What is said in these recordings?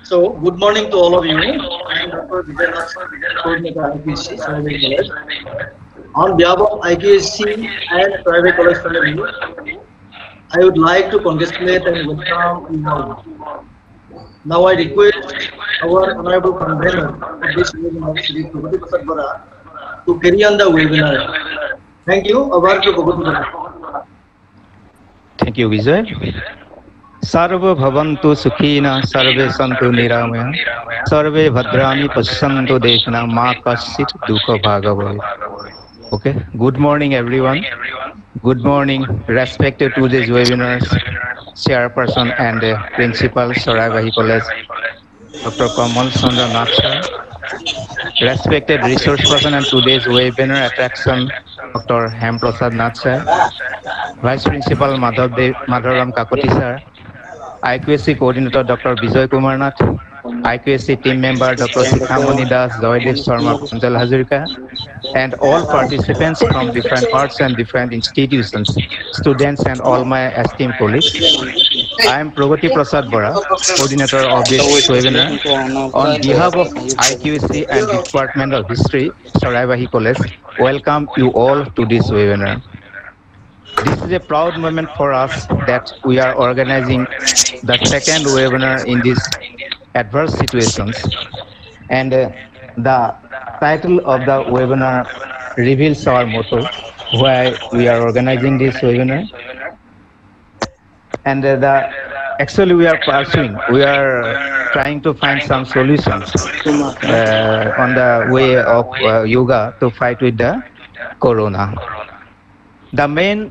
So, good morning to all of you. I am Dr. Vijaynath, coordinator IQC, Charaibahi College. On behalf of IQSC and Charaibahi College family, I would like to congratulate and welcome you all. Now, I request our honorable convener of this webinar, Shri Prabhuti Prasad Bora, to carry on the webinar. Thank you. Over to Prabhuti Bora. Thank you, Vijay. Sarva bhavantu sukhina, sarve santu niramaya, sarve bhadrani pasyantu deshna, ma kasit dukha bhagavoy. Okay, good morning, everyone. Good morning, respected to this webinar's chairperson and principal, Charaibahi College, Dr. Kamal Chandra Nath sir. Respected resource person and today's webinar attraction, Dr. Prasad Nath sir. Vice Principal Madharam Kakoti sir. IQSC Coordinator Dr. Bijoy Kumar Nath, IQSC Team Member Dr. Sikhamani Das, Joydev Sharma, Pranjal Hazarika, and all participants from different parts and different institutions, students and all my esteemed colleagues. I am Pragati Prasad Bora, coordinator of this webinar. On behalf of IQSC and Department of History, Charaibahi College, welcome you all to this webinar. This is a proud moment for us that we are organizing the second webinar in these adverse situations. And the title of the webinar reveals our motto, why we are organizing this webinar. And actually we are trying to find some solutions on the way of yoga to fight with the corona. The main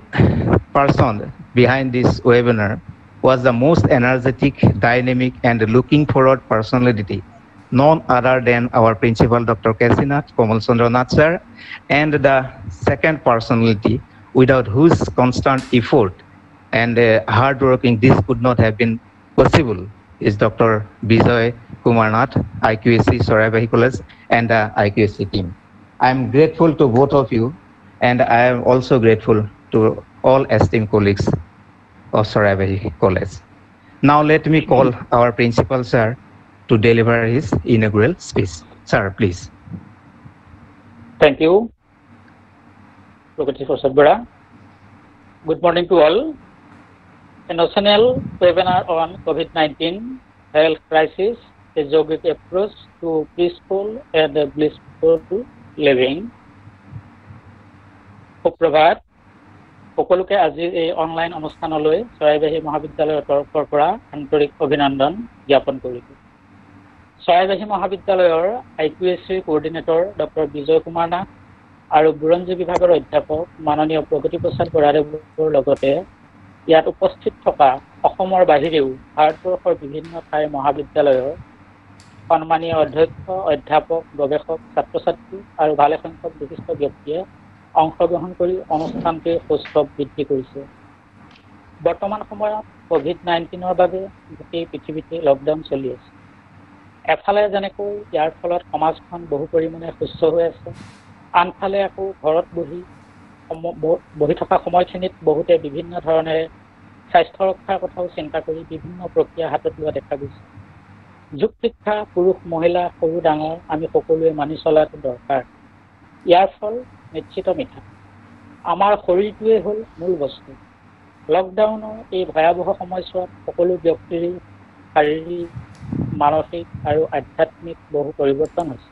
person behind this webinar was the most energetic, dynamic, and looking forward personality, none other than our principal, Dr. Kasinath Kamal Chandra Nath sir, and the second personality, without whose constant effort and hard working this could not have been possible, is Dr. Bijoy Kumar Nath, IQSC Charaibahi College, and the IQSC team. I am grateful to both of you, and I am also grateful to all esteemed colleagues of Charaibahi College. Now let me call our principal, sir, to deliver his inaugural speech. Sir, please. Thank you, Pragati Prasad Bora. Good morning to all. A national webinar on COVID-19 health crisis, a yogic approach to peaceful and blissful living. সুপ্ৰভাত সকলোকে আজি এই online অনুষ্ঠানলৈ চৰাইবাহী মহাবিদ্যালয়ৰ তৰফৰ পৰা আন্তৰিক অভিনন্দন জ্ঞাপন কৰিছোঁ। চৰাইবাহী মহাবিদ্যালয়ৰ IQSC কোঅৰ্ডিনেটৰ ডক্টৰ বিজয় কুমাৰ নাথ আৰু বুৰঞ্জী বিভাগৰ অধ্যাপক মাননীয় প্ৰগতি প্ৰসাদ বৰাদেৱৰ লগতে ইয়াত উপস্থিত থকা অসমৰ বাহিৰেও ভাৰতবৰ্ষৰ বিভিন্ন ঠাইৰ মহাবিদ্যালয়ৰ সন্মানীয় অধ্যক্ষ, অধ্যাপক, গৱেষক, ছাত্ৰ ছাত্ৰী আৰু ভালেসংখ্যক বিশিষ্ট ব্যক্তিয়ে অংশগ্ৰহণ কৰি অনুষ্ঠানটিৰ সৌষ্ঠৱ বৃদ্ধি কৰিছে। বৰ্তমান সময়ত COVID-19ৰ বাবে গোটেই পৃথিৱীতে লকডাউন চলি আছে। এফালে যেনেকৈ ইয়াৰ ফলত সমাজখন বহু পৰিমাণে সুস্থ হৈ আছে, আনফালে আকৌ ঘৰত বহি থকা সময়খিনিত বহুতে বিভিন্ন ধৰণেৰে স্বাস্থ্য ৰক্ষাৰ কথাও চিন্তা কৰি বিভিন্ন প্ৰক্ৰিয়া হাতত লোৱা দেখা গৈছে। যোগ শিক্ষা পুৰুষ মহিলা সৰু ডাঙৰ আমি সকলোৱে মানি চলাটো দৰকাৰ। ইয়াৰ ফল নিশ্চিত মিঠা। আমাৰ শৰীৰটোৱে হ'ল মূল বস্তু। লকডাউনৰ এই ভয়াৱহ সময়ছোৱাত সকলো ব্যক্তিৰ শাৰীৰিক, মানসিক আৰু আধ্যাত্মিক বহু পৰিৱৰ্তন হৈছে।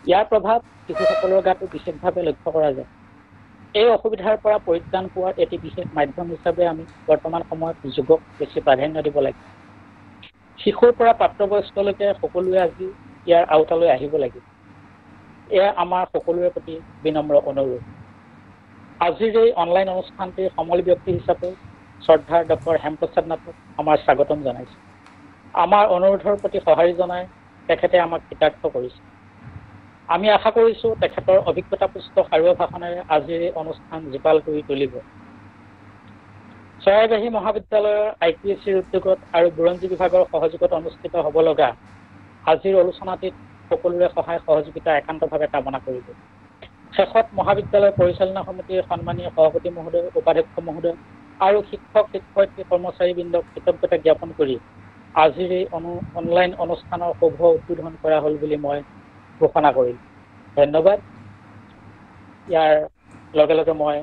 ইয়াৰ প্ৰভাৱ শিশুসকলৰ গাতো বিশেষভাৱে লক্ষ্য কৰা যায়। এই অসুবিধাৰ পৰা পৰিত্ৰাণ পোৱাৰ এটি বিশেষ মাধ্যম হিচাপে আমি বৰ্তমান সময়ত যোগক বেছি প্ৰাধান্য দিব লাগে। শিশুৰ পৰা প্ৰাপ্তবয়স্কলৈকে সকলোৱে আজি ইয়াৰ আওতালৈ আহিব লাগিব। এয়া আমাৰ সকলোৰে প্ৰতি বিনম্ৰ অনুৰোধ। আজিৰ এই অনলাইন অনুষ্ঠানটিৰ সমল ব্যক্তি হিচাপে শ্ৰদ্ধাৰ ডক্টৰ হেমপ্ৰসাদ নাথক আমাৰ স্বাগতম জনাইছোঁ। আমাৰ অনুৰোধৰ প্ৰতি সঁহাৰি জনাই তেখেতে আমাক কৃতাৰ্থ কৰিছে। আমি আশা কৰিছোঁ তেখেতৰ অভিজ্ঞতাপুষ্ট সাৰুৱা ভাষণেৰে আজিৰ এই অনুষ্ঠান জীপাল কৰি তুলিব। চৰাইবাহী মহাবিদ্যালয়ৰ IQSCৰ উদ্যোগত আৰু বুৰঞ্জী বিভাগৰ সহযোগত অনুষ্ঠিত হ'ব লগা আজিৰ আলোচনাটিত সকলোৰে সহায় সহযোগিতা একান্তভাৱে কামনা কৰিব। শেষত মহাবিদ্যালয় পৰিচালনা সমিতিৰ সন্মানীয় সভাপতি মহোদয়, উপাধ্যক্ষ মহোদয় আৰু শিক্ষক শিক্ষয়িত্ৰী কৰ্মচাৰীবৃন্দক কৃতজ্ঞতা জ্ঞাপন কৰি আজিৰ এই অনলাইন অনুষ্ঠানৰ শুভ উদ্বোধন কৰা হ'ল বুলি মই ঘোষণা কৰিলোঁ। ধন্যবাদ। ইয়াৰ লগে লগে মই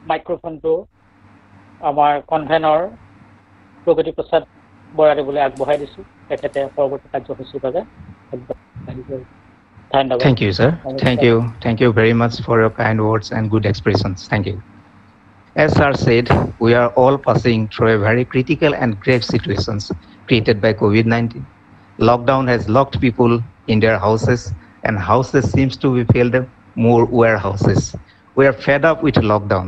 মাইক্ৰফোনটো আমাৰ কনভেনৰ প্ৰগতি প্ৰসাদ বৰা দেৱলৈ আগবঢ়াই দিছোঁ। তেখেতে পৰৱৰ্তী কাৰ্যসূচীৰ বাবে ধন্যবাদ। Thank you, sir. Thank you very much for your kind words and good expressions. Thank you. As sir said, we are all passing through a very critical and grave situations created by COVID-19. Lockdown has locked people in their houses, and houses seems to be filled more warehouses. We are fed up with lockdown,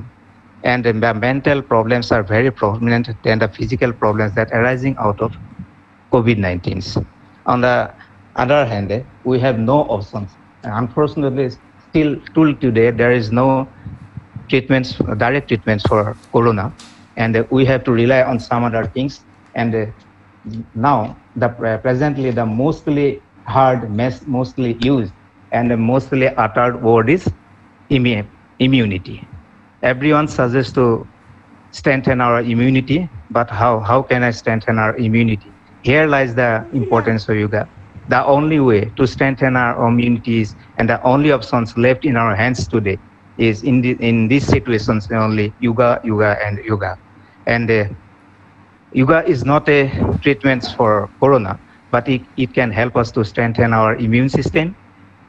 and the mental problems are very prominent than the physical problems that are arising out of COVID-19. On the other hand, we have no options. Unfortunately, still till today, there is no treatments, direct treatments for corona, and we have to rely on some other things. And now, presently, the mostly heard, mostly used, and the mostly uttered word is immunity. Everyone suggests to strengthen our immunity, but how can I strengthen our immunity? Here lies the importance of yoga. The only way to strengthen our immunities and the only options left in our hands today is in these situations only yoga. And yoga is not a treatment for corona, but it can help us to strengthen our immune system.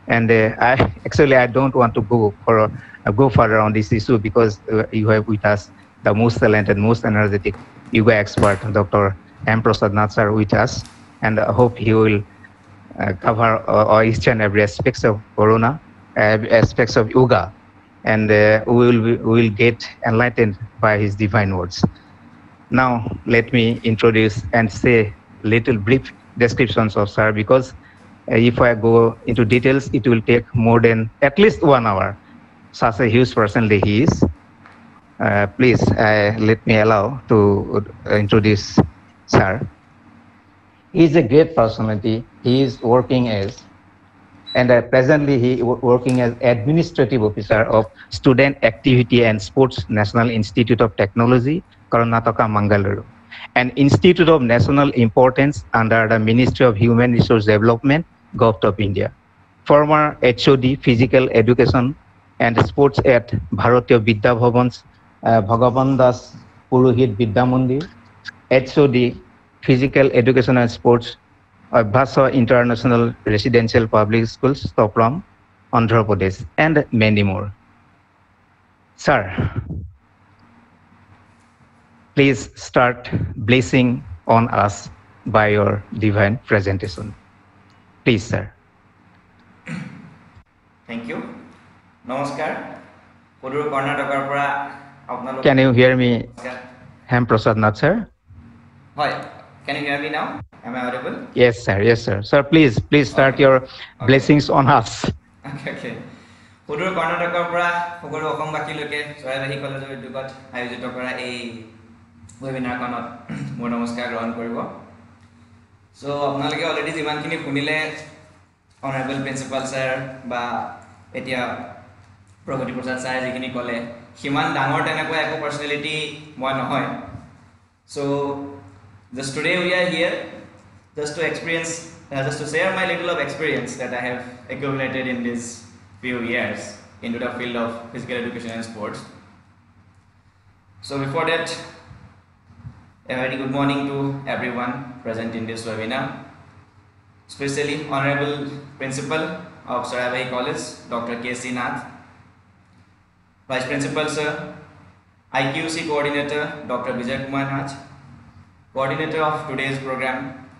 And I don't want to go further on this issue because you have with us the most talented, most energetic yoga expert, Dr. M. Prasad Nath sir, with us, and I hope he will cover each and every aspects of corona, aspects of yoga, and we will get enlightened by his divine words. Now, let me introduce and say little brief descriptions of sir, because if I go into details, it will take more than at least 1 hour. Such a huge personality he is. Please let me allow to introduce sir. He is a great personality. He is working as, and presently he working as Administrative Officer of Student Activity and Sports National Institute of Technology, Karnataka, Mangaluru, an institute of national importance under the Ministry of Human Resource Development, Government of India. Former HOD Physical Education and Sports at Bharatiya Vidya Bhavan's Bhagavan Das Purohit Vidya Mandir, HOD Physical Education and Sports Bhasa International Residential Public Schools, Topram, Andhra Pradesh, and many more. Sir, please start blessing on us by your divine presentation. Please, sir. Thank you. Namaskar. Can you hear me, M. Prasad Nath, sir? Hi. Can you hear me now? Am I audible? Yes, sir. Yes, sir. Sir, please start your blessings on us. Okay. Hudur Karnataka পৰা সকলো অসমবাসীলৈকে চৰাইবাহী কলেজৰ উদ্যোগত আয়োজিত কৰা এই ৱেবিনাৰখনত মোৰ নমস্কাৰ গ্ৰহণ কৰিব। সো আপোনালোকে অলৰেডি যিমানখিনি শুনিলে অনাৰেবল প্ৰিন্সিপাল ছাৰ বা এতিয়া প্ৰগতি প্ৰসাদ ছাৰে যিখিনি ক'লে সিমান ডাঙৰ তেনেকুৱা একো পাৰ্চনেলিটি মই নহয়। So just today we are here just to share my little of experience that I have accumulated in these few years into the field of physical education and sports. So before that, a very good morning to everyone present in this webinar, especially Honorable Principal of Charaibahi College, Dr. K.C. Nath, Vice Principal Sir, IQC Coordinator, Dr. Vijay Kumar Nath, Coordinator of today's program,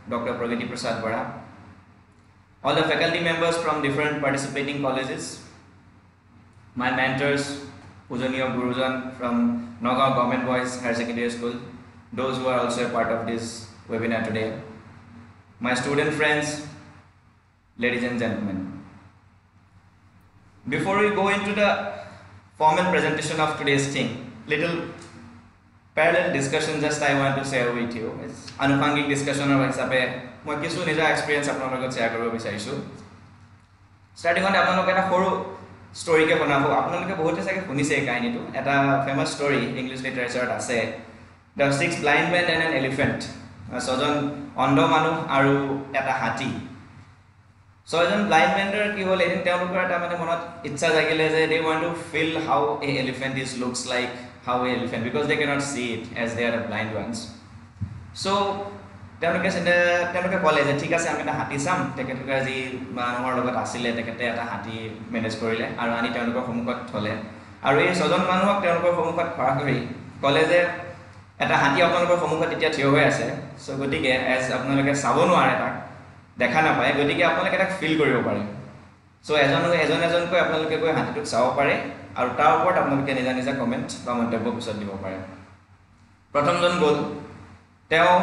Dr. Pragati Prasad Bora, all the faculty members from different participating colleges, my mentors, Pujaniya Gurujan from Nagaon Government Boys Higher Secondary School, those who are also a part of this webinar today, my student friends, ladies and gentlemen. Before we go into the formal presentation of today's thing, little parallel discussion just I want to share with you. It's anuphangik discussion or hisabe moi kichu nija experience apnar logot share koribo bisarisu. Starting on apnaloke eta horu story ke banabo apnaloke bohote sage hunise ei kahini to eta famous story English literature ase, the six blind men and an elephant. ছজন অন্ধ মানুহ আৰু এটা হাতী ছয়জন blind মেনৰ কি হ'ল এদিন তেওঁলোকৰ এটা মানে মনত ইচ্ছা জাগিলে যে they want to feel how a elephant is looks like how a elephant because they can't see it as they are the blind ones তেওঁলোকে ক'লে যে ঠিক আছে আমি এটা হাতী চাম তেখেতলোকে যি মানুহৰ লগত আছিলে তেখেতে এটা হাতী মেনেজ কৰিলে আৰু আনি তেওঁলোকৰ সন্মুখত থ'লে আৰু এই ছজন মানুহক তেওঁলোকৰ সন্মুখত খৰা কৰি ক'লে যে এটা হাতী আপোনালোকৰ সন্মুখত এতিয়া থিয় হৈ আছে চ' গতিকে এজ আপোনালোকে চাব নোৱাৰে তাক দেখা নাপায় গতিকে আপোনালোকে তাক ফিল কৰিব পাৰে চ' এজনকৈ আপোনালোকে গৈ হাতীটোক চাব পাৰে আৰু তাৰ ওপৰত আপোনালোকে নিজা নিজা কমেণ্ট বা মন্তব্য পিছত দিব পাৰে প্ৰথমজন গ'ল তেওঁ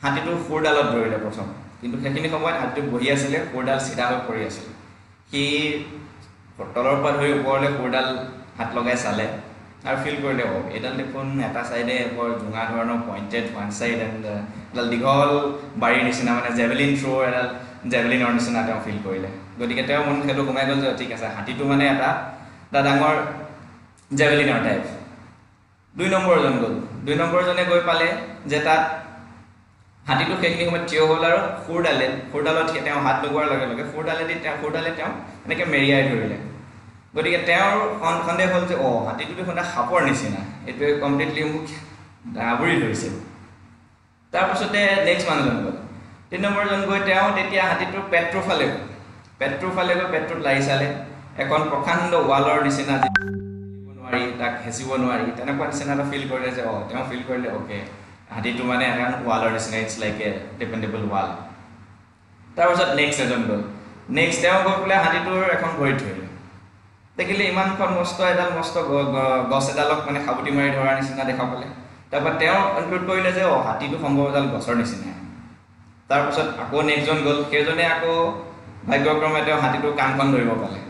হাতীটোৰ খুৰডালত ধৰিলে প্ৰথম কিন্তু সেইখিনি সময়ত হাতীটো বহি আছিলে খুৰডাল চিধা হৈ পৰি আছিল সি তলৰ পৰা ধৰি ওপৰলৈ খুৰডাল হাত লগাই চালে আৰু ফিল কৰিলে এইডাল দেখোন এটা চাইডে বৰ জোঙা ধৰণৰ পইণ্টেড ওৱান চাইড এণ্ড এডাল দীঘল বাৰীৰ নিচিনা মানে জেভেলিন থ্ৰ' এডাল জেভেলিনৰ নিচিনা তেওঁ ফিল কৰিলে গতিকে তেওঁ মনত সেইটো সোমাই গ'ল যে ঠিক আছে হাতীটো মানে এটা ডাঙৰ জেভেলিনৰ টাইপ 2 নম্বৰজন গ'ল 2 নম্বৰজনে গৈ পালে যে তাত হাতীটো সেইখিনি সময়ত থিয় হ'ল আৰু খুৰডালত তেওঁ হাত লগোৱাৰ লগে লগে খুৰডালে তেওঁ এনেকৈ মেৰিয়াই ধৰিলে গতিকে তেওঁৰ সন্দেহ হ'ল যে হাতীটো দেখোন এটা সাপৰ নিচিনা এইটোৱে কমপ্লিটলি মোক আৱৰি ধৰিছিল তাৰপিছতে নেক্সট মানুহজন গ'ল 3 নম্বৰজন গৈ তেওঁ তেতিয়া হাতীটোৰ পেটটোৰ ফালে গৈ পেটটোত লাগি চালে এখন প্ৰকাণ্ড ৱালৰ নিচিনা নোৱাৰি তাক হেঁচিব নোৱাৰি তেনেকুৱা নিচিনা এটা ফিল কৰিলে যে তেওঁ ফিল কৰিলে অ'কে হাতীটো মানে এখন ৱালৰ নিচিনা it's like a dependable wall তাৰপিছত নেক্সট এজন গ'ল নেক্সট তেওঁ গৈ পেলাই হাতীটোৰ এখন ভৰিত ধৰিলে দেখিলে ইমানখন মস্ত গছ এডালক মানে সাবুতি মাৰি ধৰাৰ নিচিনা দেখা পালে তাৰপৰা তেওঁ কনক্লুড কৰিলে যে হাতীটো সম্ভৱ এডাল গছৰ নিচিনা তাৰপিছত আকৌ নেক্সটজন গ'ল সেইজনে আকৌ ভাগ্যক্ৰমে তেওঁ হাতীটোৰ কাণখন ধৰিব পালে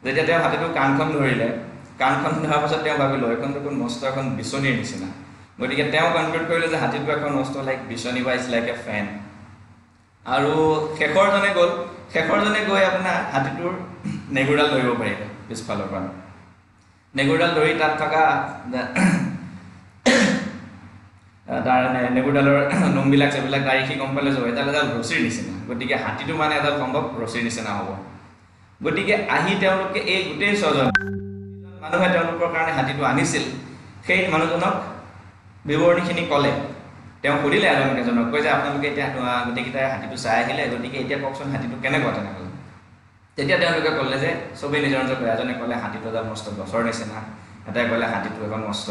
যেতিয়া তেওঁ হাতীটোৰ কাণখন ধৰাৰ পাছত তেওঁ ভাবিলোঁ এইখন দেখোন মস্ত এখন বিচনীৰ নিচিনা গতিকে তেওঁ কনক্লুড কৰিলে যে হাতীটো এখন মস্ত লাইক বিচনী বা ইজ লাইক এ ফেন আৰু শেষৰজনে গৈ আপোনাৰ হাতীটোৰ নেগুৰডাল ধৰিব পাৰিলে পিছফালৰ পৰা নেগুৰডাল ধৰি তাত থকা তাৰ নেগুৰডালৰ নোমবিলাক সেইবিলাক তাৰি সি গম পালে যে এডাল ৰছীৰ নিচিনা গতিকে হাতীটো মানে এডাল সম্ভৱ ৰছীৰ নিচিনা হ'ব গতিকে আহি তেওঁলোকে এই গোটেই ছজন মানুহে তেওঁলোকৰ কাৰণে হাতীটো আনিছিল সেই মানুহজনক বিৱৰণীখিনি ক'লে তেওঁ সুধিলে এজনক কৈ যে আপোনালোকে এতিয়া গোটেইকেইটাই হাতীটো চাই আহিলে গতিকে এতিয়া কওকচোন হাতীটো কেনেকুৱা তেনেকৈ তেতিয়া তেওঁলোকে ক'লে যে চবেই নিজৰ এজনে ক'লে হাতীটো এডাল মস্ত গছৰ নিচিনা এটাই ক'লে হাতীটো এখন মস্ত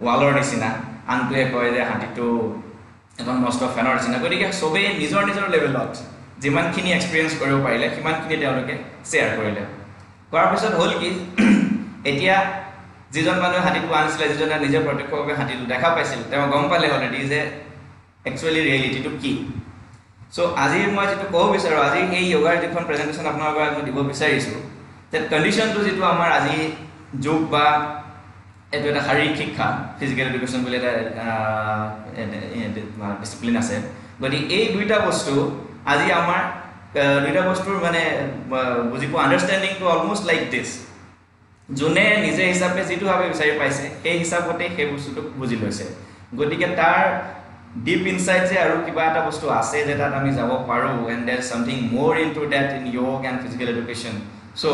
ৱালৰ নিচিনা আনটোৱে কয় যে হাতীটো এখন মস্ত ফেনৰ নিচিনা গতিকে চবেই নিজৰ লেভেলত যিমানখিনি এক্সপিৰিয়েঞ্চ কৰিব পাৰিলে সিমানখিনি তেওঁলোকে শ্বেয়াৰ কৰিলে কৰাৰ পিছত হ'ল কি এতিয়া যিজন মানুহে হাতীটো আনিছিলে যিজনে নিজে প্ৰত্যক্ষভাৱে হাতীটো দেখা পাইছিল তেওঁ গম পালে অলৰেডি যে একচুৱেলি ৰিয়েলিটিটো কি চ' আজি মই যিটো ক'ব বিচাৰোঁ আজি এই য়োগাৰ যিখন প্ৰেজেণ্টেশ্যন আপোনালোকৰ আগত দিব বিচাৰিছোঁ যে কণ্ডিশ্যনটো যিটো আমাৰ আজি যোগ বা এইটো এটা শাৰীৰিক শিক্ষা ফিজিকেল এডুকেশ্যন বুলি এটা ডিচিপ্লিন আছে গতিকে এই দুইটা বস্তু আজি আমাৰ দুইটা বস্তুৰ মানে বুজি পোৱা আণ্ডাৰষ্টেণ্ডিংটো অলমষ্ট লাইক দিছ যোনে নিজে হিচাপে যিটো ভাৱে বিচাৰি পাইছে সেই হিচাপতে সেই বস্তুটোক বুজি লৈছে গতিকে তাৰ ডিপ ইনচাইট যে আৰু কিবা এটা বস্তু আছে যে তাত আমি যাব পাৰোঁ and there something more in to date in yoga and physical education so'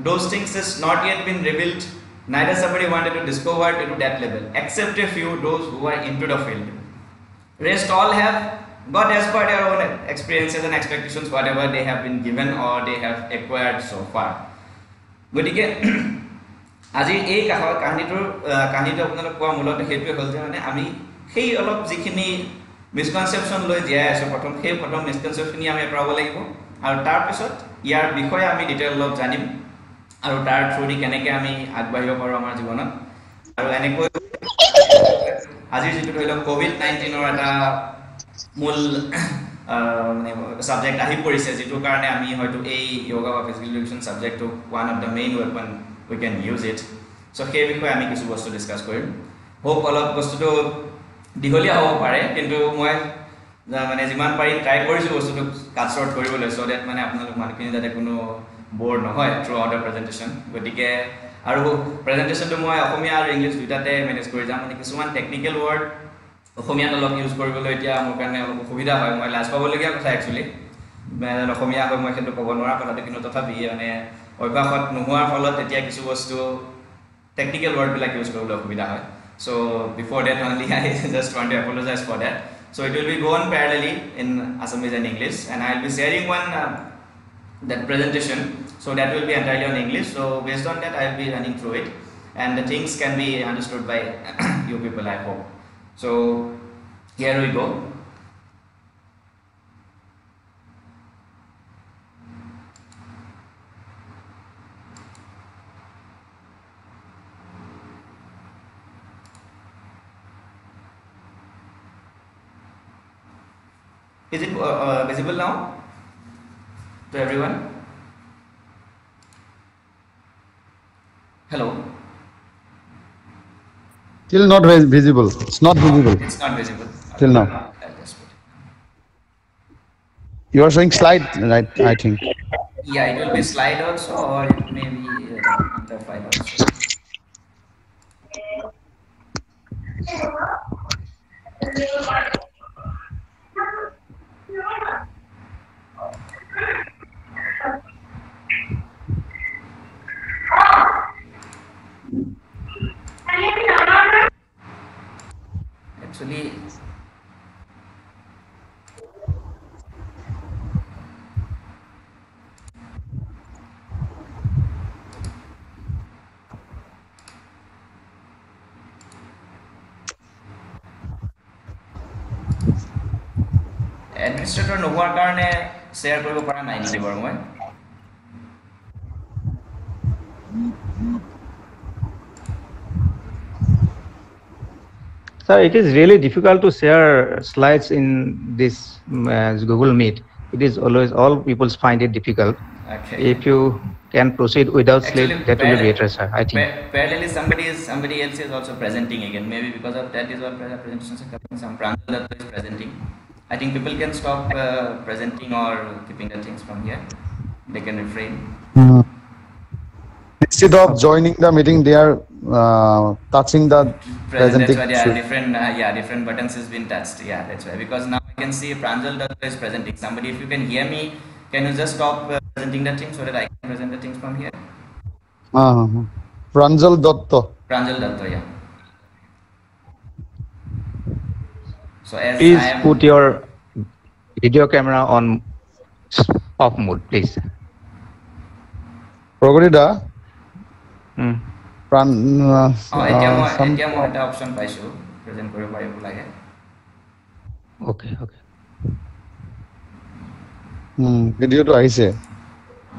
those things is not yet been revealed neither somebody wanted to discover it to that level except a few those who are into the field rest all have got as per their own experiences and expectations whatever they have been given or they have acquired so far গতিকে আজি এই কাহিনীটো আপোনালোক কোৱা মূলত সেইটোৱে হ'ল যে মানে আমি সেই অলপ যিখিনি মিছকনচেপশ্যন লৈ জীয়াই আছোঁ সেই প্ৰথম মিছকনচেপশ্যনখিনি আমি আঁতৰাব লাগিব আৰু তাৰপিছত ইয়াৰ বিষয়ে আমি ডিটেইল অলপ জানিম আৰু তাৰ থ্ৰুদি কেনেকৈ আমি আগবাঢ়িব পাৰোঁ আমাৰ জীৱনত আৰু এনেকৈ আজিৰ যিটো ধৰি লওক COVID-19ৰ এটা মূল মানে ছাবজেক্ট আহি পৰিছে যিটোৰ কাৰণে আমি হয়তো এই য়োগা বা ফিজিকেল এডুকেশ্যন ছাবজেক্টটো one of the main weapon we can use it so' সেই বিষয়ে আমি কিছু বস্তু ডিছকাছ কৰিম হোপ অলপ বস্তুটো দীঘলীয়া হ'ব পাৰে কিন্তু মই মানে যিমান পাৰি ট্ৰাই কৰিছোঁ বস্তুটো কাট শ্বৰ্ট কৰিবলৈ চ' ডেট মানে আপোনালোক মানুহখিনি যাতে কোনো বৰ নহয় থ্ৰু আউট দ্য প্ৰেজেণ্টেশ্যন গতিকে আৰু প্ৰেজেণ্টেশ্যনটো মই অসমীয়া আৰু ইংলিছ দুয়োটাতে মেনেজ কৰি যাম মানে কিছুমান টেকনিকেল ৱৰ্ড অসমীয়াত অলপ ইউজ কৰিবলৈ এতিয়া মোৰ কাৰণে অলপ অসুবিধা হয় মই লাজ পাবলগীয়া কথা একচুৱেলি অসমীয়া হয় মই সেইটো ক'ব নোৱাৰা কথাটো কিন্তু তথাপি মানে অভ্যাসত নোহোৱাৰ ফলত এতিয়া কিছু বস্তু টেকনিকেল ৱৰ্ডবিলাক ইউজ কৰিবলৈ অসুবিধা হয় so before that only I just want to apologize for that so it will be go on parallelly in Assamese and English and I will be sharing one that presentation so that will be entirely on English so based on that I will be running through it and the things can be understood by you people I hope so here we go Is it visible now to everyone? Hello? Still not visible. It's not visible. It's not visible. Till now. I'll just put it. You are showing slide, right? I think. Yeah, it will be slide also or it may be under file also. Actually, administrator নোহোৱাৰ কাৰণে share কৰিব পৰা নাই নেকি বাৰু মই Sir, it is really difficult to share slides in this Google Meet. It is always, all people find it difficult. Okay. If you can proceed without slide, that will be better, sir, I think. Parallelly, somebody else is also presenting again. Maybe because of that is what presentations are coming. Some Pranjal is presenting. I think people can stop presenting or keeping the things from here. They can refrain. Instead of joining the meeting, they are touching the presenting. That's why different buttons has been touched. Yeah, that's why. Because now I can see Pranjal Datta is presenting. Somebody, if you can hear me, can you just stop presenting the things so that I can present the things from here? Pranjal Datta. Pranjal Datta, yeah. So as Please I am put your video camera on off mode, please. Progorida. এতিয়া মই এটা option পাইছো present কৰিব পাৰিব লাগে Okay. ভিডিওটো আহিছে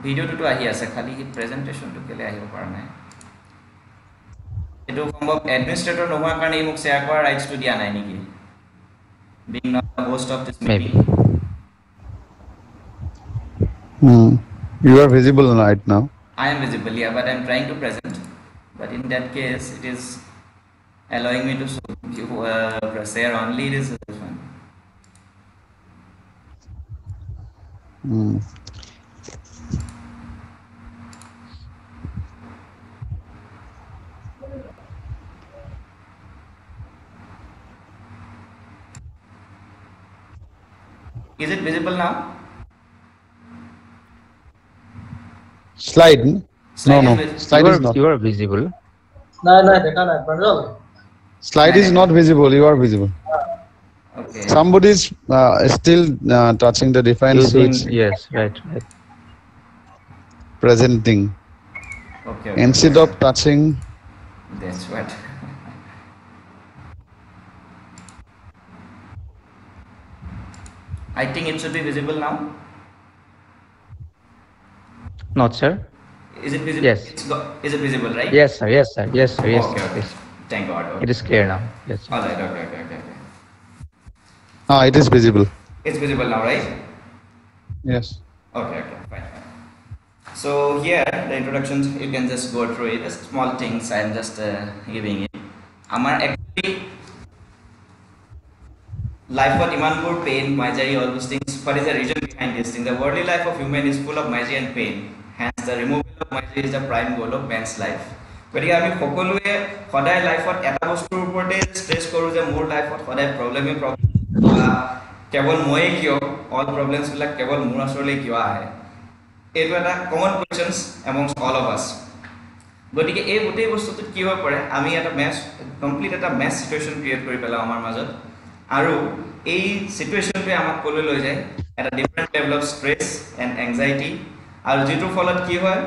ভিডিওটো আহি আছে খালি প্ৰেজেন্টেশনটো কেলে আহিব পৰা নাই এটো সম্ভৱ এডমিনিষ্ট্ৰেটৰ নোহোৱাৰ কাৰণে মোক শেয়াৰ কৰাৰ ৰাইটছটো দিয়া নাই নেকি being not the host of this meeting You are visible right now. I am visible, yeah, but I am trying to present. But in that case, it is allowing me to share only this one. Is it visible now? Slide? No. Slide is not. You are visible. No, dekha nahi, Pranjal. Slide is not visible. You are visible. Okay. Somebody is still touching the different switch. Yes, right. Presenting. Okay. Instead of touching. That's what. I think it should be visible now. Not, sir. Is it visible? Yes. Is it visible, right? Yes, sir. Yes. Okay. Yes. Thank God. Okay. It is clear now. Yes. All right. Okay. It is visible. It's visible now, right? Yes. Okay. Fine. So here, the introductions, you can just go through it. Just small things I am just giving it. Amar actually life of Imanpur pain, misery, all those things. What is the reason behind this thing? The worldly life of human is full of misery and pain. Hence, the removal of misery is the prime goal of man's life. গতিকে আমি সকলোৱে সদায় লাইফত এটা বস্তুৰ ওপৰতে stress কৰোঁ যে মোৰ লাইফত সদায় প্ৰব্লেমেই প্ৰব্লেম, কেৱল ময়ে কিয়, অল প্ৰব্লেমছবিলাক কেৱল মোৰ ওচৰলৈ কিয় আহে। এইটো এটা common questions amongst all of আছ। গতিকে এই গোটেই বস্তুটোত কি হৈ পৰে, আমি এটা কমপ্লিট এটা মেছ চিটুৱেশ্যন ক্ৰিয়েট কৰি পেলাওঁ আমাৰ মাজত, আৰু এই চিটুৱেশ্যনটোৱে আমাক ক'লৈ লৈ যায়, এটা different level of stress and anxiety, আৰু যিটোৰ ফলত কি হয়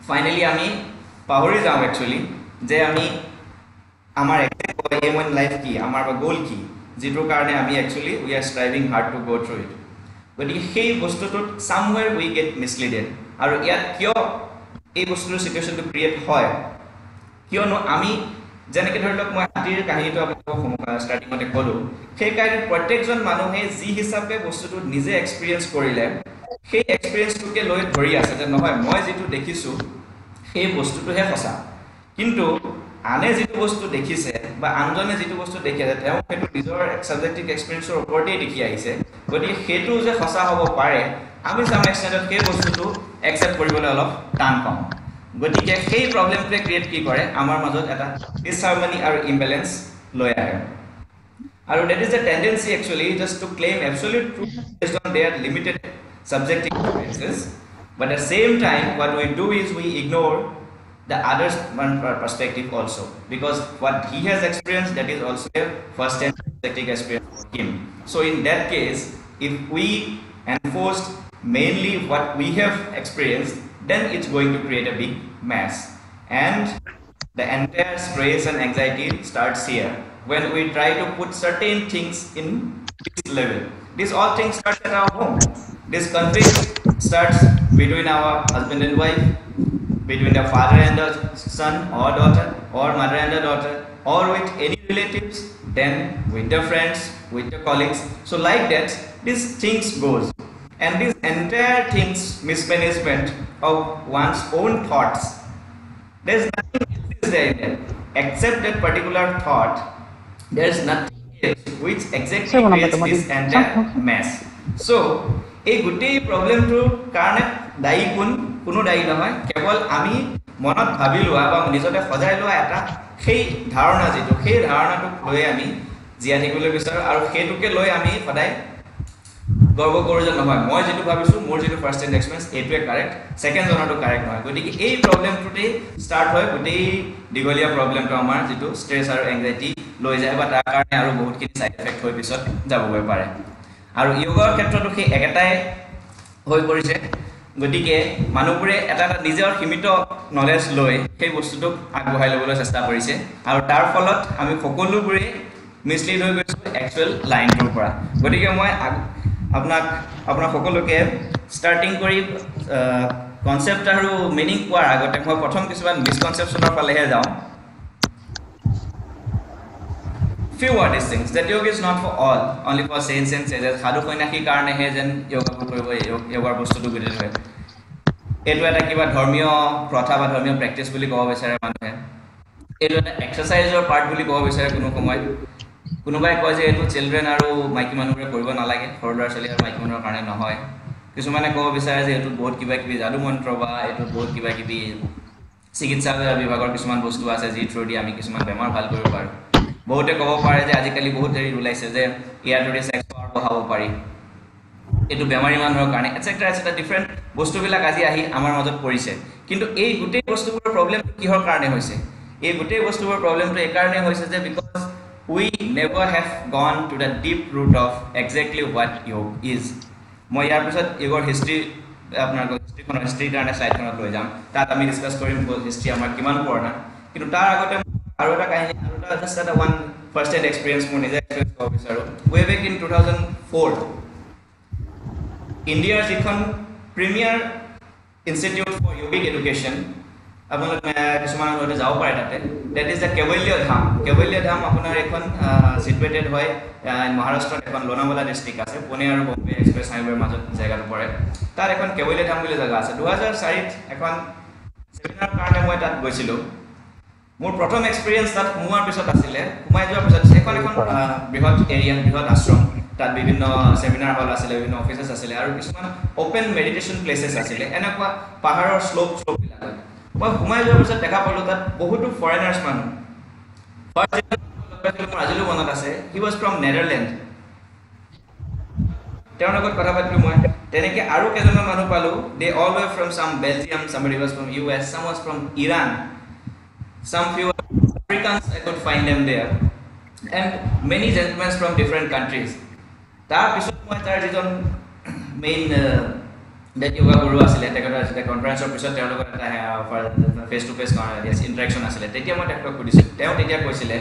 ফাইনেলি আমি পাহৰি যাওঁ একচুৱেলি যে আমি আমাৰ এম ইন লাইফ কি, আমাৰ গ'ল কি, যিটোৰ কাৰণে আমি actually we are striving hard to go' through it. গতিকে সেই বস্তুটোত চামৱেৰ উই গেট মিছলিডেড। আৰু ইয়াত কিয় এই বস্তুটোৰ চিটুৱেশ্যনটো ক্ৰিয়েট হয়, কিয়নো আমি যেনেকৈ ধৰি লওক মই হাতীৰ কাহিনীটো আপোনালোকক ষ্টাৰ্টিঙতে ক'লোঁ, সেই কাহিনীত প্ৰত্যেকজন মানুহে যি হিচাপে বস্তুটো নিজে এক্সপিৰিয়েঞ্চ কৰিলে সেই এক্সপিৰিয়েঞ্চটোকে লৈ ধৰি আছে যে নহয় মই যিটো দেখিছোঁ সেই বস্তুটোহে সঁচা, কিন্তু আনে যিটো বস্তু দেখিছে বা আনজনে যিটো বস্তু দেখি আছে তেওঁ সেইটো নিজৰ ছাবজেক্টিভ এক্সপিৰিয়েঞ্চৰ ওপৰতেই দেখি আহিছে। গতিকে সেইটো যে সঁচা হ'ব পাৰে আমি চাম এক্সটেণ্ডত সেই বস্তুটো একচেপ্ট কৰিবলৈ অলপ টান পাওঁ। গতিকে সেই প্ৰব্লেমটোৱে ক্ৰিয়েট কি কৰে, আমাৰ মাজত এটা ডিছহাৰমনি আৰু ইম্বেলেঞ্চ লৈ আহে। আৰু that is the tendency actually just to claim absolute truth based on their limited subjective experiences, but at the same time what we do is we ignore the other's perspective also, because what he has experienced that is also a first hand subjective experience for him. So in that case if we enforce mainly what we have experienced, then it's going to create a big mess, and the entire stress and anxiety starts here when we try to put certain things in this level. These all things start at our home. This conflict starts between our husband and wife, between the father and the son or daughter, or mother and the daughter, or with any relatives, then with the friends, with the colleagues. So like that, these things goes. And this entire things mismanagement of one's own thoughts, there's nothing else there except that particular thought. There's nothing else which exactly creates this entire mess. So এই গোটেই প্ৰব্লেমটোৰ কাৰণে দায়ী কোনো দায়ী নহয়, কেৱল আমি মনত ভাবি লোৱা বা নিজতে সজাই লোৱা এটা সেই ধাৰণা, যিটো সেই ধাৰণাটোক লৈ আমি জীয়াই থাকিবলৈ বিচাৰোঁ, আৰু সেইটোকে লৈ আমি সদায় গৰ্ব কৰোঁ যে নহয় মই যিটো ভাবিছোঁ মোৰ যিটো ফাৰ্ষ্ট হেণ্ড এক্সপিৰিয়েঞ্চ এইটোৱে কাৰেক্ট, ছেকেণ্ডজনৰটো কাৰেক্ট নহয়। গতিকে এই প্ৰব্লেমটোতেই ষ্টাৰ্ট হয় গোটেই দীঘলীয়া প্ৰব্লেমটো আমাৰ যিটো ষ্ট্ৰেছ আৰু এংজাইটি লৈ যায়, বা তাৰ কাৰণে আৰু বহুতখিনি ছাইড এফেক্ট হৈ পিছত যাবগৈ পাৰে। আৰু য়োগাৰ ক্ষেত্ৰতো সেই একেটাই হৈ পৰিছে। গতিকে মানুহবোৰে এটা নিজৰ সীমিত নলেজ লৈ সেই বস্তুটোক আগবঢ়াই ল'বলৈ চেষ্টা কৰিছে, আৰু তাৰ ফলত আমি সকলোবোৰে মিছলিড হৈ গৈছোঁ একচুৱেল লাইনটোৰ পৰা। গতিকে মই আপোনাক সকলোকে ষ্টাৰ্টিং কৰি কনচেপ্ট আৰু মিনিং পোৱাৰ আগতে মই প্ৰথম কিছুমান মিছকনচেপশ্যনৰ ফালেহে যাওঁ। Few are these things that yoga is not for all, only for saints and sages. সাধু সন্যাসীৰ কাৰণেহে যেন য়োগাবোৰ কৰিব, য়োগাৰ বস্তুটো গোটেই হয়। এইটো এটা কিবা ধৰ্মীয় প্ৰথা বা ধৰ্মীয় প্ৰেক্টিছ বুলি ক'ব বিচাৰে মানুহে, এইটো এটা এক্সাৰচাইজৰ পাৰ্ট বুলি ক'ব বিচাৰে কোনো সময়ত। কোনোবাই কয় যে এইটো চিলড্ৰেন আৰু মাইকী মানুহবোৰে কৰিব নালাগে, সৰু ল'ৰা ছোৱালী আৰু মাইকী মানুহৰ কাৰণে নহয়। কিছুমানে ক'ব বিচাৰে যে এইটোত বহুত কিবা কিবি যাদু মন্ত্ৰ বা এইটোত বহুত কিবা কিবি চিকিৎসা বিভাগৰ কিছুমান বস্তু আছে যি থ্ৰুদি আমি কিছুমান বেমাৰ ভাল কৰিব পাৰোঁ। বহুতে ক'ব পাৰে যে আজিকালি বহুত হেৰি ওলাইছে যে ইয়াৰ থ্ৰুদি ছেক্স পাৱাৰ বঢ়াব পাৰি, এইটো বেমাৰী মানুহৰ কাৰণে এটচেট্ৰা এটচেট্ৰা ডিফাৰেণ্ট বস্তুবিলাক আজি আহি আমাৰ মাজত পৰিছে। কিন্তু এই গোটেই বস্তুবোৰৰ প্ৰব্লেমটো কিহৰ কাৰণে হৈছে? এই গোটেই বস্তুবোৰৰ প্ৰব্লেমটো এইকাৰণে হৈছে যে because we never have gone to the deep root of exactly what yoga is. মই ইয়াৰ পিছত য়োগৰ হিষ্ট্ৰী আপোনালোকক হিষ্ট্ৰীৰ কাৰণে শ্লাইডখনত লৈ যাম, তাত আমি ডিছকাছ কৰিম হিষ্ট্ৰী আমাৰ কিমান পুৰণা। কিন্তু তাৰ আগতে আৰু এটা কাহিনী, আৰু এটা জাষ্ট এটা ওৱান ফাৰ্ষ্ট হেণ্ড এক্সপিৰিয়েঞ্চ মোৰ নিজে এক্সপিৰিয়েঞ্চ ক'ব বিচাৰোঁ। ৱে বেক ইন 2004 ইণ্ডিয়াৰ যিখন প্ৰিমিয়াৰ ইনষ্টিটিউট ফৰ য়োগিক এডুকেশ্যন, আপোনালোক কিছুমান হয়তো যাব পাৰে তাতে, ডেট ইজ দ্য কেৱল্য ধাম। কেৱল্য ধাম আপোনাৰ এখন চিটুৱেটেড হয় মহাৰাষ্ট্ৰত, এখন লোনাৱালা ডিষ্ট্ৰিক্ট আছে, পুনে আৰু বম্বে এক্সপ্ৰেছ হাইৱেৰ মাজত জেগাটো পৰে। তাত এখন কেৱল্য ধাম বুলি জেগা আছে। 2004 এখন ছেমিনাৰৰ কাৰণে মই তাত গৈছিলোঁ। মোৰ প্ৰথম এক্সপিৰিয়েঞ্চ তাত সোমোৱাৰ পিছত আছিলে, সোমাই যোৱাৰ পিছত সেইখন এখন বৃহৎ এৰিয়া, বৃহৎ আশ্ৰম, তাত বিভিন্ন ছেমিনাৰ হল আছিলে, বিভিন্ন অফিচেছ আছিলে, আৰু কিছুমান অ'পেন মেডিটেশ্যন প্লেচেছ আছিলে, এনেকুৱা পাহাৰৰ শ্লোপবিলাকত। মই ঘুমাই যোৱাৰ পিছত দেখা পালো তাত বহুতো ফৰেনাৰ্ছ মানুহ আজিলৈ মনত আছে হি ৱাজ ফ্ৰম নেদাৰলেণ্ড তেওঁৰ লগত কথা পাতিলো মই তেনেকে আৰু কেইজনমান মানুহ পালো they all were from some Belgium somebody was from US some was from Iran some few Africans I could find them there and many gentlemen from different countries তাৰ পিছত মই তাৰ যিজন main that yoga guru asile tekata conference or পিছত তেওঁৰ লগত এটা face to face interaction asile তেতিয়া মই তেখেতক সুধিছিল তেওঁ তেতিয়া কৈছিলে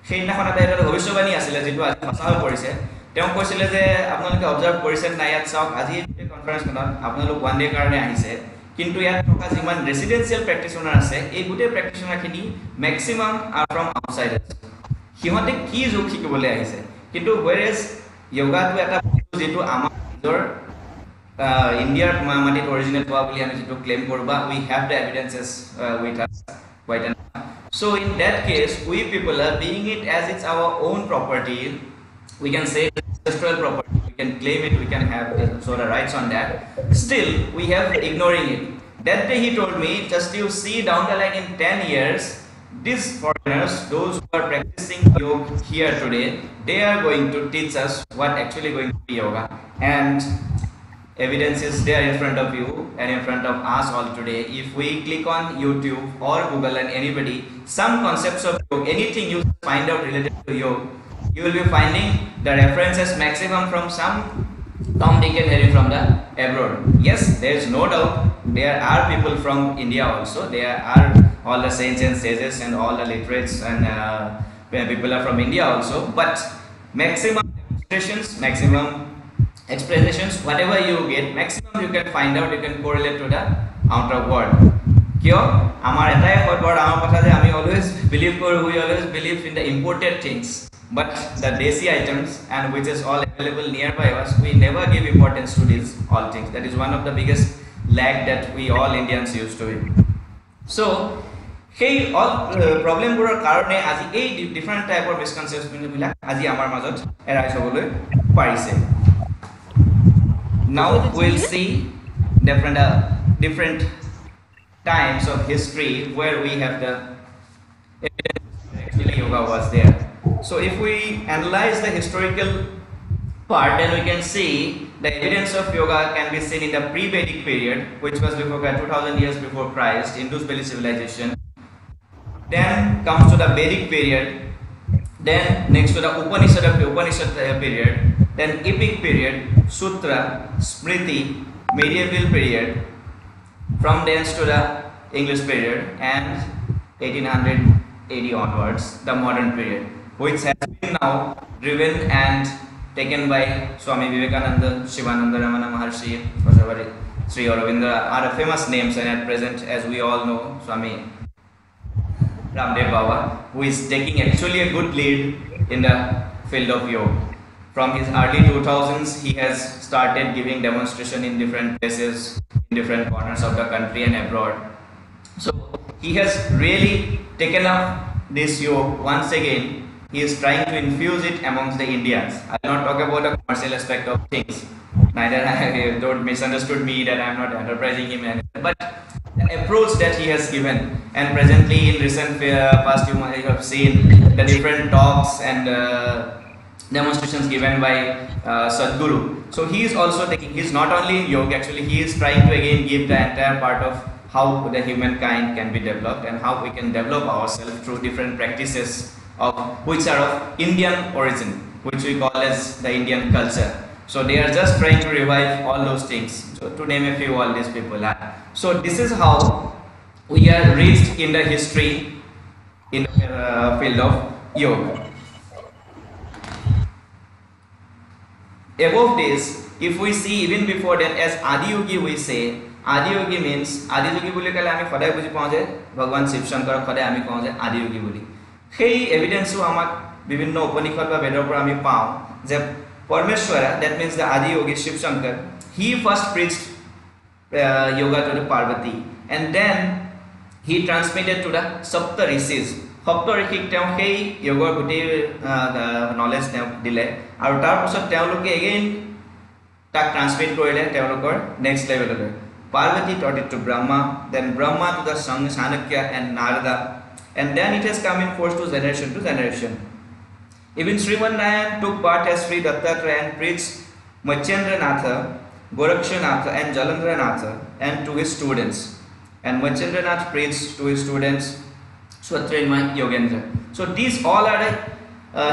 সেইদিনাখন এটা ভৱিষ্যবাণী আছিলে যেটো আজি সঁচা হৈ পৰিছে তেওঁ কৈছিলে যে আপোনালোকে অবজাৰ্ভ কৰিছে না ইয়াত চাওক আজি এই কনফাৰেন্সখনত আপোনালোক ওৱান ডে কাৰণে আহিছে কিন্তু ইয়াত থকা যিমান ৰেসিডেন্সিয়েল প্ৰেক্টিশনাৰ আছে এই গোটেই প্ৰেক্টিশনাৰখিনি ম্যাক্সিমাম আৰ ফ্ৰম আউটসাইডাৰ্ছ সিহঁতে কি যোগ শিকিবলৈ আহিছে কিন্তু whereas yogaটো এটা যেটো আমাৰ নিজৰ India's matit original probably I to claim korba we have the evidences with us quite enough. So in that case we people are being it as it's our own property we can say ancestral property we can claim it we can have sort of rights on that still we have ignoring it that day he told me just you see down the line in 10 years these foreigners those who are practicing yoga here today they are going to teach us what actually going to be yoga and evidence is there in front of you and in front of us all today if we click on YouTube or Google and anybody some concepts of yoga anything you find out related to yoga you will be finding the references maximum from some Tom Dick and Harry from the abroad yes there is no doubt there are people from India also there are all the saints and sages and all the literates and people are from India also but maximum demonstrations maximum explanations whatever you get maximum you can find out you can correlate to the outer world kyo amar etai hoibor amar kotha je ami always believe kor we always believe in the imported things but the desi items and which is all available nearby us we never give importance to these all things that is one of the biggest lack that we all Indians used to it so hey all problem buror karone aji ei different type of misconception bila aji amar majot arise hoboloi parise now we'll see different times of history where we have the actually yoga was there so if we analyze the historical part then we can see the evidence of yoga can be seen in the pre-Vedic period which was before 2000 years before Christ Indus Valley civilization then comes to the Vedic period then next to the Upanishad period then epic period sutra smriti medieval period from thence to the English period and 1880 onwards the modern period which has been now driven and taken by Swami Vivekananda Shivananda Ramana Maharshi Sri Aurobindo are famous names and at present as we all know Swami Ramdev Baba who is taking actually a good lead in the field of yoga from his early 2000s he has started giving demonstration in different places in different corners of the country and abroad so he has really taken up this yoga once again he is trying to infuse it amongst the Indians I will not talk about the commercial aspect of things neither don't misunderstood me that I am not enterprising him but the approach that he has given and presently in recent past you might have seen the different talks and demonstrations given by Sadhguru so he is also taking he is not only in yoga actually he is trying to again give the entire part of how the humankind can be developed and how we can develop ourselves through different practices of which are of Indian origin which we call as the Indian culture so they are just trying to revive all those things so to name a few all these people are so this is how we are reached in the history in the field of yoga above this if we see even before that as Adi Yogi we say Adi Yogi means Adi Yogi boli kale ami khodai buji pao je Bhagwan Shiv Shankar khodai ami pao je Adi Yogi boli সেই evidence আমাক বিভিন্ন উপনিষদ বা বেদৰ পৰা আমি পাওঁ যে পৰমেশ্বৰা that means the Adi Yogi Shiv Shankar he first preached yoga to the Parvati and then he transmitted to the Sapta Rishis Sapta Rishik তেওঁ সেই yoga গোটেই knowledge তেওঁ দিলে আৰু তাৰ পিছত তেওঁলোকে again তাক ট্ৰান্সমিট কৰিলে তেওঁলোকৰ next লেভেললৈ Parvati taught it to Brahma, then Brahma to the Sankhya and Narada, and then it has come in force to generation. Even Sriman Nayan took part as Sri Dattatreya and preached Machendranatha, Gorakshanatha and Jalandranatha and to his students. And Machendranath preached to his students Swatrenma Yogendra. So these all are the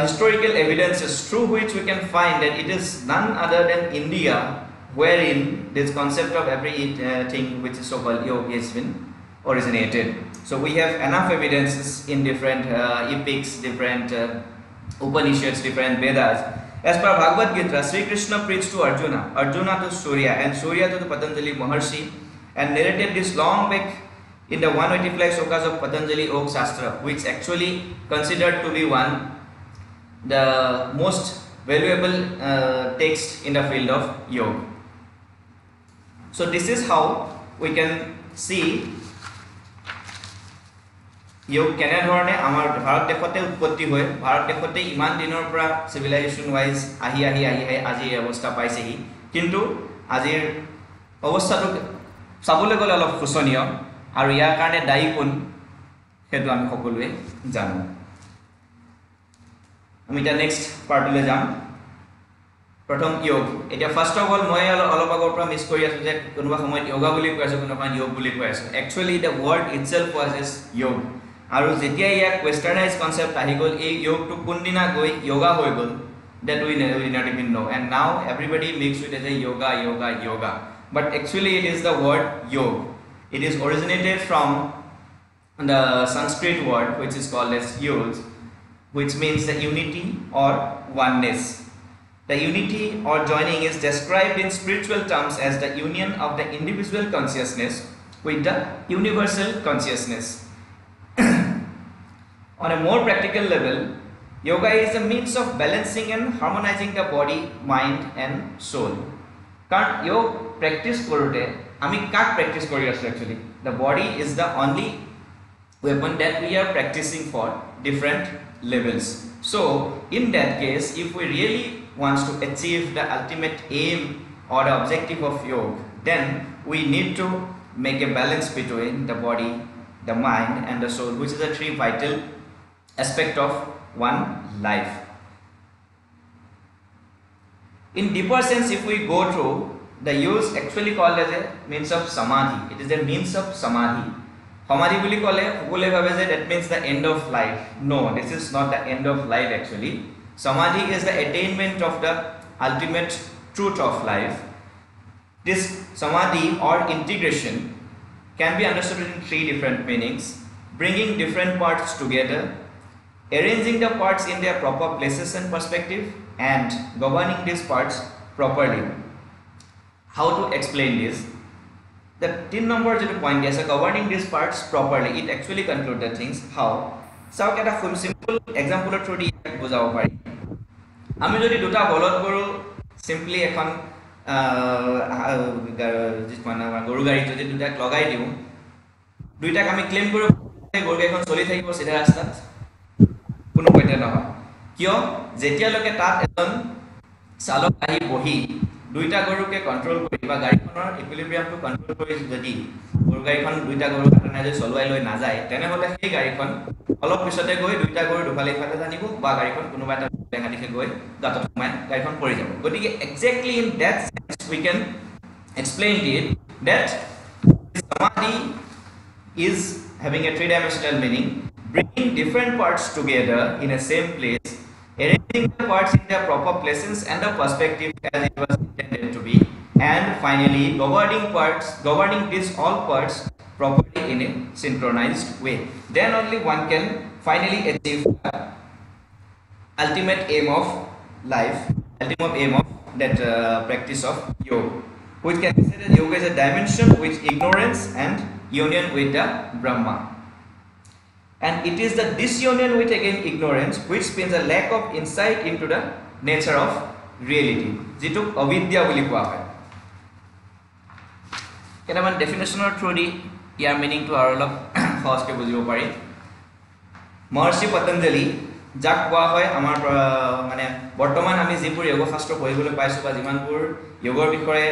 historical evidences through which we can find that it is none other than India wherein this concept of everything which is so-called yoga has been originated. So we have enough evidences in different epics, different Upanishads, different Vedas. As per Bhagavad Gita, Sri Krishna preached to Arjuna, Arjuna to Surya, and Surya to the Patanjali Maharshi, and narrated this long back in the 185 slokas of Patanjali Yoga Shastra, which actually considered to be the most valuable text in the field of yoga. So this is how we can see योग केने धरणे आमार भारत देशते उत्पत्ति होय भारत देशते इमान दिनर পৰা civilisation wise आही আজি अवस्था पाइसेही किंतु आजिर अवस्थाটো চাবলৈ গলে অলপ ফুসনীয় আৰু ইয়াৰ কাৰণে দায়ী কোন হেতু আমি সকলোৱে জানো আমি এটা নেক্সট পাৰ্টলৈ যাম প্ৰথম योग এটা ফাৰ্স্ট অফ অল মই অলপ আগৰ পৰা মিস কৰি আছো যে কোনোবা সময়ত যোগা বুলি কৈ আছো কোনোবা योग বুলি কৈ আছো একচুয়ালি দ্য ওয়ার্ড ইটসেলফ ওয়াজ এস योग আৰু যেতিয়া ইয়াক ওয়েস্টার্নাইজ কনসেপ্ট আহি গল এই যোগটো কোনদিনা গৈ যোগা হৈ গল that we not even know and now everybody makes it as a yoga but actually it is the word yog it is originated from the Sanskrit word which is called as yog which means the unity or oneness the unity or joining is described in spiritual terms as the union of the individual consciousness with the universal consciousness. On a more practical level, yoga is a means of balancing and harmonizing the body, mind and soul. কাৰণ yoga practice কৰোতে আমি কাক practice কৰি আছো actually the body is the only weapon that we are practicing for different levels. So in that case if we really want to achieve the ultimate aim or the objective of yoga then we need to make a balance between the body, the mind and the soul which is the three vital aspect of one life. In deeper sense if we go through the use actually called as a means of samadhi it is a means of samadhi samadhi boli kole সকলে ভাবে যে that means the end of life no this is not the end of life actually samadhi is the attainment of the ultimate truth of life this samadhi or integration can be understood in three different meanings bringing different parts together arranging the parts in their proper places and perspective and governing these parts properly. How to explain this? The 3 number point is governing these parts properly it actually conclude the things how so eta simple example through the বুজাব পাৰি আমি যদি দুটা বলদ গৰু simply এখন গৰু গাড়ী যদি দুটা লগাই দিও দুইটাক আমি ক্লেম কৰিব গৰু গাড়ীখন চলি থাকিব সিধা ৰাস্তাত কোনো পইণ্ট নহয় কিয় যেতিয়ালৈকে তাত এজন চালক আহি বহি দুইটা গৰুকে কন্ট্ৰোল কৰি বা গাড়ীখনৰ ইকুইলিব্ৰিয়ামটো কন্ট্ৰোল কৰি যদি গৰু গাড়ীখন দুইটা গৰু কাটনা যদি চলুৱাই লৈ না যায় তেনেহলে সেই গাড়ীখন অলপ পিছতে গৈ দুইটা গৰু দুফালে ইফালে জানিব বা গাড়ীখন কোনোবা এটা লেঙা দিশে গৈ গাতত সোমাই গাড়ীখন পৰি যাব গতিকে exactly in that sense we can explain it that samadhi is having a three-dimensional meaning bringing different parts together in a same place arranging the parts in their proper places and the perspective as it was intended to be and finally governing these all parts properly in a synchronized way then only one can finally achieve the ultimate aim of life ultimate aim of that practice of yoga which can be said that yoga is a dimension with ignorance and union with the Brahma and it is the disunion with again ignorance which means a lack of insight into the nature of reality jitu avidya boli koa hoy kenaman definition or through the yar meaning to arolop khos ke bujibo pari Maharshi Patanjali jak koa hoy amar mane bortoman ami jipur yoga shastra pohibole paisu ba jimanpur yogor bikore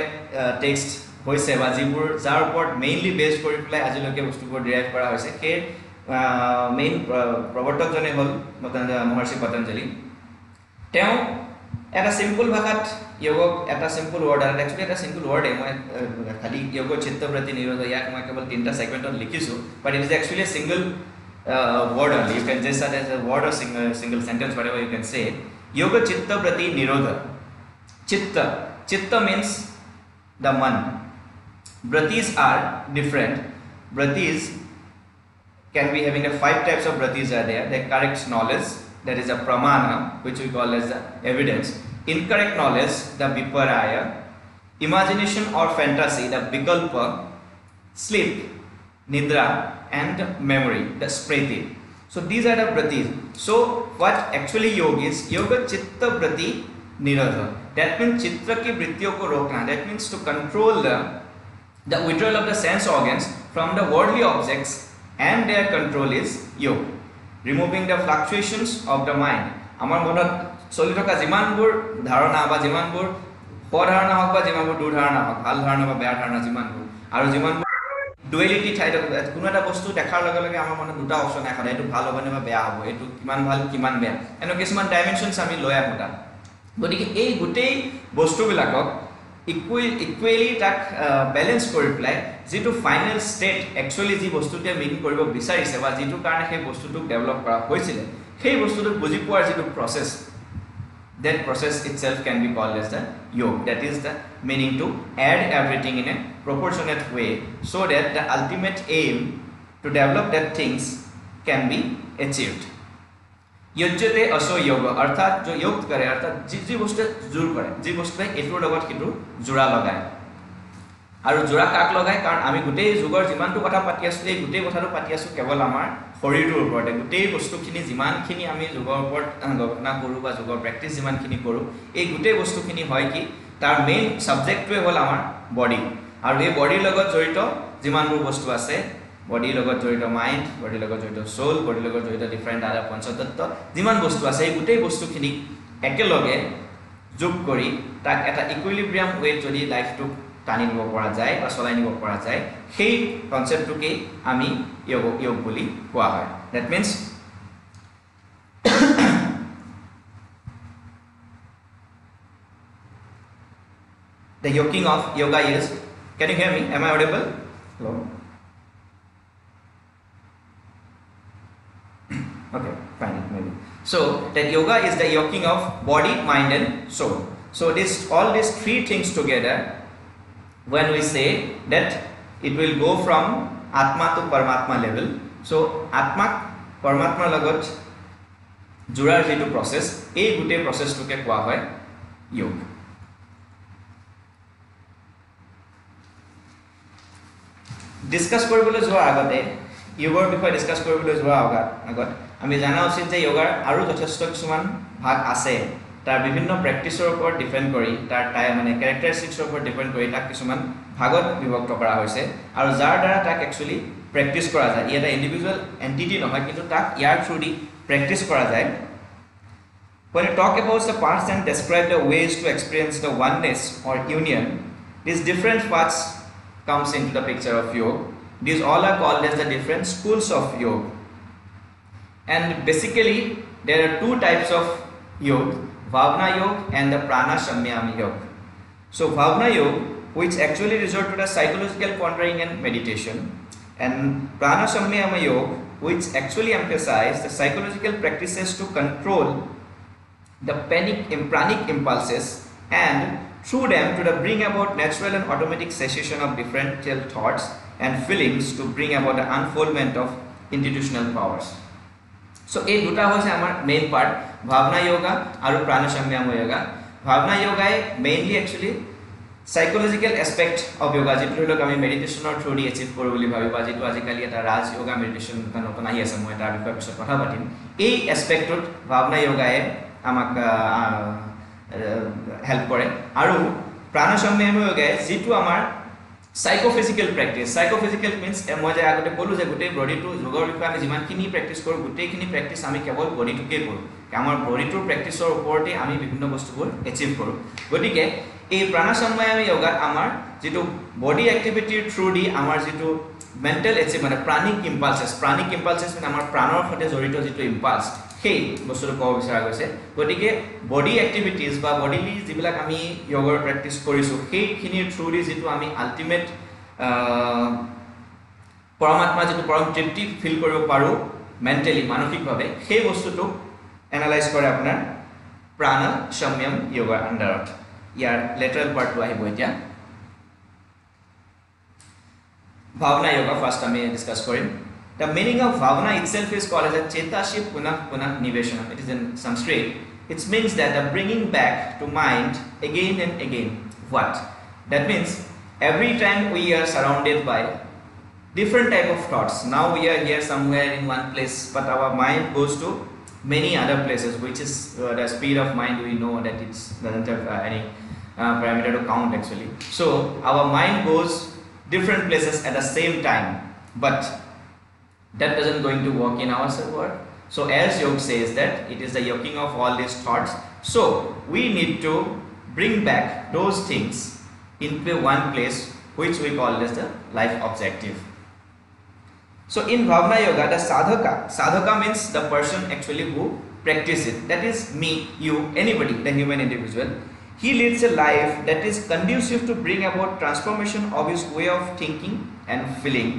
text হৈছে বা যিবোৰ যাৰ ওপৰত mainly বেছ কৰি পেলাই আজিলৈকে বস্তুবোৰ ডিৰাইভ কৰা হৈছে সেই মেইন প্ৰৱৰ্তকজনে হ'ল মহৰ্ষি পতঞ্জলি তেওঁ এটা সিম্পল ভাষাত যোগক এটা সিম্পল ওয়াৰ্ড আৰ एक्चुअली এটা সিম্পল ওয়াৰ্ড মই খালি যোগ চিত্তবৃত্তি নিৰোধ ইয়াক মই কেৱল তিনটা সেগমেন্টত লিখিছো but it is actually a single word only you can just say as a word or single sentence whatever you can say yoga chittavrati nirodha chitta means the man vratis are different vratis can be having a 5 types of vratis are there the correct knowledge that is a pramana which we call as the evidence incorrect knowledge the viparaya imagination or fantasy the vikalpa sleep nidra and memory the smriti so these are the vratis so what actually yoga is yoga chitta vrati nirodha that means chitta ki vrittiyo ko rokna that means to control the withdrawal of the sense organs from the worldly objects and their control is yoga removing the fluctuations of the mind amar monot choli thoka jimanbur dharana ba jimanbur podharana hok ba jimanbur dudharana hok bhal dharana ba beya dharana jimanbur aru jimanbur duality thait কোনো এটা বস্তু দেখাৰ লগে লগে আমাৰ মনত দুটা option আহে এটো ভাল হ'ব নে বেয়া হ'ব এটো কিমান ভাল কিমান বেয়া এনো কিছুমান ডাইমেনশনস আমি লৈ আহোঁতা গতিকে এই গুটেই বস্তুবিলাকক ইকুৱেলি তাক ব্যালেন্স কৰি প্লাই যেটো ফাইনাল ষ্টেট একচুয়ালি যি বস্তুতে মিন কৰিব বিচাৰিছে বা যেটো কাৰণে সেই বস্তুটোক ডেভেলপ কৰা হৈছিল সেই বস্তুটো বুজি পোৱাৰ যেটো process that process itself can be called as the yoga that is the meaning to add everything in a proportionate way so that the ultimate aim to develop that things can be achieved yojjate aso yoga arthat jo yog kare arthat ji bostu jur kore ji bostu etur logot kitu jura lagai aru jura kak lagai karon ami gutei jugor jimantu kotha pati asu ei gutei kotharu pati asu kebol amar শৰীৰৰ ওপৰতে গোটেই বস্তুখিনি যিমানখিনি আমি যোগৰ ওপৰত গৱেষণা কৰো বা যোগৰ প্ৰেক্টিস যিমানখিনি কৰো এই গোটেই বস্তুখিনি হয় কি তাৰ মেইন সাবজেক্টটোৱে হ'ল আমাৰ বডি আৰু এই বডিৰ লগত জড়িত যিমানবোৰ বস্তু আছে বডিৰ লগত জড়িত মাইন্ড বডিৰ লগত জড়িত সোল বডিৰ লগত জড়িত ডিফাৰেন্ট আদাৰ পঞ্চতত্ত্ব যিমান বস্তু আছে এই গোটেই বস্তুখিনি একেলগে যোগ কৰি তাক এটা ইকুইলিব্ৰিয়াম ওয়েট যদি লাইফটো টানি নিব পৰা যায় বা চলাই নিব পৰা যায় সেই কনসেপ্টটোকে আমি যোগ বুলি কোৱা হয় that means the yoking of yoga is can you hear me am I audible hello okay fine maybe so that yoga is the yoking of body mind and soul so this all these three things together when we say that it will go from atma to paramatma level so atma paramatma lagot jurar jetu process ei gute process to ke kwa hoy yog discuss koribole joa agate yogor bikhoy discuss koribole joa agot ami jana usit je yogar aru jotheshto kisuman bhag ase তাৰ বিভিন্ন প্ৰেক্টিছৰ ওপৰত depend কৰি তাৰ মানে ক্যাৰেক্টাৰিষ্টিক্সৰ ওপৰত depend কৰি তাক কিছুমান ভাগত বিভক্ত কৰা হৈছে আৰু যাৰ দ্বাৰা তাক একচুয়ালি প্ৰেক্টিছ কৰা যায় এটা ইন্ডিভিজুৱেল এন্টিটি নহয় কিন্তু তাক ইয়াৰ থ্ৰু দি প্ৰেক্টিছ কৰা যায় when you talk about the parts and describe the ways to experience the oneness or union these different parts comes into the picture of yoga these all are called as the different schools of yoga and basically there are two types of yoga Bhavna Yoga and the Prana Samyama Yoga. So Bhavna Yoga, which actually resort to the psychological pondering and meditation, and Prana Samyama Yoga, which actually emphasize the psychological practices to control the pranic impulses and through them to bring about natural and automatic cessation of differential thoughts and feelings to bring about the unfoldment of institutional powers. So এই দুটা হৈছে আমাৰ main part ভাবনা যোগা আৰু প্রাণায়াম যোগা ভাবনা যোগাই mainly actually psychological aspect of yoga যেটো ধৰক আমি মেডিটেশনৰ through দি achieve কৰো বুলি ভাবিবা যেটো আজিকালি এটা ৰাজ যোগা মেডিটেশন নতুন আহি আছে মই তাৰ বিষয়ে পিছত কথা পাতিম এই এসপেক্টত ভাবনা যোগাই আমাক হেল্প কৰে আৰু প্ৰাণায়াম যোগাই যেটো আমাৰ psychophysical practice psychophysical means মই যে আগতে কলো যে গুটেই বডি টু যোগৰ বিষয়ে আমি যিমানখিনি প্ৰেক্টিছ কৰো গুটেইখিনি প্ৰেক্টিছ আমি কেৱল বডি টুকে কৰো আমাৰ বডি টুৰ প্ৰেক্টিছৰ ওপৰতে আমি বিভিন্ন বস্তুবোৰ এচিভ কৰো গতিকে এই প্ৰাণায়াম যোগাত আমাৰ যেটো বডি এক্টিভিটিৰ থ্ৰু দি আমাৰ যেটো মেন্টাল এচিভ মানে প্ৰাণিক ইম্পালসেস মানে আমাৰ প্ৰাণৰ সৈতে জড়িত যেটো ইম্পালস সেই বস্তুটো ক'ব বিচাৰা গৈছে গতিকে বডি এক্টিভিটিজ বা বডিলি যিবিলাক আমি যোগৰ প্ৰেক্টিস কৰিছো সেইখিনিৰ থ্ৰু দি যেটো আমি আল্টিমেট পৰমাত্মা যেটো পৰম তৃপ্তি ফিল কৰিব পাৰো মেন্টালি মানসিকভাৱে সেই বস্তুটো এনালাইজ কৰে আপোনাৰ প্ৰাণ সংযম যোগাৰ আন্ডাৰত ইয়াৰ লেটাৰেল পাৰ্টটো আহিব এতিয়া Bhavana yoga first I may discuss for him. The meaning of bhavana itself is called as a chetashi punah punah niveshanam. It is in Sanskrit. It means that the bringing back to mind again and again. What? That means every time we are surrounded by different type of thoughts. Now we are here somewhere in one place, but our mind goes to many other places, which is the speed of mind. We know that it doesn't have any parameter to count actually. So our mind goes different places at the same time, but that doesn't going to work in our world. So as yoga says that it is the yoking of all these thoughts, so we need to bring back those things into one place which we call as the life objective. So in bhavana yoga the sadhaka means the person actually who practice it, that is me, you, anybody, the human individual. He leads a life that is conducive to bring about transformation of his way of thinking and feeling.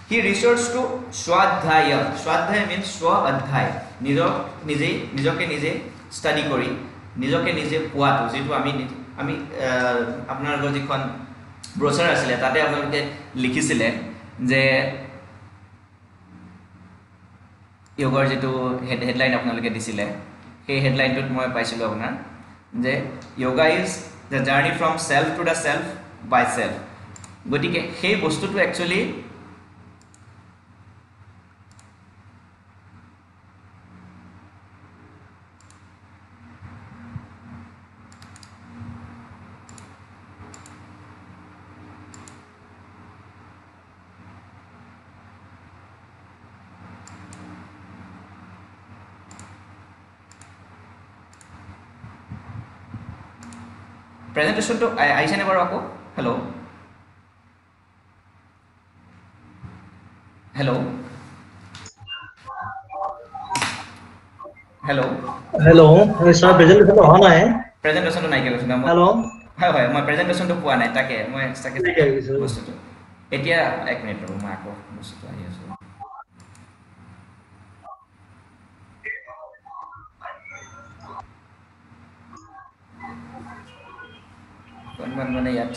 He resorts to swadhyaya. Swadhyaya means swa adhyay. Nijoke nije study kori, nijoke nije puato. Jitu ami apnar go jikhon brochure asile tate apnaloke likhisile je yogor jitu headline apnaloke disile. He headline tut moi paisilo apnar যে yoga is the journey from self to the self by self. গতিকে সেই বস্তুটো actually presentation to aise ne baro ako hello hello hello hello sir presentation to hona hai presentation to nai ke kosina hello হয় হয় মই presentation to পোৱা নাই তাকে মই তাকে বস্তুটো এতিয়া 1 মিনিট ৰব মই আকৌ বস্তুটো আহি আছে মানে ইয়াত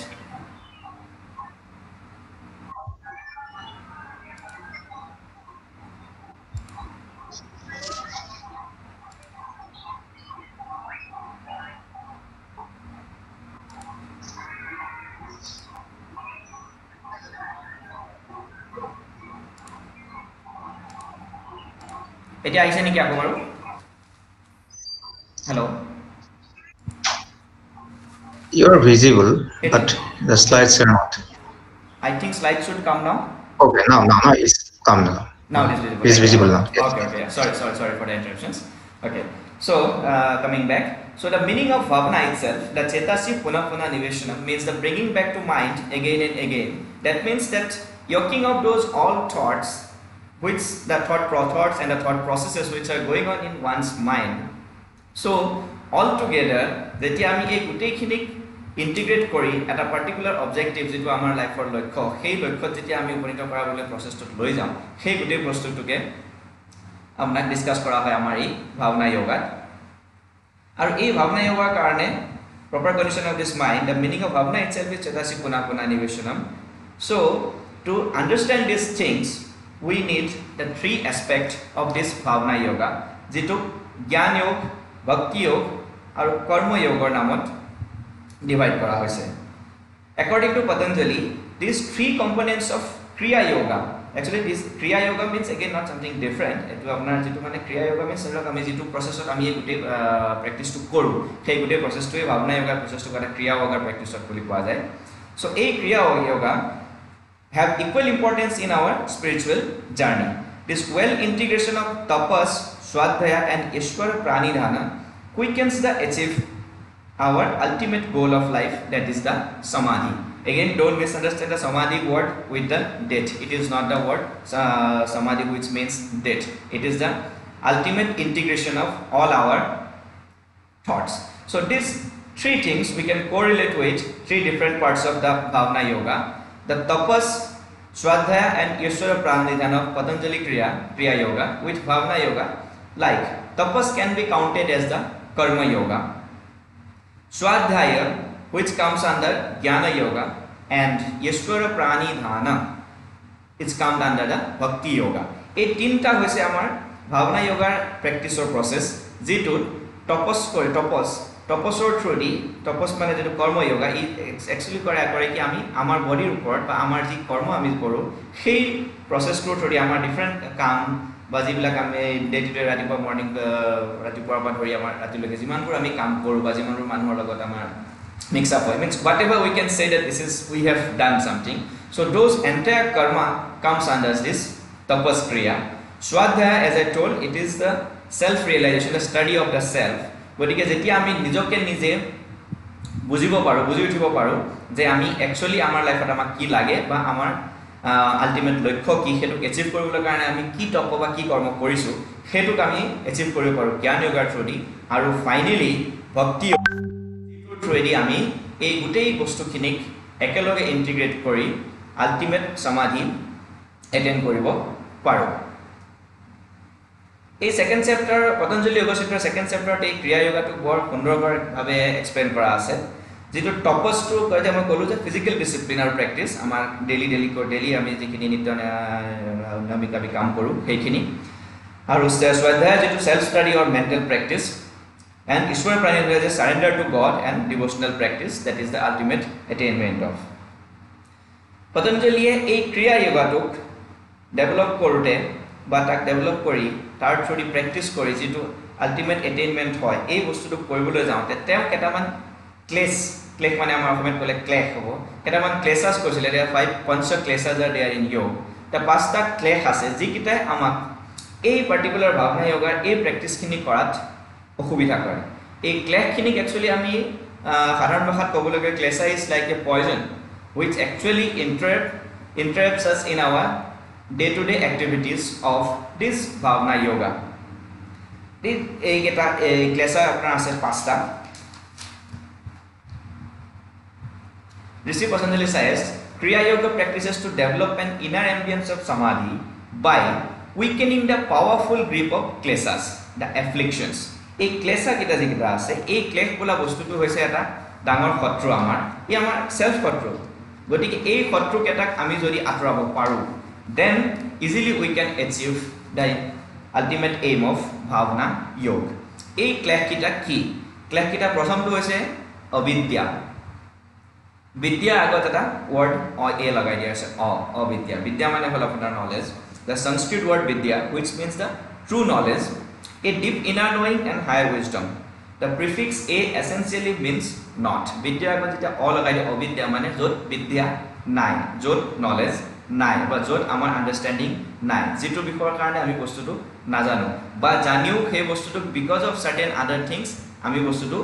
এতিয়া আইছে নেকি আকৌ বাৰু hello You are visible, but the slides are not. I think slides should come now. Okay, now it's come now. Now it is visible. It's visible now. Yes. Okay. Sorry for the interruptions. Okay. So coming back. So the meaning of bhavana itself, the chetasi punah punah niveshanam, means the bringing back to mind again and again. That means that yoking of those all thoughts, which the thoughts and the thought processes which are going on in one's mind. So all together, যেতিয়া আমি এই গুটেইখিনিক ইন্টিগ্ৰেট কৰি এটা particular objective যেটো আমাৰ লাইফৰ লক্ষ্য সেই লক্ষ্যত যেতিয়া আমি উপনীত কৰাবলৈ প্ৰচেষ্টাত লৈ যাম সেই গুটেই বস্তুটোকে আমৰা ডিসকাস কৰা হয় আমাৰ এই ভাৱনা যোগাত আৰু এই ভাৱনা যোগাৰ কাৰণে proper condition of this mind, the meaning of bhavana itself is chetasi punah punah niveshanam. So to understand these things we need the three aspects of this bhavana yoga, jitu gyan yoga, bhakti yoga aru karma yoga namot divide kora hoise. According to Patanjali, these three components of kriya yoga, actually this kriya yoga means again not something different. Etu apnar jitu mane kriya yoga means selok ami jitu process ot ami gute practice to koru সেই gute process to bhavana yoga process to kara kriya yoga practice ot koli poa jay. So ei kriya yoga have equal importance in our spiritual journey. This well integration of tapas, swadhyaya and ishwar pranidhana quickens the our ultimate goal of life, that is the samadhi. Again, don't misunderstand the samadhi word with the death. It is not the word samadhi which means death. It is the ultimate integration of all our thoughts. So these three things we can correlate with three different parts of the Bhavana Yoga. The tapas, Swadhyaya and Yashvara Pranidhana of Patanjali Kriya Yoga with Bhavana Yoga. Like tapas can be counted as the Karma Yoga. Swadhyaya, which comes under Jnana Yoga, and Yashvara Pranidhana, it's come under the Bhakti Yoga. A tinta hoise amar Bhavana Yoga practice or process. Jitu তপসৰ through the tapas মানে যেটো কৰ্ম যোগা ই actually কৰে কি আমি আমাৰ বডিৰ ওপৰত বা আমাৰ যি কৰ্ম আমি কৰো সেই প্ৰসেসটোৰ থ্ৰুদি আমাৰ ডিফাৰেন্ট কাম বা যিবিলাক আমি ডে টু ডে ৰাতিপুৱা মৰ্নিং ৰাতিপুৱাৰ পৰা ধৰি আমাৰ ৰাতিলৈকে যিমানবোৰ আমি কাম কৰো বা যিমানবোৰ মানুহৰ লগত আমাৰ mix up হয় means whatever we can say that this is we have done something, so those entire karma comes under this tapas kriya. Swadhyaya, as I told, it is the self realization, the study of the self. গতিকে যেতিয়া আমি নিজকে নিজে বুজিব পাৰো বুজি উঠিব পাৰো যে আমি একচুয়ালি আমাৰ লাইফত আমাক কি লাগে বা আমাৰ আলটিমেট লক্ষ্য কি হেতু এচিভ কৰিবলৈ কাৰণে আমি কি তপ বা কি কৰ্ম কৰিছো হেতুক আমি এচিভ কৰিব পাৰো জ্ঞান যোগাৰ থ্ৰুদি আৰু ফাইনালি ভক্তি থ্ৰুদি আমি এই গোটেই বস্তুখিনিক একেলগে ইন্টিগ্ৰেট কৰি আলটিমেট সমাধি এটেইন কৰিব পাৰো। এই সেকেন্ড চ্যাপ্টাৰ পতঞ্জলি যোগ সূত্ৰৰ সেকেন্ড চ্যাপ্টাৰত এই ক্ৰিয়া যোগাটো বৰ সুন্দৰভাৱে এক্সপ্লেইন কৰা আছে। যেটো টপসটো কইতে মই কলো যে ফিজিক্যাল ডিসিপ্লিন আৰু প্ৰ্যাকটিস আমাৰ ডেইলি আমি যিখিনি নিত্য নামিকাবি কাম কৰো সেইখিনি আৰু স্বাধ্যায় যেটো self study or mental practice and ঈশ্বৰ প্ৰণিধান যে surrender to God and devotional practice, that is the ultimate attainment of. পতঞ্জলিয়ে এই ক্ৰিয়া যোগাটোক ডেভেলপ কৰোতে বা তাক ডেভেলপ কৰি তাৰ থ্ৰুদি প্ৰ্যাকটিস কৰি যেটো আলটিমেট অ্যাটেইনমেন্ট হয় এই বস্তুটো কৰিবলৈ যাওঁতে তেওঁ কেটামান ক্লেশ মানে আমাৰ অসমত কলে ক্লেশ হ'ব কেটামান ক্লেশাস কৈছিলে দে ফাইভ পঞ্চ ক্লেশাস আৰ দেয়াৰ ইন যোগ। তা পাঁচটা ক্লেশ আছে যিকিটাই আমাক এই পাৰ্টিকুলাৰ ভাৱনা যোগাৰ এই প্ৰ্যাকটিসখিনি কৰাত অসুবিধা কৰে। এই ক্লেশখিনিক একচুয়ালি আমি সাধাৰণ ভাষাত ক'বলৈ গ'লে ক্লেশা is like a poison which actually interrupts us in our day-to-day activities of this bhavana yoga. এই এটা ক্লেশা আপোনাৰ আছে পাঁচটা। Rishi Patanjali says Kriya Yoga practices to develop an inner ambience of samadhi by weakening the powerful grip of kleshas, the afflictions. এই ক্লেশা কিটা যিকিটা আছে এই ক্লেশ বোলা বস্তুটো হৈছে এটা ডাঙৰ শত্ৰু আমাৰ সেলফ শত্ৰু। গতিকে এই শত্ৰু কেটাক আমি যদি আঁতৰাব পাৰো then easily we can achieve the ultimate aim of bhavana yoga. এই ক্লেশ কিটা কি? ক্লেশ কিটা প্ৰথমটো হৈছে অবিদ্যা। বিদ্যা আগত এটা ওয়াৰ্ড এ লগাই দিয়া আছে অবিদ্যা। বিদ্যা মানে হল আপোনাৰ knowledge. The Sanskrit word vidya, which means the true knowledge, a deep inner knowing and higher wisdom. The prefix a essentially means not. Vidya আগত যেটা লগাই দিয়া অবিদ্যা মানে যত বিদ্যা নাই, যত নলেজ নাই বা যত আমাৰ আন্ডাৰস্ট্যান্ডিং নাই, যেটো বিষয়ৰ কাৰণে আমি বস্তুটো নাজানো বা জানিও সেই বস্তুটো বিকজ অফ সাৰ্টেন আদাৰ থিংস আমি বস্তুটো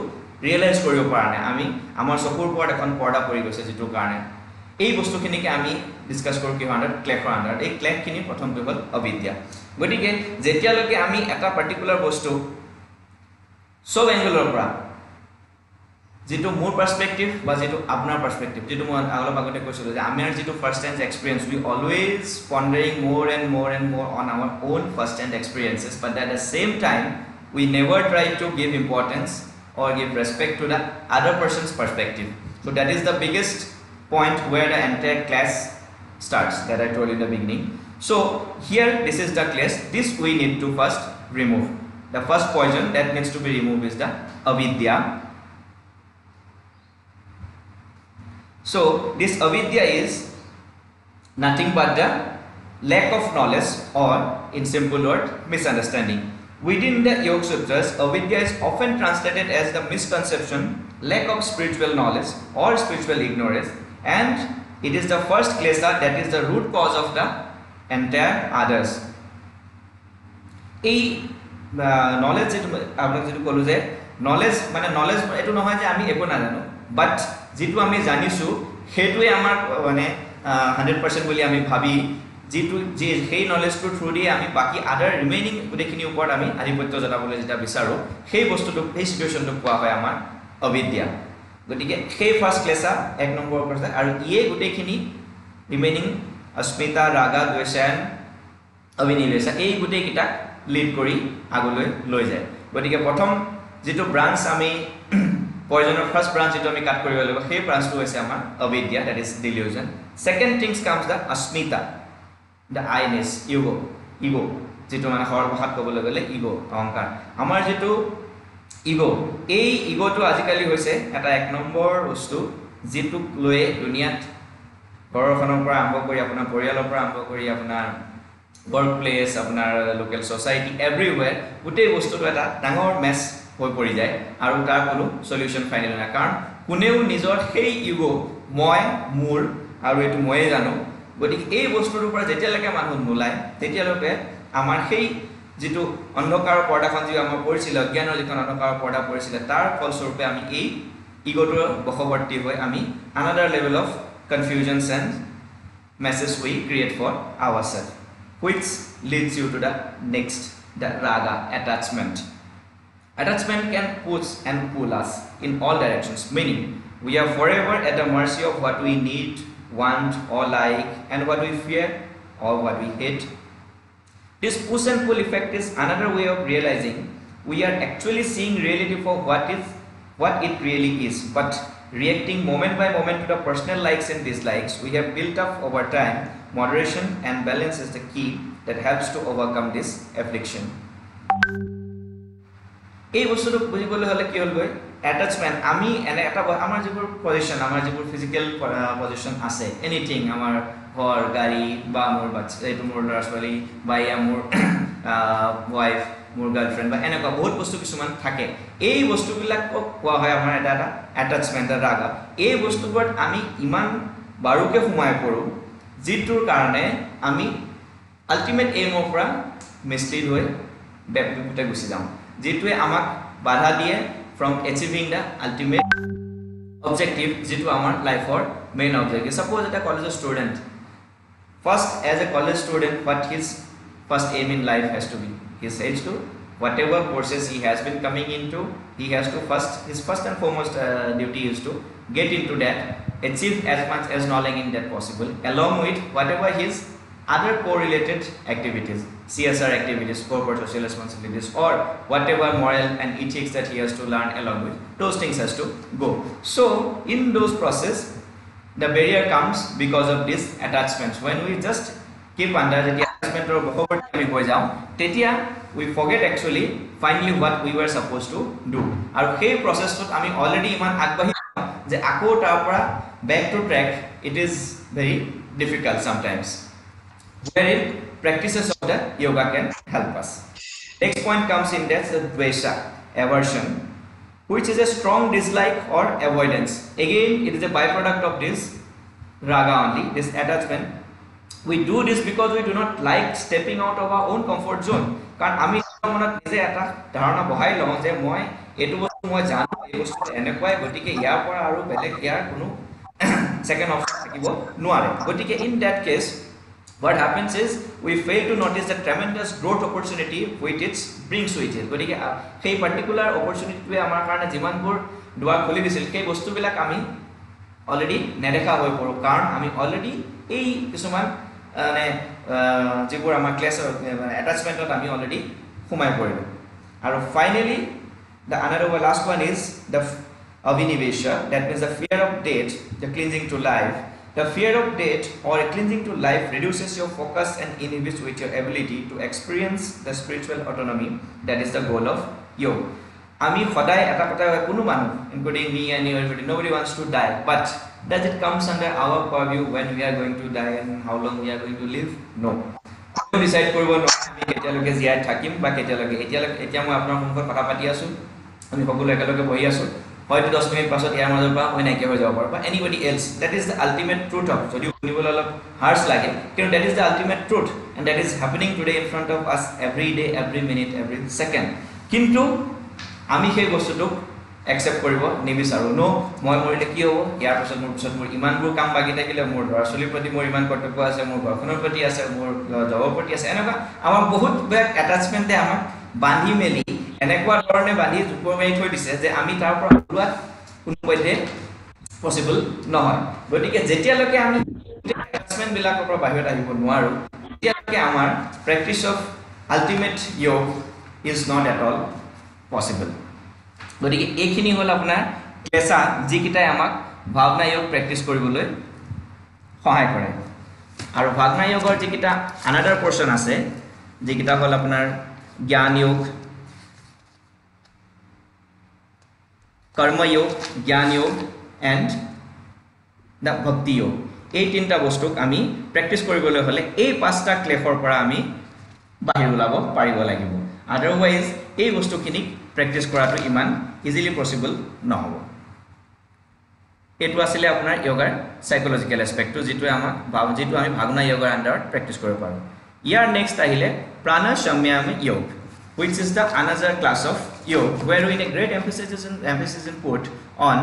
ৰিয়েলাইজ কৰিব পৰা নাই। আমি আমাৰ চকুৰ ওপৰত এখন পৰ্দা পৰি গৈছে যেটো কাৰণে এই বস্তুখিনিকে আমি ডিসকাস কৰো কি আন্ডাৰ ক্লেশৰ আন্ডাৰ। এই ক্লেশখিনি প্ৰথমটো হ'ল অবিদ্যা। গতিকে যেতিয়ালৈকে আমি এটা পাৰ্টিকুলাৰ বস্তু সব এংগলৰ পৰা যেটো মোৰ পাৰ্সপেক্টিভ বা যেটো আপনাৰ পাৰ্সপেক্টিভ যেটো মই অলপ আগতে কৈছিল যে আমাৰ যেটো first hand experience we always pondering more and more on our own first hand experiences, but at the same time we never try to give importance or give respect to the other person's perspective. So that is the biggest point where the entire class starts, that I told in the beginning. So here this is the class, this we need to first remove. The first poison that needs to be removed is the avidya. So this avidya is nothing but the lack of knowledge, or in simple word misunderstanding. Within the Yoga Sutras, avidya is often translated as the misconception, lack of spiritual knowledge or spiritual ignorance, and it is the first klesha, that is the root cause of the entire others. এই knowledge যেটো আপোনাক যেটো কলো যে knowledge মানে knowledge এটো নহয় যে আমি একো নাজানো বাট যেটো আমি জানিছো হেতুৱে আমাৰ মানে 100% বুলি আমি ভাবি যেটো যে সেই নলেজটো থ্ৰু দি আমি বাকি আদাৰ ৰিমেইনিং গুটেখিনি ওপৰত আমি আধিপত্য জনাবলৈ যেটা বিচাৰো সেই বস্তুটো সেই সিচুৱেশনটো কোৱা হয় আমাৰ অবিদ্যা গতিকে সেই ফাৰ্স্ট ক্লাসা এক নম্বৰ কথা আৰু ইয়ে গুটেখিনি ৰিমেইনিং अस्मिता रागा द्वेषायन अभिनिवेशा এই গুটেই কিটা লিড কৰি আগলৈ লৈ যায় গতিকে প্ৰথম যেটো ব্ৰাঞ্চ আমি পয়জনৰ ফাৰ্স্ট ব্ৰাঞ্চ যেটো আমি কাট কৰিব লাগিব সেই ব্ৰাঞ্চটো হৈছে আমাৰ অবিদ্যা that is delusion second things comes the अस्मिता the I-ness ego যেটো মানে হৰ ভাষাত ক'বলৈ গ'লে ইগো অহংকাৰ আমাৰ যেটো ইগো এই ইগোটো আজিকালি হৈছে এটা এক নম্বৰ বস্তু যেটো লৈ দুনিয়াত ঘৰখনৰ পৰা আৰম্ভ কৰি আপোনাৰ পৰিয়ালৰ পৰা আৰম্ভ কৰি আপোনাৰ work place আপোনাৰ লোকেল সোসাইটি এভৰিৱেৰ গোটেই বস্তুটো এটা ডাঙৰ মেছ হৈ পৰি যায় আৰু তাৰ কোনো সলিউশন ফাইনেল নাই কাৰণ কোনেও নিজৰ সেই ইগো মই মোৰ আৰু এটো ময়ে জানো গতিকে এই বস্তুৰ পৰা যেতিয়ালৈকে মানুহ নোলায় তেতিয়ালৈকে আমাৰ সেই যেটো অন্ধকাৰৰ পৰ্দাখন যে আমাৰ পৰিছিল জ্ঞানৰ যিখন অন্ধকাৰৰ পৰ্দা পৰিছিল তাৰ ফলস্বৰূপে আমি এই ইগোটোৰ বশৱৰ্তী হৈ আমি another level of confusions and messes we create for ourselves which leads you to the next the raga attachment can push and pull us in all directions meaning we are forever at the mercy of what we need want or like and what we fear or what we hate this push and pull effect is another way of realizing we are actually seeing reality for what it really is but reacting moment by moment to the personal likes and dislikes we have built up over time moderation and balance is the key that helps to overcome this affliction এই বস্তুটো বুজিবলৈ হলে কি হল গৈ attachment আমি এনে এটা আমাৰ যিবোৰ পজিশন আমাৰ যিবোৰ ফিজিক্যাল পজিশন আছে এনিথিং আমাৰ ঘৰ গাড়ী বা মোৰ বাচ্চা এইটো মোৰ ল'ৰা-ছোৱালী বা মোৰ ওয়াইফ মোৰ গাৰ্লফ্ৰেন্ড বা এনেকুৱা বহুত বস্তু কিছুমান থাকে এই বস্তুবিলাক কোৱা হয় আমাৰ এটা attachment ৰাগা এই বস্তুবোৰ আমি ইমান বাৰুকে সোমাই পৰো যিটোৰ কাৰণে আমি আল্টিমেট এইমৰ পৰা মিসলিড হৈ বেপবিতে গুছি যাওঁ যেটোৱে আমাক বাধা দিয়ে from achieving the ultimate objective যেটো আমাৰ লাইফৰ মেইন অবজেক্টিভ suppose এটা college student first as a college student what his first aim in life has to be he says to whatever courses he has been coming into he has to his first and foremost duty is to get into that achieve as much as knowledge in that possible along with whatever his other correlated activities CSR activities corporate social responsibilities or whatever moral and ethics that he has to learn along with those things has to go so in those process the barrier comes because of this attachments when we just keep under the attachment or before we go tetia we forget actually finally what we were supposed to do aru hey process tot ami already iman agbahi je ako tar pora back to track it is very difficult sometimes wherein practices of the yoga can help us next point comes in that dvesha aversion which is a strong dislike or avoidance again it is a byproduct of this raga only this attachment we do this because we do not like stepping out of our own comfort zone কাৰণ আমি মনত নিজে এটা ধাৰণা বহাই লওঁ যে মই এটো বস্তু মই জানো এই বস্তু এনেকুৱাই গতিকে ইয়াৰ পৰা আৰু বেলেগ ইয়াৰ কোনো সেকেন্ড অপচন থাকিব নোৱাৰে গতিকে in that case what happens is we fail to notice the tremendous growth opportunity which it brings with it গতিকে সেই পার্টিকুলার অপৰচুনিটিটোৱে আমাৰ কাৰণে যিমানবোৰ দুৱাৰ খুলি দিছিল সেই বস্তুবিলাক আমি অলৰেডি নেদেখা হৈ পৰো কাৰণ আমি অলৰেডি এই কিছুমান মানে যিবোৰ আমাৰ ক্লাছ অ্যাটাচমেন্টত আমি অলৰেডি সোমাই পৰিলো আৰু finally the another last one is the avinivesha that means the fear of death the clinging to life the fear of death or clinging to life reduces your focus and inhibits with your ability to experience the spiritual autonomy that is the goal of yoga ami khodai eta kotha kono manu including me and everybody nobody wants to die but does it comes under our purview when we are going to die and how long we are going to live no we decide korbo no ami ketaloke jiai thakim ba ketaloke etia moi apnar mukhot kotha pati asu ami সকলো একেলগে বহি আছো হয়তো 10 minute পাছত ইয়াৰ মাজৰ পৰা মই নাইকিয়া হৈ যাব পাৰো বা anybody else that is the ultimate truth of যদি শুনিবলৈ অলপ হাৰ্শ লাগে কিন্তু that is the ultimate truth and that is happening today in front of us every day every minute every second কিন্তু আমি সেই বস্তুটোক একসেপ্ট কৰিব নিবিচাৰো নো মই মৰিলে কি হ'ব ইয়াৰ পিছত মোৰ ইমানবোৰ কাম বাকি থাকিলে মোৰ ল'ৰা-ছোৱালীৰ প্ৰতি মোৰ ইমান কৰ্তব্য আছে মোৰ ঘৰখনৰ প্ৰতি আছে মোৰ জবৰ প্ৰতি আছে এনেকুৱা আমাৰ বহুত বেক এটাচমেণ্টে আমাক বান্ধি মেলি এনেকুৱা ধৰণে বান্ধি জুপুৰ মাৰি থৈ দিছে যে আমি তাৰ পৰা ওলোৱাত কোনোপধ্যে পসিবল নহয় গতিকে যেতিয়ালৈকে আমি এটাচমেণ্ট বিলাকৰ পৰা বাহিৰত আহিব নোৱাৰো তেতিয়ালৈকে আমাৰ practice of ultimate yog is not at all possible গতিকে এইখিনি হ'ল আপোনাৰ ক্লেছা যিকিটাই আমাক ভাৱনা য়োগ প্ৰেক্টিছ কৰিবলৈ সহায় কৰে আৰু ভাৱনা য়োগৰ যিকিটা আনাদাৰ পোৰ্শন আছে যিকিটা হ'ল আপোনাৰ জ্ঞান য়োগ কৰ্ম য়োগ জ্ঞান য়োগ এণ্ড দ্য ভক্তি য়োগ এই তিনিটা বস্তুক আমি প্ৰেক্টিছ কৰিবলৈ হ'লে এই পাঁচটা ক্লেফৰ পৰা আমি বাহিৰ ওলাব পাৰিব লাগিব আদাৰৱাইজ এই বস্তুখিনিক প্ৰেক্টিছ কৰাটো ইমান ইজিলি পসিবল নহ'ব এইটো আছিল আপোনাৰ য়োগাৰ সাইকোলজিক্যাল এসপেক্টটো যিটো আমি ভাৱনা য়োগাৰ আন্ডাৰত প্ৰেক্টিছ কৰিব পাৰোঁ ইয়াৰ নেক্সট আহিলে প্ৰাণা সম্যম য়োগ which is the another class of yoga wherein a great emphasis is put on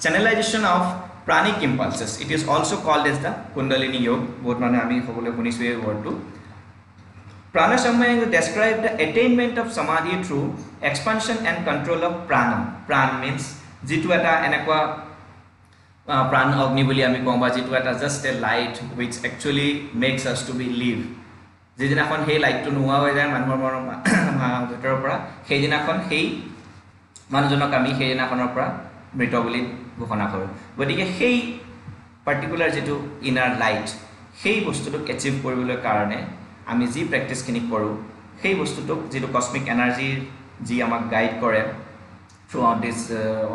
channelization of pranic impulses it is also called as the kundalini yoga both mane ami hobole kunisu ei word to prana samyam describe the attainment of samadhi through expansion and control of prana pran means jitu eta enekwa pran agni boli ami komba jitu eta just a light which actually makes us to be live যেদিনাখন সেই লাইটটো নোহোৱা হৈ যায় মানুহৰ ভিতৰৰ পৰা সেইদিনাখন সেই মানুহজনক আমি সেইদিনাখনৰ পৰা মৃত বুলি ঘোষণা কৰোঁ গতিকে সেই পাৰ্টিকুলাৰ যিটো ইনাৰ লাইট সেই বস্তুটোক এচিভ কৰিবলৈ কাৰণে আমি যি প্ৰেক্টিছখিনি কৰোঁ সেই বস্তুটোক যিটো কসমিক এনাৰ্জি যি আমাক গাইড কৰে throughout this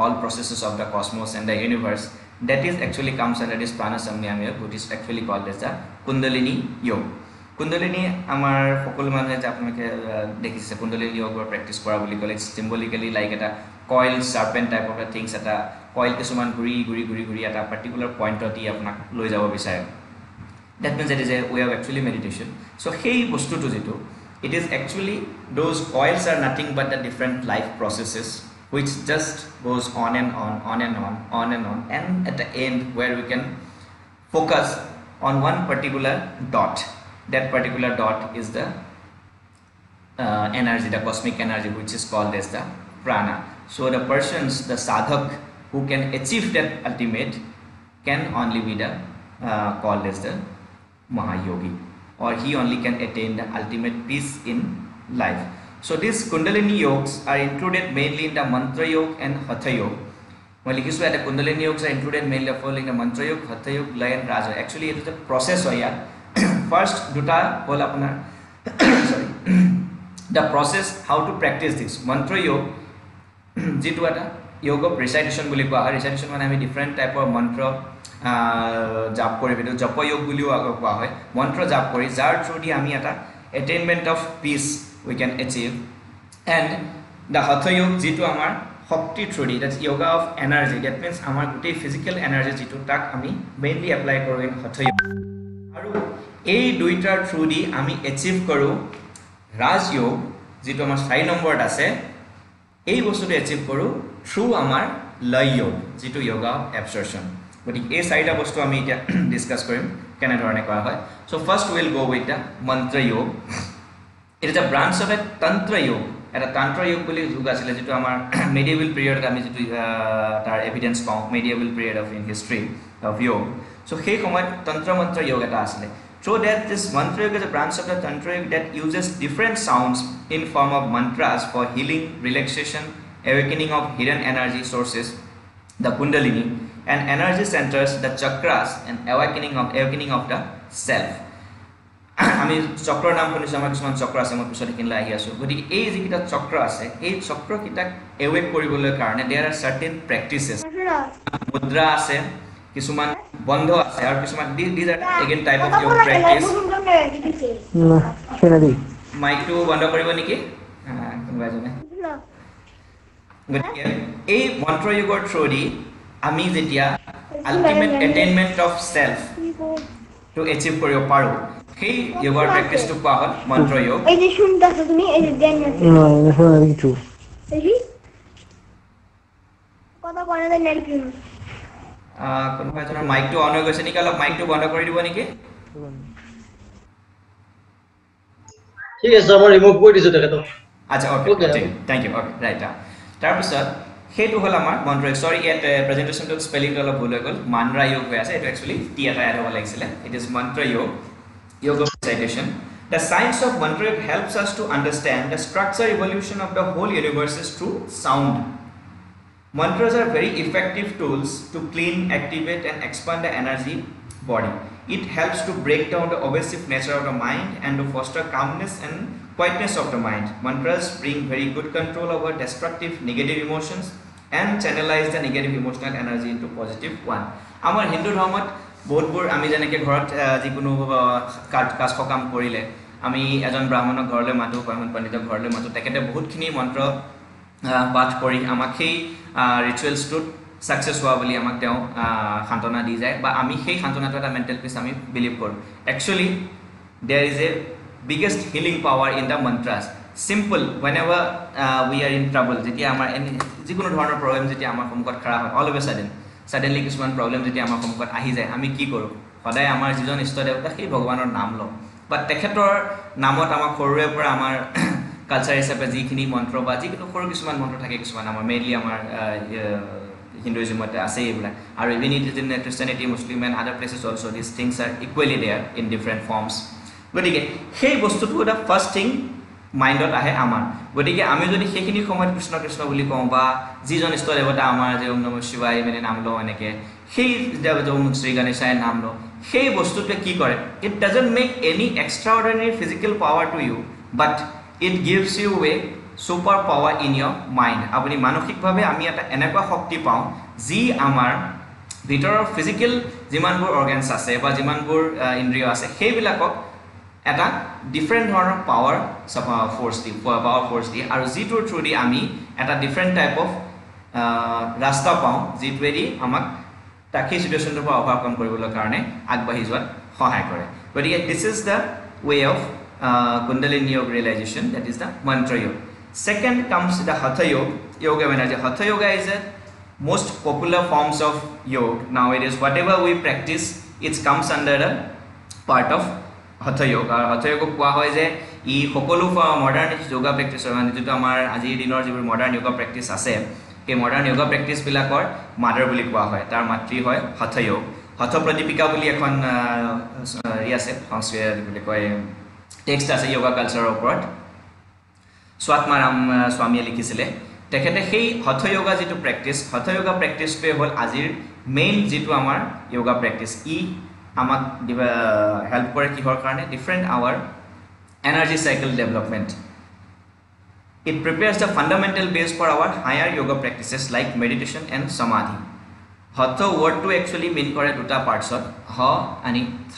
all processes of the cosmos and the universe that is actually comes under this prana samyam yoga which is actually called as the kundalini yoga কুণ্ডলিনী আমাৰ সকলো মানুহে যে আপোনালোকে দেখিছে কুণ্ডলিনী য়োগৰ practice কৰা বুলি ক'লে সিম্বলিক্যালি লাইক এটা কইল সাৰ্পেন্ট টাইপ অফ থিংস এটা কইল কিছুমান ঘূৰি এটা পাৰ্টিকুলাৰ পইণ্টত ই আপোনাক লৈ যাব বিচাৰে that means it is a way of actually meditation so সেই বস্তুটো যেটো it is actually those coils are nothing but the different life processes which just goes on and on and at the end where we can focus on one particular dot that particular dot is the energy the cosmic energy which is called as the prana so the persons the sadhak who can achieve that ultimate can only be the called as the mahayogi or he only can attain the ultimate peace in life so these kundalini yogas are included mainly in the mantra yoga and hatha yoga মই লিখিছো এটা kundalini yogas are included mainly following the mantra yoga hatha yoga laya and raja actually it is a process হয় ইয়াত first duta hol apnar sorry the process how to practice this mantra yoga jitu eta yoga recitation boli koa recitation mane ami different type of mantra jap kori bidu japa yoga boliu koa hoy mantra jap kori jar through di ami eta attainment of peace we can achieve and the hatha yoga jitu amar shakti through that's yoga of energy that means amar gutei physical energy jitu tak ami mainly apply koru in hatha yoga aru এই দুইটাৰ through দি আমি achieve কৰোঁ ৰাজয়োগ যিটো আমাৰ 6 নম্বৰত আছে এই বস্তুটো এচিভ কৰোঁ থ্ৰু আমাৰ লয় যোগ যিটো যোগা অফ এবছৰপশ্যন গতিকে এই চাৰিটা বস্তু আমি এতিয়া ডিসকাস কৰিম কেনেধৰণে কৰা হয় so first will go with the mantra yog it is a branch of a tantra yog এটা তন্ত্ৰ যোগ বুলি যোগ আছিলে যিটো আমাৰ মেডিয়েভেল পিৰিয়ডত আমি যিটো তাৰ এভিডেন্স পাওঁ medieval period of in history of যোগ সো সেই সময়ত তন্ত্ৰ মন্ত্ৰ যোগ এটা আছিলে So that this mantra yoga is a branch of the tantra yoga that uses different sounds in form of mantras for healing, relaxation, awakening of hidden energy sources, the kundalini, and energy centers, the chakras, and awakening of the self. আমি চক্ৰৰ নাম শুনিছো আমাৰ কিছুমান চক্ৰ আছে মই পিছত কিনলা আহি আছো গতিকে এই যিকিটা চক্ৰ আছে এই চক্ৰ কিটা এৱেক কৰিবলৈ কাৰণে there are certain practices মুদ্ৰা আছে কিছুমান বন্ধ আছে আৰু কিছুমান these are again type of yoga practice mic টু বন্ধ কৰিব নেকি কোনবা জনে গতিকে এই মন্ত্ৰ যোগৰ থ্ৰু দি আমি যেতিয়া ultimate attainment of self to achieve কৰিব পাৰো সেই যোগৰ প্ৰেক্টিছটো কোৱা হ'ল মন্ত্ৰ যোগ এই যে শুনতাছ তুমি এই যে জ্ঞান আছে কোনোবা এজনৰ মাইকটো অন হৈ গৈছে নেকি অলপ মাইকটো বন্ধ কৰি দিব নেকি ঠিক আছে মই ৰিমুভ কৰি দিছো তেখেতক আচ্ছা okay thank you okay right তাৰপিছত সেইটো হ'ল আমাৰ মন্ত্ৰ সৰি ইয়াত প্ৰেজেন্টেশ্যনটো স্পেলিংটো অলপ ভুল হৈ গ'ল মানৰা যোগ হৈ আছে এইটো একচুৱেলি টি এটা এড হ'ব লাগিছিলে ইট ইজ মন্ত্ৰ যোগ of recitation. The science of mantra yoga helps us to understand the structure evolution of the whole universe through sound. Mantras are very effective tools to clean, activate and expand the energy body. It helps to break down the obsessive nature of the mind and to foster calmness and quietness of the mind. Mantras bring very good control over destructive negative emotions and channelize the negative emotional energy into positive one. Amar Hindu dharmat বহুতবোৰ আমি যেনেকৈ ঘৰত যিকোনো কাজ কাম কৰিলে আমি এজন ব্ৰাহ্মণক ঘৰলৈ মাতো ব্ৰাহ্মণ পণ্ডিতক ঘৰলৈ মাতো তেখেতে বহুতখিনি মন্ত্ৰ পাঠ কৰি আমাক সেই ৰিচুৱেলছটোত ছাকচেছ হোৱা বুলি আমাক তেওঁ সান্তনা দি যায় বা আমি সেই সান্তনাটো এটা মেণ্টেল পিছ আমি বিলিভ কৰোঁ actually there is a biggest healing power in the mantras simple whenever we are in trouble যেতিয়া আমাৰ যিকোনো ধৰণৰ প্ৰব্লেম যেতিয়া আমাৰ সন্মুখত খাৰা হয় অল অফ এ ছাডেনলি কিছুমান প্ৰব্লেম যেতিয়া আমাৰ সন্মুখত আহি যায় আমি কি কৰোঁ সদায় আমাৰ যিজন ইষ্ট দেৱতা সেই ভগৱানৰ নাম লওঁ বা তেখেতৰ নামত আমাক সৰুৰে পৰা আমাৰ কালচাৰ হিচাপে যিখিনি মন্ত্ৰ বা যিকোনো সৰু কিছুমান মন্ত্ৰ থাকে কিছুমান আমাৰ মেইনলি আমাৰ হিন্দুইজমতে আছে এইবিলাক আৰু even it is in Christianity Muslim and other places also' this things are equally there in different forms গতিকে সেই বস্তুটো এটা ফাৰ্ষ্ট থিং মাইণ্ডত আহে আমাৰ গতিকে আমি যদি সেইখিনি সময়ত কৃষ্ণ কৃষ্ণ বুলি কওঁ বা যিজন ইষ্ট দেৱতা আমাৰ যে ওম নম শিৱায় মানে নাম লওঁ এনেকৈ সেই ওম শ্ৰী গণেশায় নাম লওঁ সেই বস্তুটোৱে কি কৰে it doesn't make any extraordinary physical power to you but it gives you way super power in your mind আপুনি মানসিকভাৱে আমি এটা এনেকুৱা শক্তি পাওঁ যি আমাৰ ভিতৰৰ ফিজিকেল যিমানবোৰ অৰ্গেনছ আছে বা যিমানবোৰ ইন্দ্ৰিয় আছে সেইবিলাকক এটা ডিফাৰেণ্ট ধৰণৰ পাৱাৰ ফ'ৰ্চ দিয়ে আৰু যিটোৰ থ্ৰুদি আমি এটা ডিফাৰেণ্ট টাইপ অফ ৰাস্তা পাওঁ যিটোৱেদি আমাক তাক সেই চিটুৱেশ্যনটোৰ পৰা অভাৰকাম কৰিবলৈ কাৰণে আগবাঢ়ি যোৱাত সহায় কৰে গতিকে this is the way of kundalini yog realization that is the mantra yog second comes the hatha yoga energy hatha yoga is a most popular forms of yoga nowadays whatever we practice it comes under a part of hatha yoga hatha yoga কোৱা হয় যে ই সকলো modern yoga প্ৰেক্টিছৰ মানে যিটো আমাৰ আজিৰ দিনৰ যিবোৰ মডাৰ্ণ যোগা প্ৰেক্টিছ আছে সেই মডাৰ্ণ যোগা প্ৰেক্টিছবিলাকৰ মাদাৰ বুলি কোৱা হয় তাৰ মাতৃ হয় hatha yoga hatha pradipika বুলি এখন আছে সংস্কৃত বুলি কয় টেক্সট আছে যোগা কালচাৰৰ ওপৰত স্বাত্মাৰাম স্বামীয়ে লিখিছিলে তেখেতে সেই hatha yoga যিটো প্ৰেক্টিছ hatha yoga প্ৰেক্টিছটোৱে হ'ল আজিৰ মেইন যিটো আমাৰ যোগা প্ৰেক্টিছ ই আমাক হেল্প কৰে কিহৰ কাৰণে different our energy cycle development it prepares the fundamental base for our higher yoga practices like meditation and samadhi hatha ৱৰ্ডটো একচুৱেলি মিন কৰে দুটা পাৰ্টছত হ আনি থ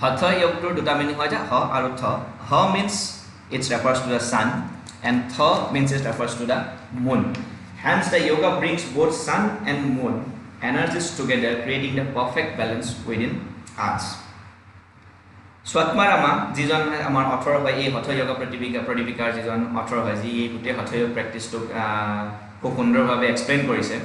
hatha yogaটোৰ দুটা মিনিং হয় যে হ আৰু থ হ means it refers to the sun and tha means it refers to the moon hence the yoga brings both sun and moon energies together creating the perfect balance within us swatmarama jijon amar author hoy ei hatha yoga pradipikar jijon author hoy ji ei gute hatha yoga practice to খুব সুন্দৰভাৱে explain কৰিছে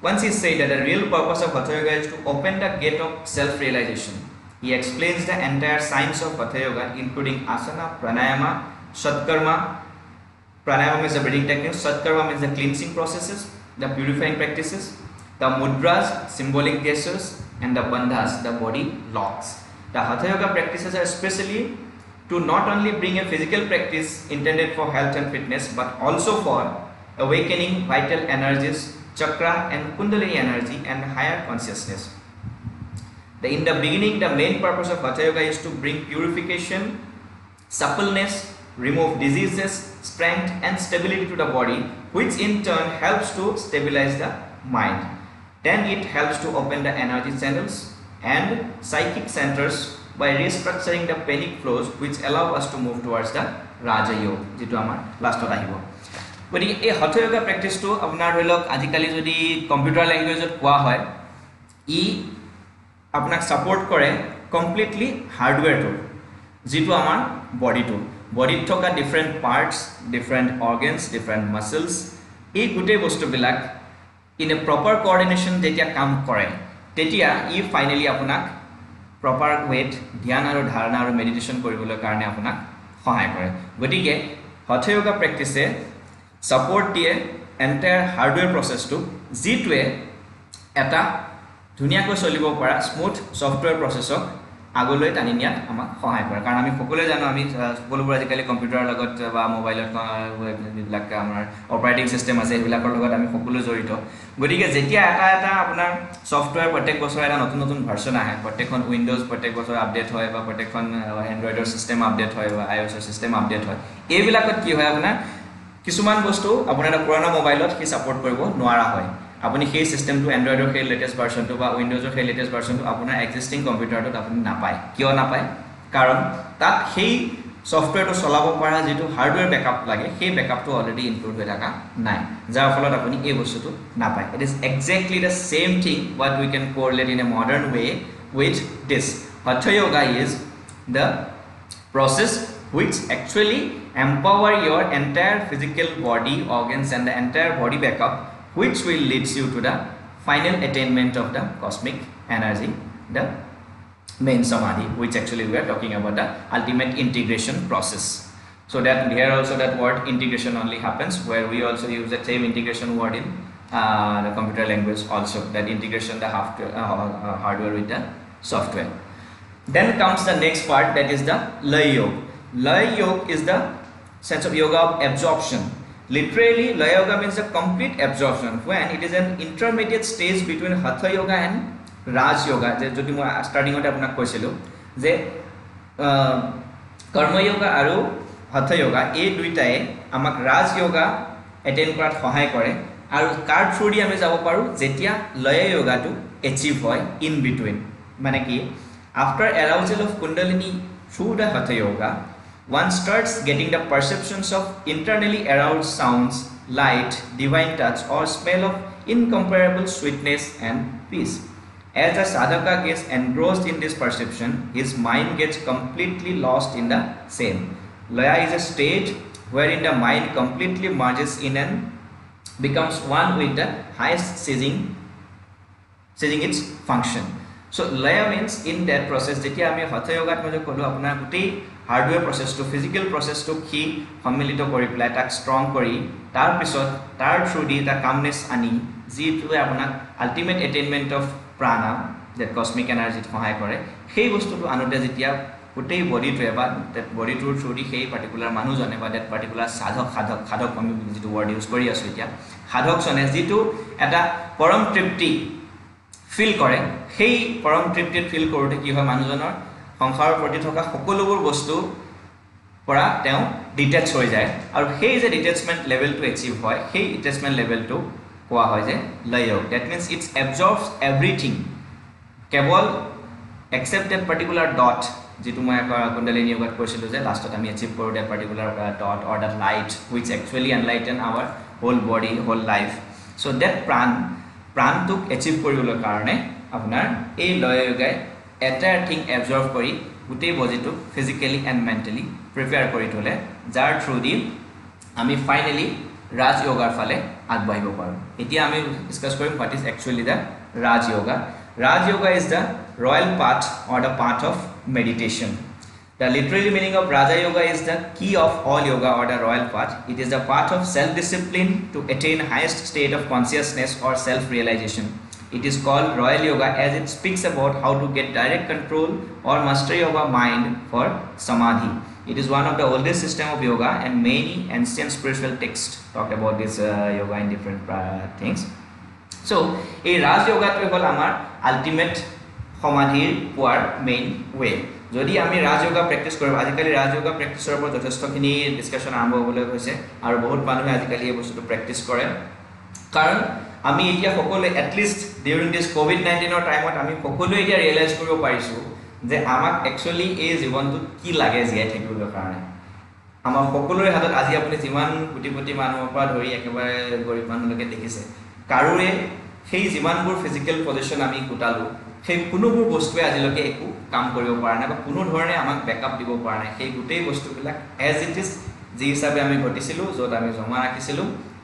once he said that the real purpose of hatha yoga is to open the gate of self realization he explains the entire science of hatha yoga including asana pranayama Satkarma, pranayama means the breathing technique, Satkarma means the cleansing processes, the purifying practices, the mudras, symbolic gestures, and the bandhas, the body locks. The hatha yoga practices are especially to not only bring a physical practice intended for health and fitness, but also for awakening vital energies, chakra and kundalini energy and higher consciousness. In the beginning, the main purpose of hatha yoga is to bring purification, suppleness, remove diseases, strength and stability to the body, which in turn helps to stabilize the mind. Then it helps to open the energy channels and psychic centers by restructuring the panic flows, which allow us to move towards the Raja Yoga. Jitu amar last ot ahibo. Gotike ei hatha yoga practice to apnar dhorilok ajikali jodi computer language ot koa hoy I apnak support kore completely hardware to jitu amar body to body thoka different parts different organs different muscles ei gute bostu bilak in a proper coordination যেতিয়া কাম কৰে তেতিয়া ই finally আপোনাক proper weight ধ্যান আৰু ধাৰণা আৰু meditation কৰিবলৈ কাৰণে আপোনাক সহায় কৰে গতিকে হঠ যোগা প্ৰেক্টিছে সাপোৰ্ট দিয়ে এন্টায়াৰ হাৰ্ডৱেৰ প্ৰসেছটো জিটোৱে এটা ধুনিয়াকৈ চলিব পৰা স্মুথ সফটৱেৰ প্ৰসেছক আগলৈ টানি নিয়াত আমাক সহায় কৰে কাৰণ আমি সকলোৱে জানো আমি সকলোবোৰ আজিকালি কম্পিউটাৰৰ লগত বা মোবাইলত যিবিলাক আমাৰ অপাৰেটিং সিস্টেম আছে এইবিলাকৰ লগত আমি সকলো জড়িত গতিকে যেতিয়া এটা আপোনাৰ সফটৱেৰ প্ৰত্যেক বছৰ এটা নতুন নতুন ভাৰ্সন আহে প্ৰত্যেকখন উইন্ডোজ প্ৰত্যেক বছৰ আপডেট হয় বা প্ৰত্যেকখন এন্ড্ৰইডৰ সিস্টেম আপডেট হয় বা আইওএছৰ সিস্টেম আপডেট হয় এইবিলাকত কি হয় আপোনাৰ কিছুমান বস্তু আপোনাৰ এটা পুৰণা মোবাইলত কি সাপোৰ্ট কৰিব নোৱাৰা হয় আপুনি সেই সিস্টেমটো এন্ড্ৰইডৰ সেই লেটেস্ট ভাৰ্সনটো বা উইন্ডোজৰ সেই লেটেস্ট ভাৰ্সনটো আপোনাৰ এক্সিস্টিং কম্পিউটাৰটোত আপুনি নাপায় কিয় নাপায় কাৰণ তাত সেই সফটৱেৰটো চলাব পৰা যেটো হাৰ্ডৱেৰ বেকআপ লাগে সেই বেকআপটো অলৰেডি ইনক্লুড হৈ থকা নাই যাৰ ফলত আপুনি এই বস্তুটো নাপায় it is exactly the same thing what we can correlate in a modern way with this hatha yoga is the process which actually empower your entire physical body organs and the entire body backup which will leads you to the final attainment of the cosmic energy the main samadhi which actually we are talking about the ultimate integration process so that here also that word integration only happens where we also use the same integration word in the computer language also that integration the hardware with the software then comes the next part that is the laya yoga is the sense of yoga of absorption literally laya yoga means a complete absorption when it is an intermediate stage between hatha yoga and raj yoga je jodi moi starting ot apunak koisilu je karma yoga aru hatha yoga ei duitae amak raj yoga attain korat sahay kore aru kar through ami jabo paru jetia laya yoga tu achieve hoy in between mane ki after arousal of kundalini through the hatha yoga one starts getting the perceptions of internally aroused sounds, light, divine touch or smell of incomparable sweetness and peace. As the sadhaka gets engrossed in this perception, his mind gets completely lost in the same. Laya is a state wherein the mind completely merges in and becomes one with the highest ceasing its function. So laya means in that process jetia ami hatha yoga t moje kolu apnar gutei hardware process to physical process to ki সম্মিলিত কৰি ply তাক strong কৰি তাৰ পিছত তাৰ through দি ta calmness ani যিটো আপোনাক ultimate attainment of prana that cosmic energy সহায় কৰে সেই বস্তুটো আনতে যেতিয়া গোটেই বডিটো এবা that body to through দি সেই particular মানুহজনে বা that particular সাধক আমি যেটো word use কৰি আছো এতিয়া সাধক জনে যেটো এটা পৰম তৃপ্তি ফিল কৰে সেই পৰম তৃপ্তি ফিল কৰোতে কি হয় মানুহজনৰ সংসাৰৰ প্ৰতি থকা সকলোবোৰ বস্তু পৰা তেওঁ ডিটেচ হৈ যায় আৰু সেই যে ডিটেচমেন্ট লেভেল টু এচিভ হয় সেই ডিটেচমেন্ট লেভেল টু কোৱা হয় যে লয় দ্যাট মিন্স ইটস এবজৰ্বস এভৰিথিং কেৱল এক্সেপ্ট দ্যাট পাৰ্টিকুলাৰ ডট যেটো মই কুণ্ডলিনী যোগত কৈছিলো যে লাষ্টত আমি এচিভ কৰো that particular dot or that light which actually enlighten our whole body whole life so that প্ৰাণটোক এচিভ কৰিবলৈ কাৰণে আপোনাৰ এই লয় যোগাই entire thing absorb কৰি গুটেই বডিটো ফিজিক্যালি এন্ড মেন্টালি প্ৰিপেয়াৰ কৰি তোলে যাৰ থ্ৰু দি আমি ফাইনালি ৰাজ যোগাৰ ফালে আগবাঢ়িব পাৰো এতিয়া আমি ডিসকাস কৰিম what is actually the raj yoga is the royal path or the path of meditation the literally meaning of raja yoga is the key of all yoga or the royal path it is the path of self discipline to attain highest state of consciousness or self realization. It is called royal yoga as it speaks about how to get direct control or mastery of our mind for samadhi. It is one of the oldest system of yoga and many ancient spiritual texts talk about this yoga in different things. So, a Raj yoga to hol amar ultimate samadhi power main way. Jodi ami Raj yoga practice koribo ajikali Raj yoga practice or upor jotheshto khini discussion arambho hobole hoise aru bahut manuhe ajikali ei bostu practice kore karon আমি এতিয়া সকলে at least during this covid-19 or time আমি সকলো এতিয়া realise কৰিব পাৰিছো যে আমাক একচুয়ালি এই জীৱনটো কি লাগে জীয়াই থাকিবৰ কাৰণে আমাৰ সকলোৰে হাতত আজি আপুনি যিমান কোটি মানুহৰ পৰা ধৰি একেবাৰে গৰীব মানুহলৈকে দেখিছে কাৰোৰে সেই যিমানবোৰ ফিজিক্যাল পজিশন আমি কুটালো সেই কোনোবোৰ বস্তুৱে আজিলৈকে একো কাম কৰিব পৰা নাই বা কোনো ধৰণে আমাক ব্যাকআপ দিব পৰা নাই সেই গোটেই বস্তুবিলাক এজ ইট ইজ যি হিচাপে আমি ঘটিছিলো যত আমি জমা ৰাখিছিলো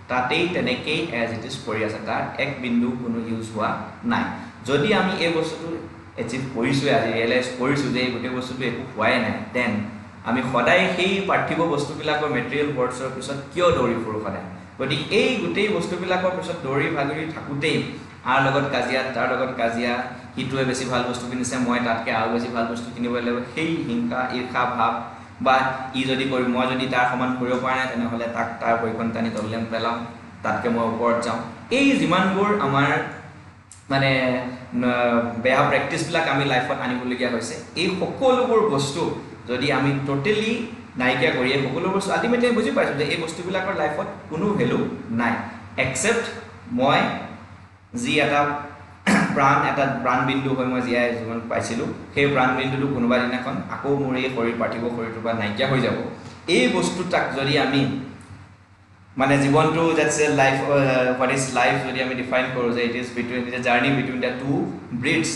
তাতেই তেনেকেই এজ ইট ইজ পৰি আছে তাৰ এক বিন্দু কোনো ইউজ হোৱা নাই যদি আমি এই বস্তুটো এচিভ কৰিছোঁ আজি ৰিয়েলাইজ কৰিছোঁ যে এই গোটেই বস্তুটো একো হোৱাই নাই দেন আমি সদায় সেই পাৰ্থিৱ বস্তুবিলাকৰ মেটেৰিয়েল ৱৰ্ডছৰ পিছত কিয় দৌৰি ফুৰোঁ সদায় গতিকে এই গোটেই বস্তুবিলাকৰ পিছত দৌৰি ভাগৰি থাকোঁতেই আৰ লগত কাজিয়া তাৰ লগত কাজিয়া সিটোৱে বেছি ভাল বস্তু কিনিছে মই তাতকৈ আৰু বেছি ভাল বস্তু কিনিব লাগিব সেই হিংসা ঈৰ্ষা ভাৱ বা ই যদি কৰি মই যদি তাৰ সমান কৰিব পৰা নাই তেনেহ'লে তাক তাৰ পৰিকণ টানি তললে পেলাওঁ তাতকৈ মই ওপৰত যাওঁ এই যিমানবোৰ আমাৰ মানে বেয়া প্ৰেক্টিছবিলাক আমি লাইফত আনিবলগীয়া হৈছে এই সকলোবোৰ বস্তু যদি আমি টোটেলি নাইকিয়া কৰি এই সকলো বস্তু আল্টিমেটলি বুজি পাইছোঁ যে এই বস্তুবিলাকৰ লাইফত কোনো ভেলু নাই এক্সেপ্ট মই যি এটা প্ৰাণবিন্দু হৈ মই জীয়াই জীৱন পাইছিলোঁ সেই প্ৰাণবিন্দুটো কোনোবা দিনাখন আকৌ মোৰ এই শৰীৰ পাৰ্থিৱ শৰীৰটোৰ পৰা নাইকিয়া হৈ যাব এই বস্তুটাক যদি আমি মানে জীৱনটো that's a life what is life যদি আমি ডিফাইন কৰোঁ যে it is between it a journey between the two breaths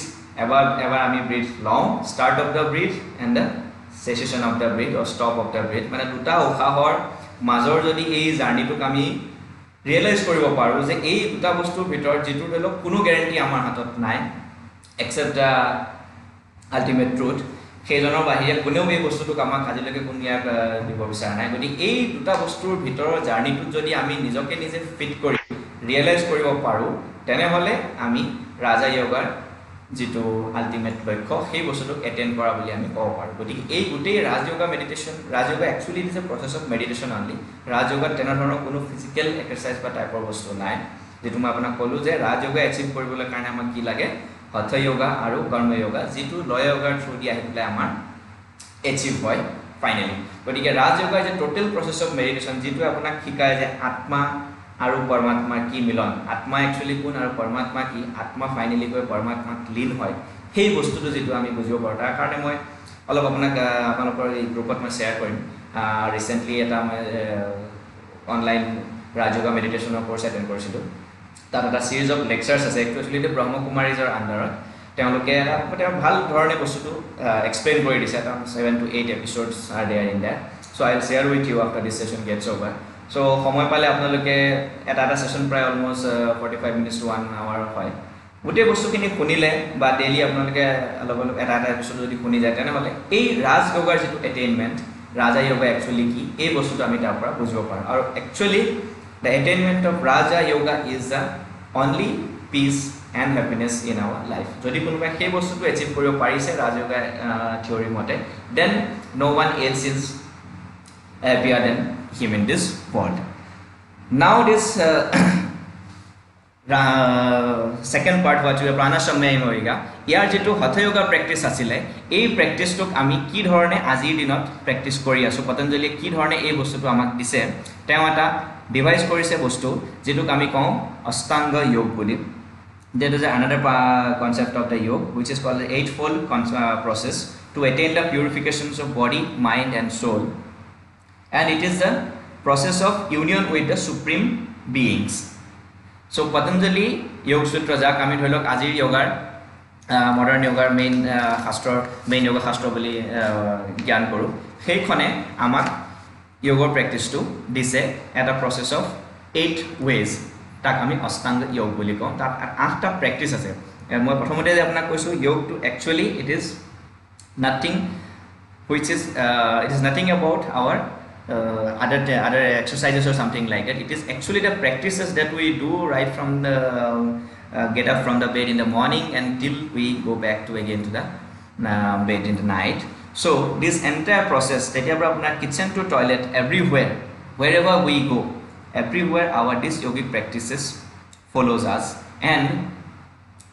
এবাৰ আমি ব্ৰিথ লওঁ start of the breath and the cessation of the breath or stop of the breath মানে দুটা উশাহৰ মাজৰ যদি এই জাৰ্ণিটোক আমি ৰিয়েলাইজ কৰিব পাৰোঁ যে এই দুটা বস্তুৰ ভিতৰত যিটো ধৰি লওক কোনো গেৰেণ্টি আমাৰ হাতত নাই এক্সেপ্ট দ্য আল্টিমেট ট্ৰুথ সেইজনৰ বাহিৰে কোনেও এই বস্তুটোক আমাক আজিলৈকে কোনো ইয়াক দিব বিচৰা নাই গতিকে এই দুটা বস্তুৰ ভিতৰৰ জাৰ্ণিটোত যদি আমি নিজকে নিজে ফিট কৰি ৰিয়েলাইজ কৰিব পাৰোঁ তেনেহ'লে আমি ৰাজা য়োগাৰ যিটো আল্টিমেট লক্ষ্য সেই বস্তুটোক এটেণ্ড কৰা বুলি আমি ক'ব পাৰোঁ গতিকে এই গোটেই Raja yoga meditation Raja yoga actually it is a process of meditation only ৰাজয়োগাত তেনেধৰণৰ কোনো ফিজিকেল এক্সাৰচাইজ বা টাইপৰ বস্তু নাই যিটো মই আপোনাক ক'লোঁ যে ৰাজয়োগা এচিভ কৰিবলৈ কাৰণে আমাক কি লাগে হঠ য়োগা আৰু কৰ্ম য়োগা যিটো লয় য়োগাৰ থ্ৰু দি আহি পেলাই আমাৰ এচিভ হয় ফাইনেলি গতিকে Raja yoga is a total process of meditation যিটোৱে আপোনাক শিকায় যে আত্মা আৰু পৰমাত্মাৰ কি মিলন আত্মা একচুৱেলি কোন আৰু পৰমাত্মা কি আত্মা ফাইনেলি গৈ পৰমাত্মাত লীন হয় সেই বস্তুটো যিটো আমি বুজিব পাৰোঁ তাৰ কাৰণে মই অলপ আপোনালোকৰ এই গ্ৰুপত মই শ্বেয়াৰ কৰিম ৰিচেণ্টলি এটা মই অনলাইন ৰাজয়োগা মেডিটেশ্যনৰ কোৰ্চ এটেণ্ড কৰিছিলোঁ তাত এটা ছিৰিজ অফ লেকচাৰ্ছ আছে একচুৱেলি ব্ৰহ্মকুমাৰীজৰ আণ্ডাৰত তেওঁলোকে তেওঁ ভাল ধৰণে বস্তুটো এক্সপ্লেইন কৰি দিছে এটা 7 to 8 episodes are there in that so' I will share with you after this session gets over so' সময় পালে আপোনালোকে এটা ছেশ্যন প্ৰায় অলমষ্ট 45 minutes to 1 hour হয় গোটেই বস্তুখিনি শুনিলে বা ডেইলি আপোনালোকে অলপ অলপ এটা এপিছ'ড যদি শুনি যায় তেনেহ'লে এই ৰাজয়োগাৰ যিটো এটেইনমেণ্ট ৰাজা য়োগা একচুৱেলি কি এই বস্তুটো আমি তাৰ পৰা বুজিব পাৰোঁ আৰু actually the attainment of Raja yoga is the only peace and happiness in our life যদি কোনোবাই সেই বস্তুটো এচিভ কৰিব পাৰিছে ৰাজয়োগা থিয়ৰী মতে then no' one else is happier than him in this world. Now this second part what you pranashamya moiga ইয়াৰ যেটো হঠ yoga practice আছিল এই প্ৰেক্টিছটোক আমি কি ধৰণে আজিৰ দিনত প্ৰেক্টিছ কৰি আছো পতঞ্জলি কি ধৰণে এই বস্তুটো আমাক দিছে তেওঁ এটা ডিভাইস কৰিছে বস্তু যেটোক আমি কওঁ অষ্টাংগ যোগ বুলি that is another concept of the yoga which is called the eightfold process to attain the purifications of body mind and soul and it is the process of union with the supreme beings so patanjali yoga sutra jak ami dhoilok ajir yogar modern yogar main yoga shastra boli gyan koru sei khone amak yoga practice to dise eta process of 8 ways tak ami ashtanga yoga boli ko tat 8 ta practice ase moi prothomote je apnak koisu yoga to actually it is nothing which is it is nothing about our other exercises or something like that. It is actually the practices that we do right from the get up from the bed in the morning until we go back to again to the bed in the night. So this entire process, kitchen to toilet, everywhere, wherever we go, everywhere our this yogic practices follows us. And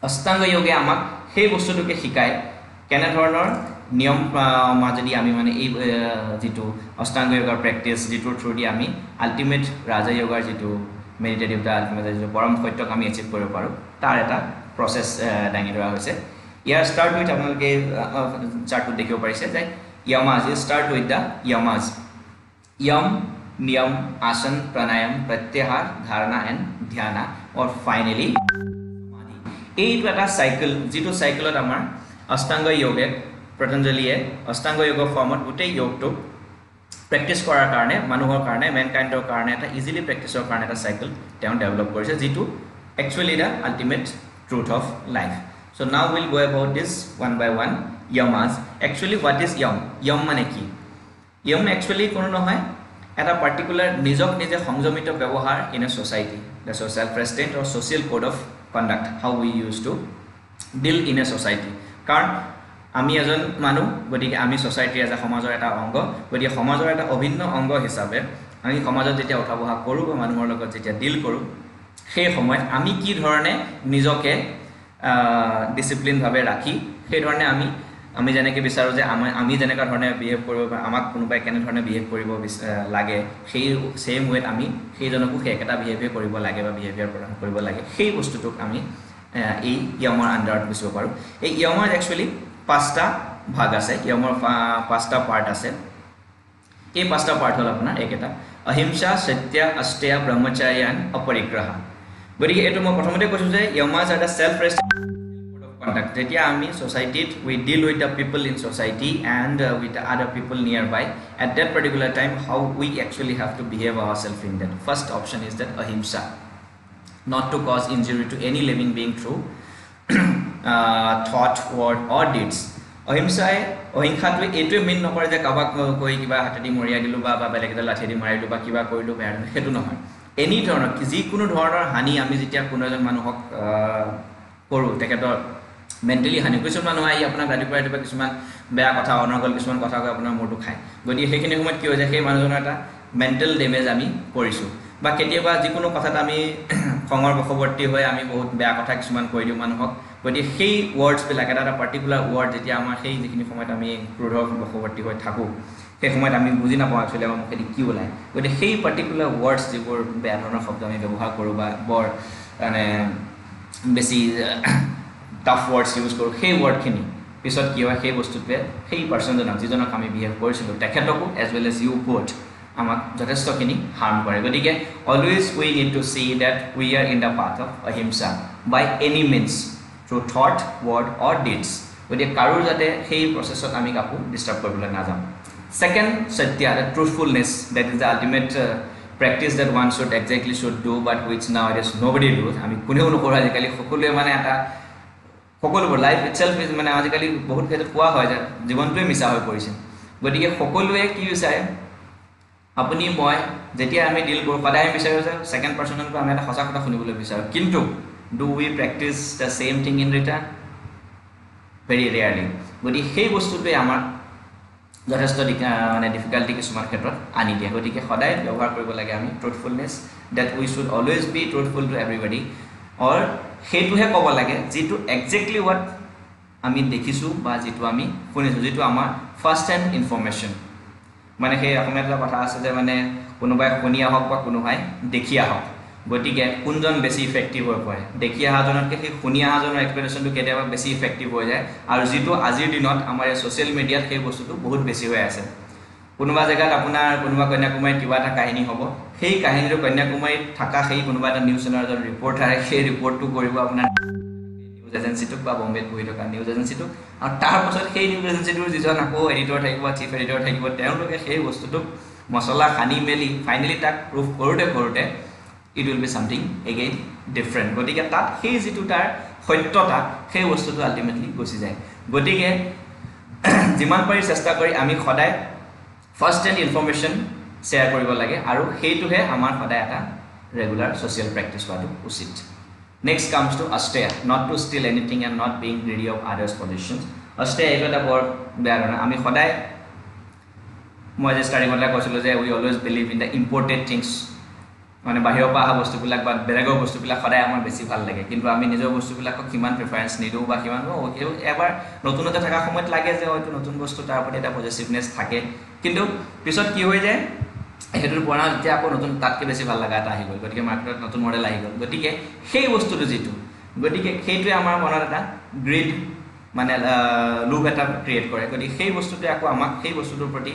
Ashtanga Yoga amak hey bostutoke hikai kene dhoroner নিয়ম মাজদি আমি মানে এই যেটো অষ্টাংগ যোগাৰ practice যেটো through দি আমি ultimate ৰাজা যোগাৰ যেটো মেডিটেটিভ টা আল্টিমেট যেটো পৰম সত্যক আমি এচিভ কৰিব পাৰো তাৰ এটা প্ৰসেছ দাঙি ধৰা হৈছে ইয়াৰ স্টাৰ্ট উইথ আপোনালোকে চাৰ্টটো দেখিব পাৰিছে যে yamas is start with the yamas yam niyam asan pranayam pratyahar dharana and dhyana or finally samadhi এইটো এটা সাইকেল যেটো সাইকেলত আমাৰ অষ্টাংগ যোগে Patanjali Ashtanga Yoga format গোটেই যোগটো প্ৰেক্টিছ কৰাৰ কাৰণে মানুহৰ কাৰণে মেনকাইণ্ডৰ কাৰণে এটা ইজিলি প্ৰেক্টিছৰ কাৰণে এটা চাইকেল তেওঁ ডেভেলপ কৰিছে যিটো actually the ultimate truth of life so now we'll go about this one by one yamas actually what is yam মানে কি yam actually কোনো নহয় এটা পার্টিকুলার নিজক নিজে সংযমিত ব্যবহার in a society the social restraint or social code of conduct how we used to deal in a society কারণ আমি এজন মানুহ গতিকে আমি সোসাইটিৰ এটা সমাজৰ এটা অংগ গতিকে সমাজৰ এটা অভিন্ন অংগ হিচাপে আমি সমাজত যেতিয়া উঠা বহা কৰোঁ বা মানুহৰ লগত যেতিয়া ডিল কৰোঁ সেই সময়ত আমি কি ধৰণে নিজকে ডিসিপ্লিন ভাবে ৰাখি সেই ধৰণে আমি যেনেকৈ বিচাৰোঁ যে আমি যেনেকুৱা ধৰণে বিহেভ কৰিব বা আমাক কোনোবাই কেনে ধৰণে বিহেভ কৰিব লাগে সেই সেম ৱেত আমি সেইজনকো সেই একেটা বিহেভিয়াৰ কৰিব লাগে বা বিহেভিয়াৰ প্ৰদান কৰিব লাগে সেই বস্তুটোক আমি এই ইয়মৰ আণ্ডাৰত বুজিব পাৰোঁ এই ইয়মৰ একচুৱেলি 5টা ভাগ আছে ইয়মৰ 5টা পাৰ্ট আছে এই 5টা পাৰ্ট হ'ল আপোনাৰ একেটা অহিংসা সত্য অষ্টেয় ব্ৰহ্মচৰ্য অপৰিগ্ৰহ গতিকে এইটো মই প্ৰথমতে কৈছোঁ যে yamas are the self restrict conduct যেতিয়া আমি societyত we deal with the people in society and with the other people nearby at that particular time how we actually have to behave ourselves in that first option is that ahimsa not to cause injury to any living being through thought word or deeds অহিংসাটো এইটোৱে main নকৰে যে কাবাক কৈ কিবা হাতেদি মৰিয়াই দিলোঁ বা বেলেগ এটা লাঠিদি মাৰিলোঁ বা কিবা কৰিলোঁ বেয়া সেইটো নহয় এনি ধৰণৰ যিকোনো ধৰণৰ হানি আমি যেতিয়া কোনো এজন মানুহক কৰোঁ তেখেতৰ মেণ্টেলি হানি কিছুমান মানুহ আহি আপোনাক ৰাতিপুৱা কিছুমান বেয়া কথা অনৰ্গল কিছুমান কথা কৈ আপোনাৰ মূৰটো খায় গতিকে সেইখিনি সময়ত কি হৈ যায় সেই মানুহজনৰ এটা মেণ্টেল ডেমেজ আমি কৰিছোঁ বা কেতিয়াবা যিকোনো কথাত আমি খঙৰ বশৱৰ্তী হৈ আমি বহুত বেয়া কথা কিছুমান কৈ দিওঁ মানুহক গতিকে সেই ৱৰ্ডছবিলাক এটা পাৰ্টিকুলাৰ ৱৰ্ড যেতিয়া আমাৰ সেই যিখিনি সময়ত আমি ক্ৰোধৰ বশৱৰ্তী হৈ থাকোঁ সেই সময়ত আমি বুজি নাপাওঁ একচুৱেলি আমাৰ মুখেদি কি ওলায় গতিকে সেই পাৰ্টিকুলাৰ ৱৰ্ডছ যিবোৰ বেয়া ধৰণৰ শব্দ আমি ব্যৱহাৰ কৰোঁ বা বৰ মানে বেছি টাফ ৱৰ্ডছ ইউজ কৰোঁ সেই ৱৰ্ডখিনি পিছত কি হয় সেই বস্তুটোৱে সেই পাৰ্চনজনক যিজনক আমি বিহেভ কৰিছিলোঁ তেখেতকো as well as you both আমাক যথেষ্টখিনি হাৰ্ম কৰে গতিকে always we need to see that we are in the path of ahimsa by any means through thought word or deeds গতিকে কাৰোৰ যাতে সেই প্ৰচেছত আমি কাকো ডিষ্টাৰ্ব কৰিবলৈ নাযাওঁ second satya the truthfulness that is the ultimate practice that one should do but which nowadays nobody does আমি কোনেও নকৰোঁ আজিকালি সকলোৱে মানে এটা সকলোবোৰ লাইফ ইটসেলফ ইজ মানে আজিকালি বহুত ক্ষেত্ৰত কোৱা হয় যে জীৱনটোৱে মিছা হৈ পৰিছে গতিকে সকলোৱে কি বিচাৰে আপুনি মই যেতিয়া আমি ডিল কৰোঁ সদায় বিচাৰোঁ যে ছেকেণ্ড পাৰ্চনৰ পৰা আমি এটা সঁচা কথা শুনিবলৈ বিচাৰোঁ কিন্তু do we practice the same thing in return very rarely গতিকে সেই বস্তুটোৱে আমাৰ যথেষ্ট মানে ডিফিকাল্টি কিছুমান ক্ষেত্ৰত আনি দিয়ে গতিকে সদায় ব্যৱহাৰ কৰিব লাগে আমি truthfulness that we should always be truthful to everybody or সেইটোহে ক'ব লাগে যিটো একজেক্টলি হোৱাট আমি দেখিছোঁ বা যিটো আমি শুনিছোঁ যিটো আমাৰ ফাৰ্ষ্ট হেণ্ড ইনফৰ্মেশ্যন মানে সেই অসমীয়াত এটা কথা আছে যে মানে কোনোবাই শুনি আহক বা কোনোবাই দেখি আহক গতিকে কোনজন বেছি ইফেক্টিভ হৈ পৰে দেখি অহাজনতকৈ সেই শুনি অহাজনৰ এক্সপ্লেনেশ্যনটো কেতিয়াবা বেছি ইফেক্টিভ হৈ যায় আৰু যিটো আজিৰ দিনত আমাৰ এই ছ'চিয়েল মিডিয়াত সেই বস্তুটো বহুত বেছি হৈ আছে কোনোবা জেগাত আপোনাৰ কোনোবা কন্যাকুমাৰীত কিবা এটা কাহিনী হ'ব সেই কাহিনীটো কন্যাকুমাৰীত থকা সেই কোনোবা এটা নিউজ চেনেলৰ এজন ৰিপৰ্টাৰে সেই ৰিপৰ্টটো কৰিব আপোনাৰ নিউজ এজেঞ্চিটোক বা বম্বেত বহি থকা নিউজ এজেঞ্চিটোক আৰু তাৰপাছত সেই নিউজ এজেঞ্চিটোৰ যিজন আকৌ এডিটৰ থাকিব চিফ এডিটৰ থাকিব তেওঁলোকে সেই বস্তুটোক মছলা সানি মেলি ফাইনেলি তাক প্ৰুফ কৰোঁতে it will be something again different গতিকে তাত সেই যিটো তাৰ সত্যতা সেই বস্তুটো আল্টিমেটলি গুচি যায় গতিকে যিমান পাৰি চেষ্টা কৰি আমি সদায় ফাৰ্ষ্ট হেণ্ড ইনফৰ্মেশ্যন শ্বেয়াৰ কৰিব লাগে আৰু সেইটোহে আমাৰ সদায় এটা ৰেগুলাৰ ছ'চিয়েল প্ৰেক্টিছ হোৱাটো উচিত next comes to asteya not to steal anything and not being greedy of others positions asteya এইটো এটা বৰ বেয়া ধৰণে আমি সদায় মই যে ষ্টাৰ্টিঙতে কৈছিলোঁ যে we always believe in the imported things মানে বাহিৰৰ পৰা অহা বস্তুবিলাক বা বেলেগৰ বস্তুবিলাক সদায় আমাৰ বেছি ভাল লাগে কিন্তু আমি নিজৰ বস্তুবিলাকক কিমান প্ৰিফাৰেঞ্চ নিদিওঁ বা কিমান এবাৰ নতুনতে থকা সময়ত লাগে যে হয়তো নতুন বস্তু তাৰ প্ৰতি এটা পজিটিভনেছ থাকে কিন্তু পিছত কি হৈ যায় সেইটোৰ পৰা যেতিয়া আকৌ নতুন তাতকৈ বেছি ভাল লগা এটা আহি গ'ল গতিকে মাৰ্কেটত নতুন মডেল আহি গ'ল গতিকে সেই বস্তুটো যিটো গতিকে সেইটোৱে আমাৰ মনত এটা গ্ৰীড মানে লোভ এটা ক্ৰিয়েট কৰে গতিকে সেই বস্তুটোৱে আকৌ আমাক সেই বস্তুটোৰ প্ৰতি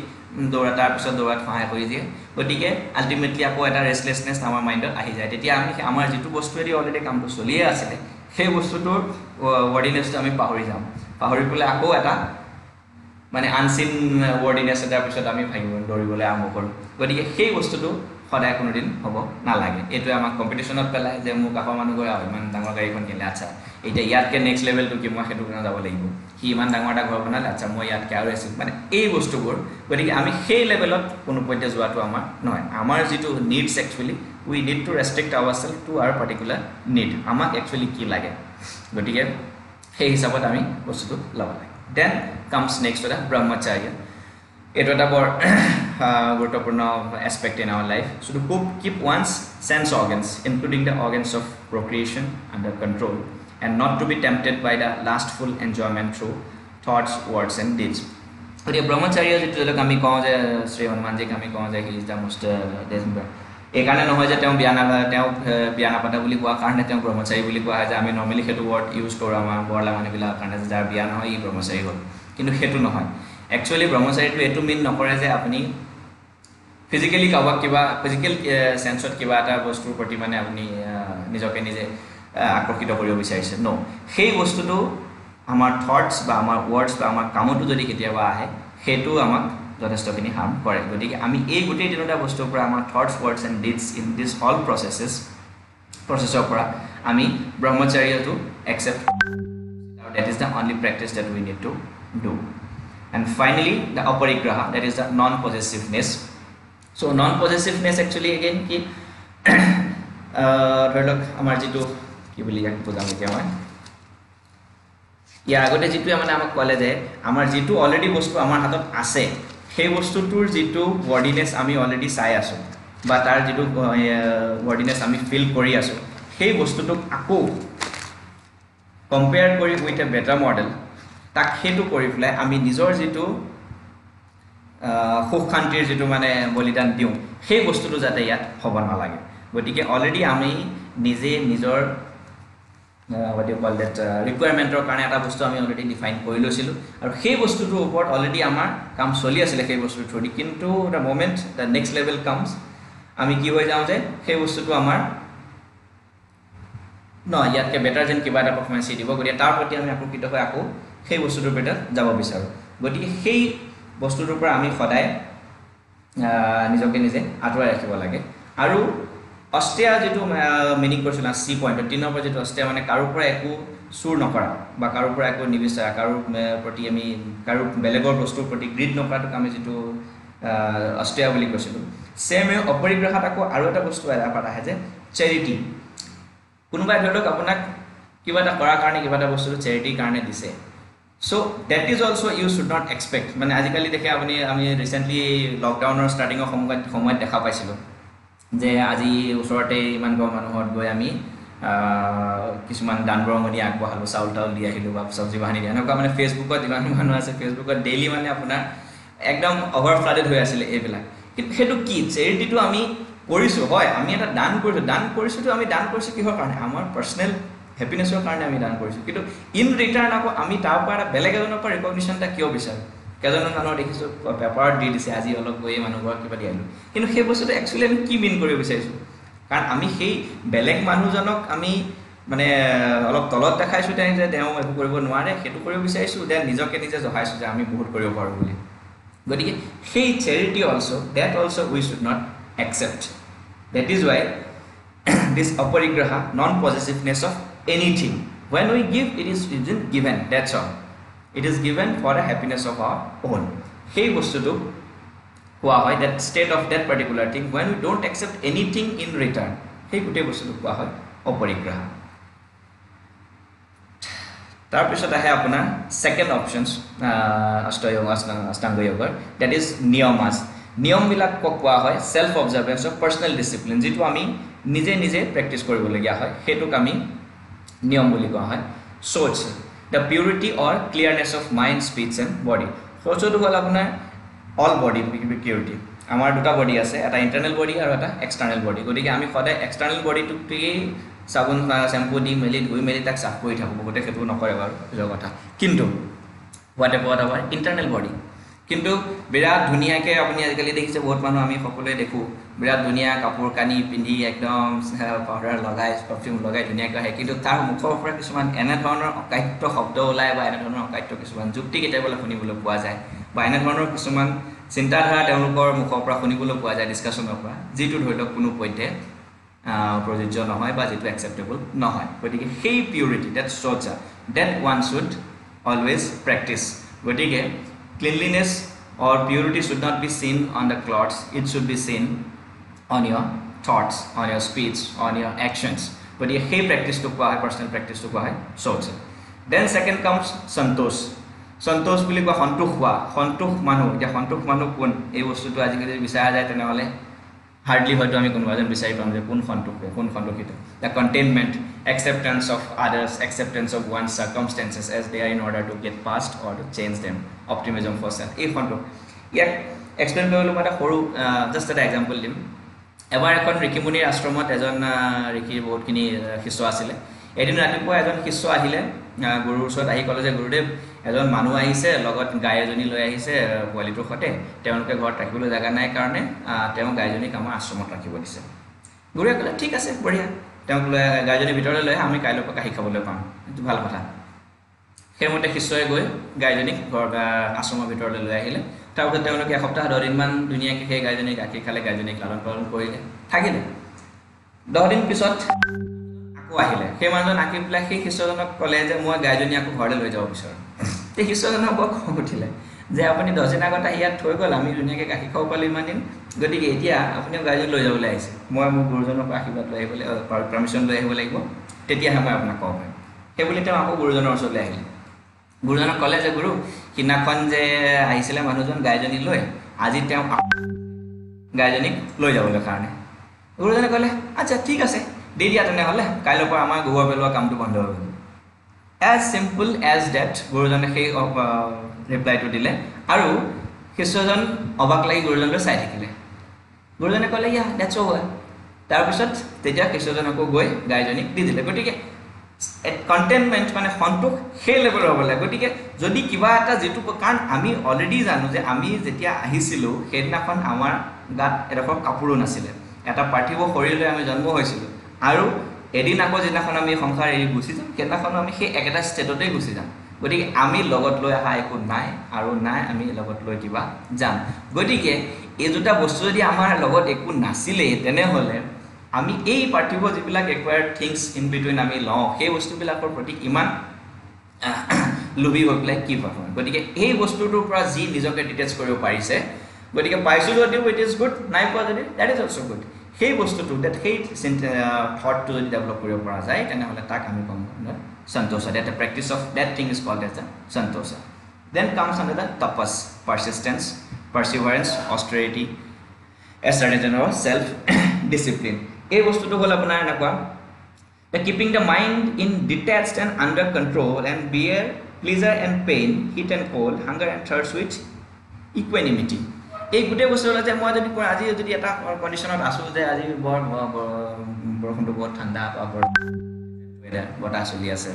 তাৰপিছত দৌৰাত সহায় কৰি দিয়ে গতিকে আল্টিমেটলি আকৌ এটা ৰেষ্টলেছনেছ আমাৰ মাইণ্ডত আহি যায় তেতিয়া আমি আমাৰ যিটো বস্তুৱেদি অলৰেডি কামটো চলিয়ে আছিলে সেই বস্তুটোৰ ৱৰ্ডিনেছটো আমি পাহৰি যাওঁ পাহৰি পেলাই আকৌ এটা মানে আনসিন ওয়াৰ্ডিনেস এটাৰ পিছত আমি ভাঙিব দৌৰিবলৈ আৰম্ভ কৰোঁ গতিকে সেই বস্তুটো সদায় কোনোদিন হ'ব নালাগে এইটো আমাক কম্পিটিশনত পেলায় যে মোৰ কাষৰ মানুহ গৈ ইমান ডাঙৰ গাড়ীখন কিনিলে আচ্ছা এতিয়া ইয়াতকে নেক্সট লেভেলটো কি মই সেইটো কাৰণে যাব লাগিব সি ইমান ডাঙৰ এটা ঘৰ বনালে আচ্ছা মই ইয়াতকে আৰু আছে মানে এই বস্তুবোৰ গতিকে আমি সেই লেভেলত কোনো পৰ্যায় যোৱাটো আমাৰ নহয় আমাৰ যিটো needs actually we need to restrict ourselves to our particular need আমাক একচুৱেলি কি লাগে গতিকে সেই হিচাপত আমি বস্তুটো ল'ব লাগে দেন কামছ নেক্সট এটা ব্ৰহ্মচাৰ্য এইটো এটা বৰ গুৰুত্বপূৰ্ণ aspect in our life so to keep one's sense organs including the organs of procreation under control and not to be tempted by the lustful enjoyment through thoughts words and deeds গতিকে ব্ৰহ্মচাৰ্য যিটো আমি কওঁ যে শ্ৰী হনুমানজীক আমি কওঁ যে হি is the most danger এইকাৰণে নহয় যে তেওঁ বিয়া নাপাতা বুলি কোৱা কাৰণে তেওঁ ব্ৰহ্মচাৰী বুলি কোৱা হয় যে আমি নৰ্মেলি সেইটো ৱৰ্ড ইউজ কৰোঁ আমাৰ বৰলা মানুহবিলাকৰ কাৰণে যে যাৰ বিয়া নহয় ই ব্ৰহ্মচাৰী হ'ল কিন্তু সেইটো নহয় একচুৱেলি ব্ৰহ্মচাৰীটো এইটো মিন নকৰে যে আপুনি ফিজিকেলি কাৰোবাক কিবা ফিজিকেল সেন্সত কিবা এটা বস্তুৰ প্ৰতি মানে আপুনি নিজকে নিজে আকৰ্ষিত কৰিব বিচাৰিছে ন সেই বস্তুটো আমাৰ থটছ বা আমাৰ ৱৰ্ডছ বা আমাৰ কামতো যদি কেতিয়াবা আহে সেইটো আমাক যথেষ্টখিনি হাৰ্ম কৰে গতিকে আমি এই গোটেই তিনিটা বস্তুৰ পৰা আমাৰ thoughts words and deeds in this all প্ৰচেছৰ পৰা আমি ব্ৰহ্মচাৰ্যটো accept that is the only practice that we need to do and finally the aparigraha that is the non-possessiveness so non-possessiveness actually again ki ধৰক আমাৰ যেটো কি বুলি ইয়াক বুজাম এতিয়া মই ইয়া আগতে যেটো মানে আমাক কলে যে আমাৰ যেটো অলৰেডি বস্তু আমাৰ হাতত আছে সেই বস্তুটোৰ যেটো বডিনেস আমি অলৰেডি চাই আছো বা তাৰ যেটো বডিনেস আমি ফিল কৰি আছো সেই বস্তুটোক আকৌ কম্পেয়াৰ কৰি উইথ এ বেটাৰ মডেল তাক হেতু কৰি ফলাই আমি নিজৰ যেটো সুখ শান্তিৰ যেটো মানে বলিদান দিও সেই বস্তুটো যাতে ইয়াত হ'ব নালাগে গতিকে অলৰেডি আমি নিজে নিজৰ what you call that requirementৰ কাৰণে এটা বস্তু আমি অলৰেডি ডিফাইন কৰি লৈছিলো আৰু সেই বস্তুটোৰ ওপৰত অলৰেডি আমাৰ কাম চলি আছিল সেই বস্তুটো থৰি কিন্তু the moment the next level comes আমি কি হৈ যাও যে সেই বস্তুটো আমাৰ ন ইয়াতকে বেটাৰ যেন কিবা এটা পাৰফৰমেন্স দিব গতিকে তাৰ প্ৰতি আমি আকৰ্ষিত হৈ আকৌ সেই বস্তুটোৰ ভিতৰত যাব বিচাৰো গতিকে সেই বস্তুটোৰ পৰা আমি সদায় নিজকে নিজে আঁতৰাই ৰাখিব লাগে আৰু অষ্টেয়া যেটো মিনিং কৰিছিল সি পইণ্ট 3 নম্বৰ যেটো অষ্টেয়া মানে কাৰো পৰা একো সুৰ নকৰা বা কাৰো পৰা একো নিবিচাৰা কাৰো প্ৰতি আমি কাৰো বেলেগৰ বস্তুৰ প্ৰতি গ্ৰীড নকৰাটো আমি যেটো অষ্টেয়া বুলি কৈছিল সেম অপৰিগ্ৰহত আকৌ আৰু এটা বস্তু এটা পাতা হয় যে চেৰিটি কোনোবাই ধৰক আপোনাক কিবা এটা কৰাৰ কাৰণে কিবা এটা বস্তু চেৰিটিৰ কাৰণে দিছে so that is also you should not expect মানে আজিকালি দেখে আমি ৰিসেন্টলি লকডাউনৰ ষ্টাৰ্টিংৰ সময়ত দেখা পাইছিলো যে আজি ওচৰতে ইমান গম মানুহত গৈ আমি কিছুমান দানবৰঙনি আগবঢ়ালো চাউল টাউল দি আহিলো বা সবজি বাহানি দি এনেকুৱা মানে ফেসবুকত যিমান মানুহ আছে ফেসবুকত ডেইলি মানে আপোনাৰ একদম অভাৰ ফ্লাডেড হৈ আছিল এইবিলাক কিন্তু হেতু কি চেৰিটিটো আমি কৰিছো হয় আমি এটা দান কৰিছো তো আমি দান কৰিছো কিহৰ কাৰণে আমাৰ পাৰ্সোনাল হ্যাপিনেছৰ কাৰণে আমি দান কৰিছো কিন্তু ইন ৰিটাৰ্ন আকৌ আমি তাৰ পৰা বেলেগ এজনৰ পৰা ৰিকগনিশ্যনটা কিয় বিচাৰো কেজন মানুহ দেখিছো পেপাৰ দি দিছে আজি অলপ গৈ মানুহৰ কিবা দি আহিলো কিন্তু সেই বস্তুটো একচুয়ালি আমি কি মিন কৰিব বিচাৰিছো কাৰণ আমি সেই বেলেগ মানুহজনক আমি মানে অলপ তলত দেখাইছো যে তেওঁ একো কৰিব নোৱাৰে হেতু কৰিব বিচাৰিছো যে নিজকে নিজে জহাইছো যে আমি বহুত কৰিব পাৰো বুলি গতিকে সেই charity also that also we should not accept that is why this aparigraha non-possessiveness of anything when we give it isn't given that's all it is given for the happiness of our own hey bostutu koa hoy that state of that particular thing when we don't accept anything in return hey gote bostutu koa hoy aparigraha tar pisot ahe apuna second options ashtanga yoga that is niyamas নিয়ম বিলাক কোৱা হয় self অবজাৰভেন্স of personal discipline যেটো আমি নিজে নিজে প্ৰ্যাকটিস কৰিব লগিয়া হয় হেতুক আমি নিয়ম বুলি কোৱা হয় সোচ the purity or clearness of mind speech and body সোচটো হল আপোনাৰ অল বডি পিউৰিটি আমাৰ দুটা বডি আছে এটা ইন্টাৰনাল বডি আৰু এটা এক্সটাৰ্নাল বডি গতিকে আমি সদায় এক্সটাৰ্নাল বডিটোক সাবুন শ্যাম্পু দি মেলি ধুই মেলি তাক সাফ কৰি থাকো গোটে হেতু নকৰে বাৰু এই কথা কিন্তু what about our internal body কিন্তু বিৰাট ধুনীয়াকৈ আপুনি আজিকালি দেখিছে বহুত মানুহ আমি সকলোৱে দেখোঁ বিৰাট ধুনীয়া কাপোৰ কানি পিন্ধি একদম পাউডাৰ লগাই পাৰফিউম লগাই ধুনীয়াকৈ আহে কিন্তু তাৰ মুখৰ পৰা কিছুমান এনেধৰণৰ অকাট্য শব্দ ওলায় বা এনেধৰণৰ অকাট্য কিছুমান যুক্তি কেতিয়াবা শুনিবলৈ পোৱা যায় বা এনেধৰণৰ কিছুমান চিন্তাধাৰা তেওঁলোকৰ মুখৰ পৰা শুনিবলৈ পোৱা যায় ডিছকাশ্যনৰ পৰা যিটো ধৰি লওক কোনো পধ্যে প্ৰযোজ্য নহয় বা যিটো একচেপ্টেবল নহয় গতিকে সেই পিউৰিটি ডেট শ্ব'জ that one should always practice গতিকে cleanliness or purity should not be seen on the clothes, it should be seen on your thoughts, on your speech, on your actions. But hey practice to kwa personal practice to kwa so then second comes santosh. Santosh bili kwa hontukh manu ja hontukh manu kun ei bostu to ajikali bisaya jay tene hole hardly hoyto ami kono ajon bisari pam je kun hontukhito the containment acceptance of others acceptance of one's circumstances as they are in order to get past or to change them optimism for self ei hontuk yak explain korilo mata horu just an example dim ebar ekon rikimuni ashramot ejon rikir bahut kini hisso asile edin ratipo ejon hisso ahile gurur sot ahi kole je gurudev এজন মানুহ আহিছে লগত গাই এজনী লৈ আহিছে পোৱালিটোৰ সতে তেওঁলোকে ঘৰত ৰাখিবলৈ জাগা নাই কাৰণে তেওঁ গাইজনীক আমাৰ আশ্ৰমত ৰাখিব দিছে গুৰুৱে ক'লে ঠিক আছে বঢ়িয়া তেওঁক লৈ গাইজনী ভিতৰলৈ লৈ আমি কাইলৈ কাহি খাবলৈ পাম এইটো ভাল কথা সেইমতে শিষ্যই গৈ গাইজনীক ঘৰ আশ্ৰমৰ ভিতৰলৈ লৈ আহিলে তাৰপিছত তেওঁলোকে এসপ্তাহ 10 দিনমান ধুনীয়াকৈ সেই গাইজনীক গাখীৰ খালে গাইজনীক লালন পালন কৰিলে থাকিলে 10 দিন পিছত আকৌ আহিলে সেই মানুহজন আহি পেলাই সেই শিষ্যজনক ক'লে যে মই গাইজনী আকৌ ঘৰলৈ লৈ যাব বিচাৰোঁ এই শিষ্যজনৰ বৰ খং উঠিলে যে আপুনি 10 দিন আগত ইয়াত থৈ গ'ল আমি ধুনীয়াকৈ গাখীৰ খাব পালোঁ ইমান দিন গতিকে এতিয়া আপুনি গাইজনী লৈ যাবলৈ আহিছে মই মোৰ গুৰুজনৰ পৰা আশীৰ্বাদ লৈ আহিবলৈ পাৰ্মিশ্যন লৈ আহিব লাগিব তেতিয়াহে মই আপোনাক ক'ব পাৰিম সেইবুলি তেওঁ আকৌ গুৰুজনৰ ওচৰলৈ আহিলে গুৰুজনক ক'লে যে গুৰু সিদিনাখন যে আহিছিলে মানুহজন গাইজনী লৈ আজি তেওঁ গাইজনীক লৈ যাবলৈ কাৰণে গুৰুজনে ক'লে আচ্ছা ঠিক আছে দি দিয়া তেনেহ'লে কাইলৈৰ পৰা আমাৰ গোবৰ পেলোৱা কামটো বন্ধ হৈ গ'ল as simple as that গুৰুজনে সেই ৰিপ্লাইটো দিলে আৰু শিষ্যজন অবাক লাগি গুৰুজনলৈ চাই থাকিলে গুৰুজনে ক'লে ইয়া দ্যাটছ অভাৰ তাৰপিছত তেতিয়া শিষ্যজন আকৌ গৈ গাইজনীক দি দিলে গতিকে কণ্টেইনমেণ্ট মানে সন্তোষ সেই লেভেলৰ হ'ব লাগে গতিকে যদি কিবা এটা যিটো কাৰণ আমি অলৰেডি জানো যে আমি যেতিয়া আহিছিলোঁ সেইদিনাখন আমাৰ গাত এডোখৰ কাপোৰো নাছিলে এটা পাৰ্থিৱ শৰীৰ লৈ আমি জন্ম হৈছিলোঁ আৰু এদিন আকৌ যিদিনাখন আমি সংসাৰ এৰি গুচি যাম সেইদিনাখনো আমি সেই একেটা ষ্টেটতেই গুচি যাম গতিকে আমি লগত লৈ অহা একো নাই আৰু নাই আমি লগত লৈ কিবা যাম গতিকে এই দুটা বস্তু যদি আমাৰ লগত একো নাছিলে তেনেহ'লে আমি এই পাৰ্থিৱ যিবিলাক একুৱায়াৰ্ড থিংছ ইন বিটুইন আমি লওঁ সেই বস্তুবিলাকৰ প্ৰতি ইমান লোভী হৈ পেলাই কি পাব গতিকে এই বস্তুটোৰ পৰা যি নিজকে ডিটেচ কৰিব পাৰিছে গতিকে পাইছোঁ যদিও ইট ইজ গুড নাই পোৱা যদি দ্যাট ইজ অলছ' গুড সেই বস্তুটো সেই থটটো যদি ডেভেলপ কৰিব পৰা যায় তেনেহ'লে তাক আমি ক'ম santosha that the practice of that thing is called as the santosha then comes under the tapas persistence perseverance austerity ascertain of self discipline এই বস্তুটো হ'ল আপোনাৰ এনেকুৱা the keeping the mind in detached and under control and bear pleasure and pain heat and cold hunger and thirst with equanimity এই গোটেই বস্তুটো যে মই যদি আজি যদি এটা কণ্ডিশ্যনত আছোঁ যে আজি বৰষুণটো বৰ ঠাণ্ডা বা বৰ বতাহ চলি আছে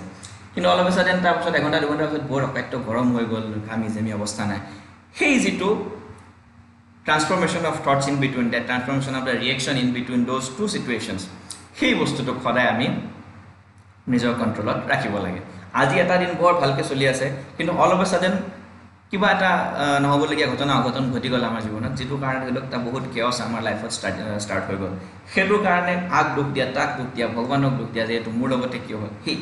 কিন্তু অলপ পিছত তাৰপিছত এঘণ্টা দুঘণ্টাৰ পিছত বৰ অকাট্য গৰম হৈ গ'ল ঘামি জেমি অৱস্থা নাই সেই যিটো transformation of thoughts in between that transformation of the reaction in between those two situations সেই বস্তুটোক সদায় আমি নিজৰ কণ্ট্ৰলত ৰাখিব লাগে আজি এটা দিন বৰ ভালকৈ চলি আছে কিন্তু অল অফ এ ছাডেন কিবা এটা নহ'বলগীয়া অঘটন ঘটি গ'ল আমাৰ জীৱনত যিটো কাৰণে ধৰি লওক এটা বহুত কেয়ছ আমাৰ লাইফত ষ্টাৰ্ট হৈ গ'ল সেইটোৰ কাৰণে আগ দুখ দিয়া তাক দুখ দিয়া ভগৱানক দুখ দিয়া যে এইটো মোৰ লগতে কিয় হ'ল সেই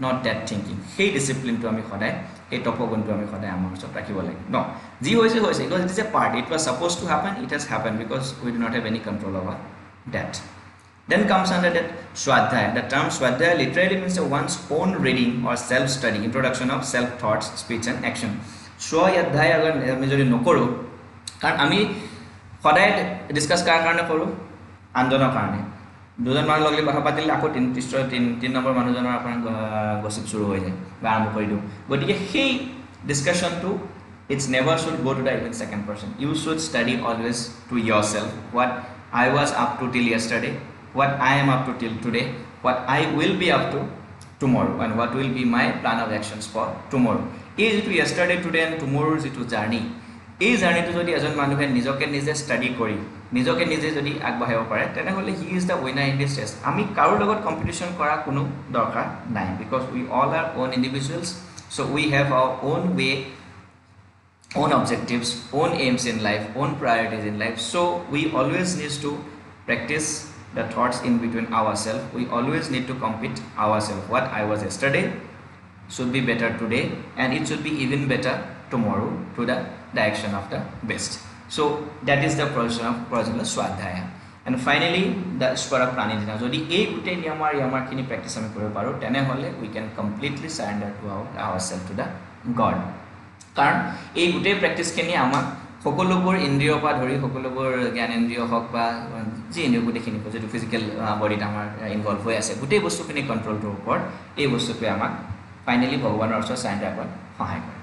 নট ডেট থিংকিং সেই ডিচিপ্লিনটো আমি সদায় সেই তপগুণটো আমি সদায় আমাৰ ওচৰত ৰাখিব লাগে ন যি হৈছে because it is a part it was supposed to happen it has happen because we do not have any control over that Then comes under that Swadhyaya. The term Swadhyaya literally means one's own reading or self-study, introduction of self-thoughts, speech and action. Swadhyaya agar আমি যদি নকৰোঁ কাৰণ আমি সদায় discuss কৰাৰ কাৰণে কৰোঁ আন্দোলনৰ কাৰণে দুজন মানুহ লগলি কথা পাতিলে আকৌ তিনি নম্বৰ মানুহজনৰ আপোনাৰ গছিপ চুৰু হৈ যায় বা আৰম্ভ কৰি দিওঁ গতিকে সেই ডিছকাশ্যনটো it's never should go' to the even second person you should study always to yourself what I was up to till yesterday what I am up to till today, what I will be up to tomorrow, and what will be my plan of actions for tomorrow. Is it yesterday, today, and tomorrow's it journey? এই জাৰ্নিটো যদি এজন মানুহে নিজকে নিজে study কৰি নিজকে নিজে যদি আগবাঢ়িব পাৰে তেনেহ'লে he is the winner in this race আমি কাৰোৰ লগত কম্পিটিশ্যন কৰা কোনো দৰকাৰ নাই because we all are own individuals so' we have our own way own objectives, own aims in life, own priorities in life. So we always need to practice the thoughts in between ourselves. We always need to compete ourselves. What I was yesterday should be better today, and it should be even better tomorrow to the direction of the best. So that is the process of Swadhyaya. And finally, the Spara Pranidhina. So the eight yamar kini practice ame kore paru. Tene hole we can completely surrender to ourselves to the God. কাৰণ এই গোটেই প্ৰেক্টিছখিনি আমাক সকলোবোৰ ইন্দ্ৰিয়ৰ পৰা ধৰি সকলোবোৰ জ্ঞানেন্দ্ৰিয় হওক বা যি ইন্দ্ৰিয় গোটেইখিনি যিটো ফিজিকেল বডিত আমাৰ ইনভলভ হৈ আছে গোটেই বস্তুখিনি কণ্ট্ৰলটোৰ ওপৰত এই বস্তুটোৱে আমাক ফাইনেলি ভগৱানৰ ওচৰত চাৰেণ্ডাৰ কৰাত সহায় কৰে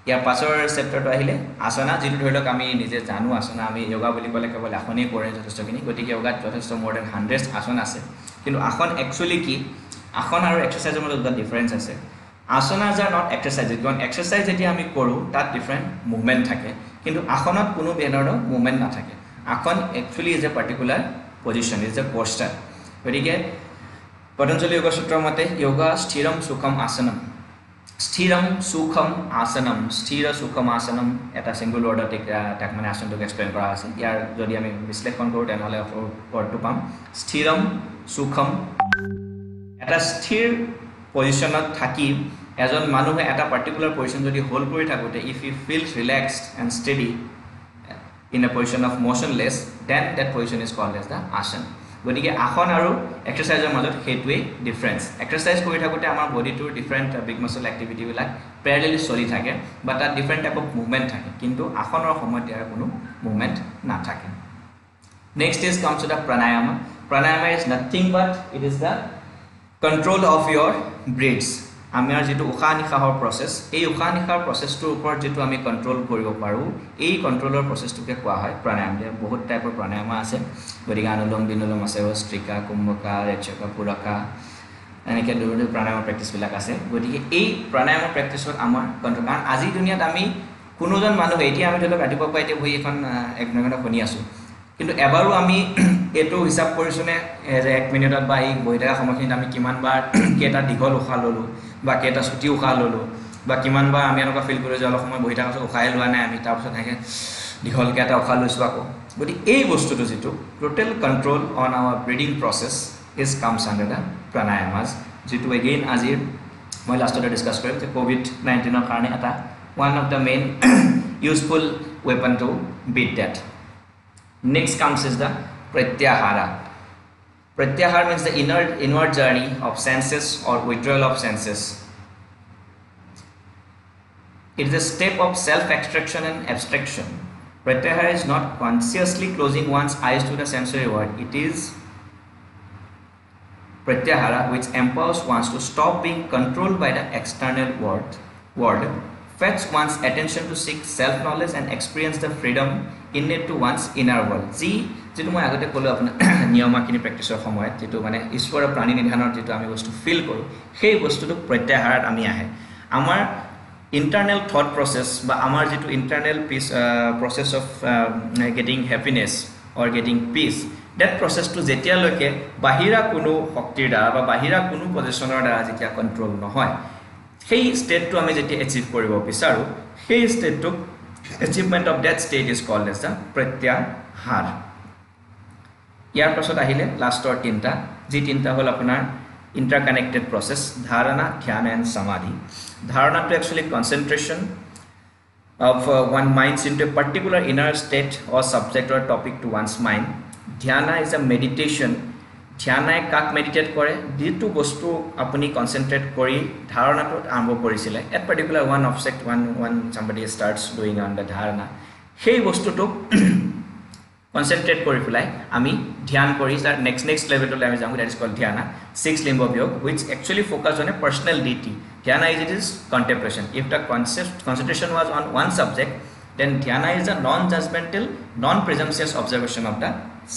ইয়াৰ পাছৰ চেপ্টাৰটো আহিলে আসনা যিটো ধৰি লওক আমি নিজে জানো আসনা আমি যোগা বুলি ক'লে কেৱল আসনেই কৰে যথেষ্টখিনি গতিকে যোগাত যথেষ্ট মোৰ দেন 100 আসন আছে কিন্তু আসন একচুৱেলি কি আসন আৰু এক্সাৰচাইজৰ মাজত দুটা ডিফাৰেঞ্চ আছে asanas are not exercises because exercise যেতিয়া আমি কৰো তাত ডিফাৰেন্ট মুভমেন্ট থাকে কিন্তু আসনত কোনো বেনৰ মুভমেন্ট না থাকে আসন actually is a particular position is a posture গতিকে পতঞ্জলি যোগ সূত্ৰৰ মতে যোগা স্থিৰম সুখম আসনম স্থিৰম সুখম আসনম স্থিৰ সুখম আসনম এটা সিঙ্গল ওয়াৰ্ডত তাক মানে আসনটোক এক্সপ্লেইন কৰা আছে ইয়াৰ যদি আমি বিশ্লেষণ কৰো তেনেহলে ওয়াৰ্ডটো পাম স্থিৰম সুখম এটা স্থিৰ পজিশনত থাকি এজন মানুহে এটা পাৰ্টিকুলাৰ পজিশন যদি হোল্ড কৰি থাকোতে if he feels relaxed and steady in a position of motionless then that position is called as the asana গতিকে আসন আৰু এক্সাৰসাইজৰ মাজত হেতুৱে ডিফাৰেন্স এক্সাৰসাইজ কৰি থাকোতে আমাৰ বডিটোৰ ডিফাৰেন্ট বিগ মাসল এক্টিভিটি বিলাক প্যাৰালেলি চলি থাকে বা তাত ডিফাৰেন্ট টাইপ অফ মুভমেন্ট থাকে কিন্তু আসনৰ সময়ত ইয়াৰ কোনো মুভমেন্ট নাথাকে next is comes to the pranayama pranayama is nothing but it is the control of your breaths আমাৰ যেটো উশাহ নিশাহৰ প্ৰসেস এই উশাহ নিশাহৰ প্ৰসেসটোৰ ওপৰত যেটো আমি কন্ট্ৰোল কৰিব পাৰো এই কন্ট্ৰোলৰ প্ৰসেসটোকে কোৱা হয় প্ৰাণায়াম যে বহুত টাইপৰ প্ৰাণায়াম আছে গতিকে অনুলোম বিলোম আছে ভস্ত্ৰিকা কুম্ভকা ৰেচকা পুৰকা এনেকে দুটা প্ৰাণায়াম প্ৰেক্টিছ বিলাক আছে গতিকে এই প্ৰাণায়ামৰ প্ৰেক্টিছত আমাৰ কন্ট্ৰোল কাৰণ আজি দুনিয়াত আমি কোনোজন মানুহ এতিয়া আমি ধৰক ৰাতিপুৱা পাইতে বহি এখন এক ঘণ্টা শুনি আছো কিন্তু এবাৰো আমি এটো হিসাব কৰিছনে যে 1 মিনিটত বা এই বহি থকা সময়খিনিত আমি কিমান বাৰ কেটা দীঘল উশাহ ললো বা কেটা ছুটি উশাহ ললো বা কিমান বাৰ আমি এনেকুৱা ফিল কৰি যে অলপ সময় বহি থকা পাছত উশাহ লোৱা নাই আমি তাৰ পাছত থাকে দীঘল কেটা উশাহ লৈছো আকৌ গতি এই বস্তুটো যেটো total control on our breathing process is comes under the pranayamas যেটো এগেইন আজি মই লাষ্টতে ডিসকাস কৰিম যে কোভিড-19 ৰ কাৰণে এটা one of the main useful weapon to beat that Next comes is the pratyahara. Pratyahara means the inward journey of senses or withdrawal of senses. It is a step of self-extraction and abstraction. Pratyahara is not consciously closing one's eyes to the sensory world. It is pratyahara which empowers one to stop being controlled by the external world, fetch one's attention to seek self-knowledge and experience the freedom innate to one's inner world. যি যেটো মই আগতে কলো আপোনাৰ নিয়মাখিনি প্ৰেক্টিছৰ সময়ত যেটো মানে ঈশ্বৰ প্ৰাণী নিধানৰ যেটো আমি বস্তু ফিল কৰো সেই বস্তুটো প্ৰত্যাহাৰত আমি আহে আমাৰ ইন্টাৰনেল থট প্ৰসেস বা আমাৰ যেটো internal peace process of getting happiness or getting peace that প্ৰসেসটো যেতিয়া লৈকে বাহিৰা কোনো শক্তিৰ দ্বাৰা বা বাহিৰা কোনো পজিশনৰ দ্বাৰা যেতিয়া কন্ট্ৰোল নহয় সেই স্টেটটো আমি যেতিয়া এচিভ কৰিব বিচাৰো সেই স্টেটটো achievement of that state is called as the pratyahara ইয়াৰ পাছত আহিলে লাষ্টৰ তিনটা যি তিনটা হল আপোনাৰ interconnected process dharana dhyana and samadhi dharana to actually concentration of one minds into a particular inner state or subject or topic to one's mind dhyana is a meditation ধ্যানাই কাক meditate কৰে যেটো বস্তু আপুনি কনসেন্ট্ৰেট কৰি ধাৰণাটো আৰম্ভ কৰিছিলে at particular one object one somebody starts doing on the ধাৰণা সেই বস্তুটো কনসেন্ট্ৰেট কৰি ফলাই আমি ধ্যান কৰি তাৰ নেক্সট লেভেললৈ আমি যাম that is called dhyana 6 limb of yoga which actually focus on a personal deity dhyana is it is contemplation if the concentration was on one subject then dhyana is a non judgmental non presumptuous observation of the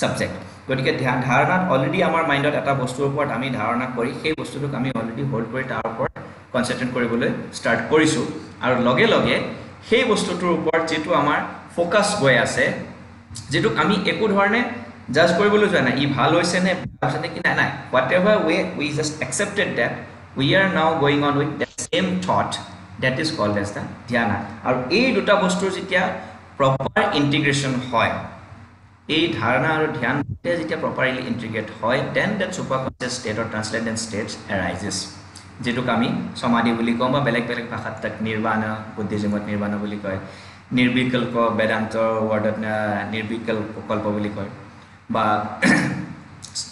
subject গতিকে ধাৰণাত already আমাৰ মাইন্ডত এটা বস্তুৰ ওপৰত আমি ধাৰণা কৰি সেই বস্তুটোক আমি অলৰেডি হোল্ড কৰি তাৰ ওপৰত কনসেন্ট্ৰেট কৰিবলৈ ষ্টাৰ্ট কৰিছো আৰু লগে লগে সেই বস্তুটোৰ ওপৰত যেটো আমাৰ ফোকাস গৈ আছে যেটো আমি একো ধৰণে জাজ কৰিবলৈ যোৱা নাই ই ভাল হৈছে নে বেয়া হৈছে নে কি নাই নাই whatever way we just accepted that we are now going on with the same thought that is called as the dhyana আৰু এই দুটা বস্তুৰ যেতিয়া proper integration হয় এই ধাৰণা আৰু ধ্যান যেতিয়া properly integrate হয় then that superconscious state or transcendent state arises যেটো আমি সমাধি বুলি কম বা বেলেগ বেলেগ ভাষাত তাক নিৰ্বাণ বুদ্ধিজমত নিৰ্বাণ বুলি কয় নিৰ্বিকল্প বেদান্ত ৱৰ্ডত নিৰ্বিকল্প বুলি কয় বা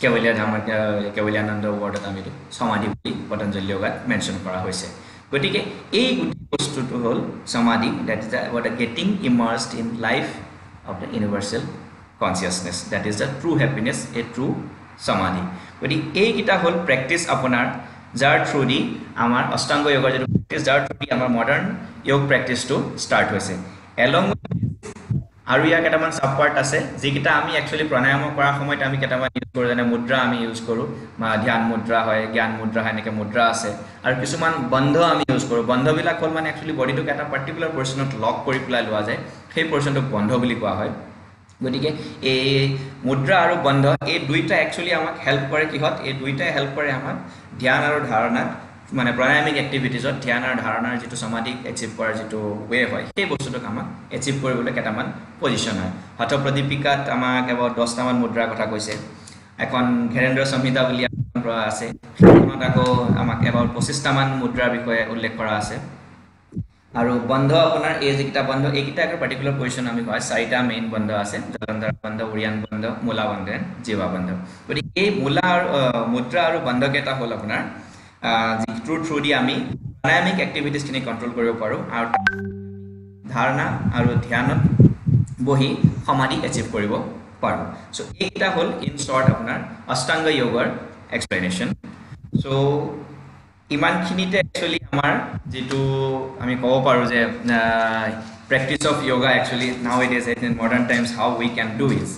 কেৱলীয়া ধাম কেৱলীয়ানন্দ ৱৰ্ডত আমি সমাধি বুলি পতঞ্জলি যোগত মেনশন কৰা হৈছে গতিকে এই গোটেই বস্তুটো হ'ল সমাধি that is what getting immersed in life of the universal consciousness that is the true happiness a true samadhi goti ei kita hol practice apunar jar through di amar ashtanga yoga je practice jar through di amar modern yoga practice to start hoise along aru ya ketaman sub part ase je kita ami actually pranayam kora samoy ami ketaman use koru jane mudra ami use koru ma dhyan mudra hoy gyan mudra hoy neke mudra ase aru kisuman bandho ami use koru bandho bilak hol mane actually body to eta particular portion of lock kori pula lua jay সেই portion to bandho bili koa hoy গটিকে এই মুদ্রা আৰু বন্ধ এই দুইটা actually আমাক help কৰে কিহত এই দুইটা হেল্প কৰে আমাক ধ্যান আৰু ধাৰণা মানে প্ৰাণায়ামিক এক্টিভিটিজত ধ্যান আৰু ধাৰণাৰ যেটো সমাধি এচিভ কৰাৰ যেটো ওয়ে হয় সেই বস্তুটো আমাক এচিভ কৰিবলৈ কেটামান পজিশন হয় হঠ প্ৰদীপিকাত আমাক এবাৰ 10টা মান মুদ্ৰাৰ কথা কৈছে এখন ঘেৰেন্দ্ৰ সংহিতা বুলি আছে সেইখনত আকৌ আমাক এবাৰ 25টা মান মুদ্ৰাৰ বিষয়ে উল্লেখ কৰা আছে আৰু বন্ধ আপোনাৰ এই যেটা বন্ধ এইটা একটা পাৰ্টিকুলাৰ পজিশন আমি হয় চাৰিটা মেইন বন্ধ আছে জলন্ধৰ বন্ধ উৰিয়ান বন্ধ মূলা বন্ধ জীৱা বন্ধ গতিকে এই মূলা আৰু মুদ্ৰা আৰু বন্ধ কেটা হ'ল আপোনাৰ থ্ৰু দি আমি ডাইনামিক এক্টিভিটিজ খিনি কন্ট্ৰোল কৰিব পাৰো আৰু ধাৰণা আৰু ধ্যানত বহি সমাধি এচিভ কৰিব পাৰো সো এইটা হ'ল ইন শৰ্ট আপোনাৰ অষ্টাংগ যোগৰ এক্সপ্লেনেশন সো ইমানখিনিতে एक्चुअली আমাৰ যেটো আমি কব পাৰো যে practice of yoga actually nowadays in modern times how we can do is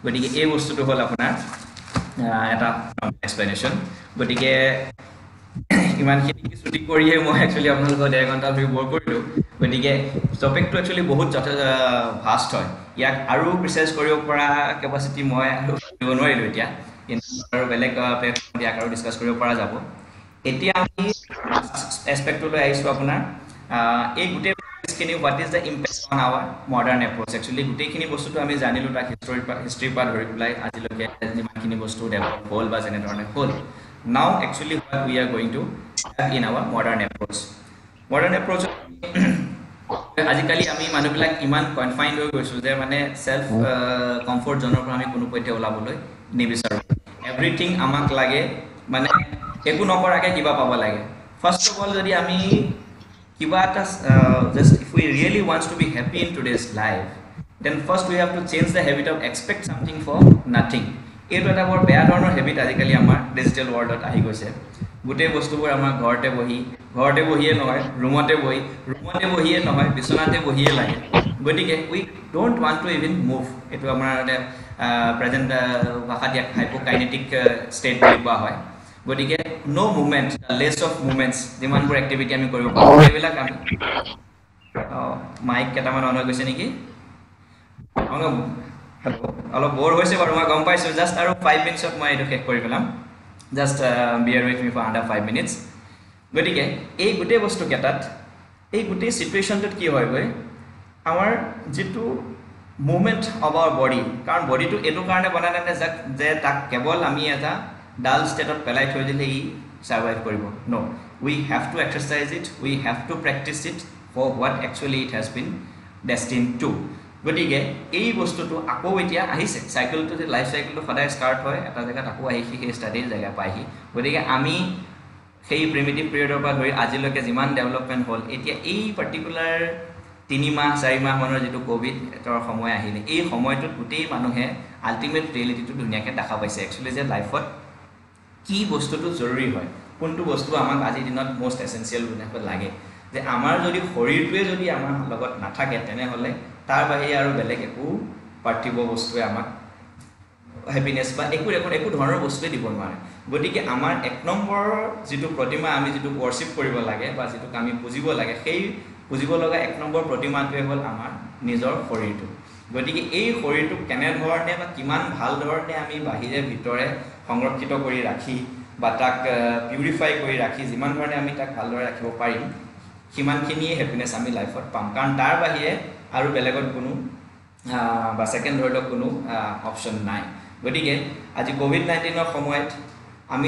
গটিকে এই বস্তুটো হল আপোনাৰ এটা explanation গটিকে ইমানখিনি কি ছুটি কৰিয়ে মই actually আপোনালোকক 1.5 ঘণ্টা ভিউ বৰ কৰিলো গটিকে টপিকটো actually বহুত ভাষ্ট হয় ইয়াক আৰু প্ৰিসাইজ কৰিব পৰা কেপাসিটি মই আৰু নোৱাৰিলো এতিয়া আৰু বেলেগ প্লেটফৰ্ম ইয়াক আৰু ডিসকাস কৰিব পৰা যাব এতিয়া আমি এসপেক্ট লৈ আইছো আপোনাৰ এই গুটে স্কিনি what is the impact on our modern approach actually গুটেখিনি বস্তুটো আমি জানিলো তাৰ হিষ্টৰী পা ধৰি পেলাই আজিলৈকে যিমানখিনি বস্তু ডেভেলপ হ'ল বা যেনে ধৰণে হ'ল নাও actually what we are going to have in our modern approach আজিকালি আমি মানুহবিলাক ইমান কনফাইন্ড হৈ গৈছো যে মানে সেলফ কমফৰ্ট জোনৰ পৰা আমি কোনো পইতে ওলাবলৈ নিবিচাৰো এভৰিথিং আমাক লাগে মানে একো নকৰাকে কিবা পাব লাগে ফাৰ্স্ট অফ অল যদি আমি কিবা এটা just if we really wants to be happy in today's life then first we have to change the habit of expect something for nothing এইটো এটা বৰ বেয়া ধৰণৰ হেবিট আজিকালি আমাৰ ডিজিটেল ৱৰ্ল্ডত আহি গৈছে গুটে বস্তুবোৰ আমাৰ ঘৰতে বহিয়ে নহয় ৰুমতে বহিয়ে নহয় বিছনাতে বহিয়ে লাগে গতিকে we don't want to even move এটো আমাৰ প্ৰেজেন্ট ভাষাত হাইপোকাইনেটিক ষ্টেট বুলি কোৱা হয় গতিকে নো মুভমেন্ট লেস অফ মুভমেন্টস যিমানবোৰ এক্টিভিটি আমি কৰিব পাৰো এইবিলাক আমি মাইক কেটামান অন হৈ গৈছে নেকি অলপ বৰ হৈছে বাৰু মই গম পাইছো জাস্ট আৰু 5 মিনিটছত মই এটো শেষ কৰি পেলাম just bear with me for under 5 minutes গতিকে এই গুটে বস্তু কেটাত এই গুটে সিচুৱেশনটোত কি হয় গৈ আমাৰ যেটো মুভমেন্ট অফ আৱাৰ বডি কাৰণ বডিটো এটো কাৰণে বনাই নাই যে তাক কেৱল আমি এটা ডাল স্টেটত পেলাই থৈ দিলে ই সাৰ্ভাইভ কৰিব নো we have to exercise it we have to practice it for what actually it has been destined to গতিকে এই বস্তুটো আকৌ এতিয়া আহিছে সাইকেলটো যে লাইফ সাইকেলটো সদায় স্টার্ট হয় এটা জায়গা আকৌ আহি সেই স্টাডি জায়গা পাইহি গতিকে আমি সেই প্ৰিমিটিভ পিৰিয়ডৰ পৰা ধৰি আজিলৈকে যিমান ডেভেলপমেন্ট হ'ল এতিয়া এই পাৰ্টিকুলাৰ 3 মাহ 4 মাহ মানৰ যেটো কোভিড এৰ সময় আহিলে এই সময়টোত গোটেই মানুহে আল্টিমেট ৰিয়েলিটিটো দুনিয়াকে দেখা পাইছে एक्चुअली যে লাইফত কি বস্তুটো জৰুৰী হয় কোনটো বস্তু আমাক আজি দিনত মোস্ট এসেনশিয়াল বুলিব লাগে যে আমাৰ যদি শৰীৰটোৱে যদি আমাৰ লগত নাথাকে তেনে হলে তাৰ বাহিৰে আৰু বেলেগ একো পাৰ্থিব বস্তুৱে আমাক হ্যাপিনেস বা একো ধৰণৰ বস্তুৱে দিব নোৱাৰে গতিকে আমাৰ এক নম্বৰ যেটো প্ৰতিমা আমি যেটো worship কৰিব লাগে বা যেটো আমি বুজিব লাগে সেই বুজিব লগা এক নম্বৰ প্ৰতিমাটোৱে হ'ল আমাৰ নিজৰ শৰীৰটো গতিকে এই শৰীৰটো কেনেধৰণে বা কিমান ভাল ধৰণে আমি বাহিৰে ভিতৰে সংৰক্ষিত কৰি ৰাখি বা তাক পিউৰিফাই কৰি ৰাখি যিমান ধৰণে আমি তাক ভালদৰে ৰাখিব পাৰিম সিমানখিনিয়ে হেপিনেছ আমি লাইফত পাম কাৰণ তাৰ বাহিৰে আৰু বেলেগত কোনো বা ছেকেণ্ড ধৰি লওক কোনো অপশ্যন নাই গতিকে আজি কোভিড-19ৰ সময়ত আমি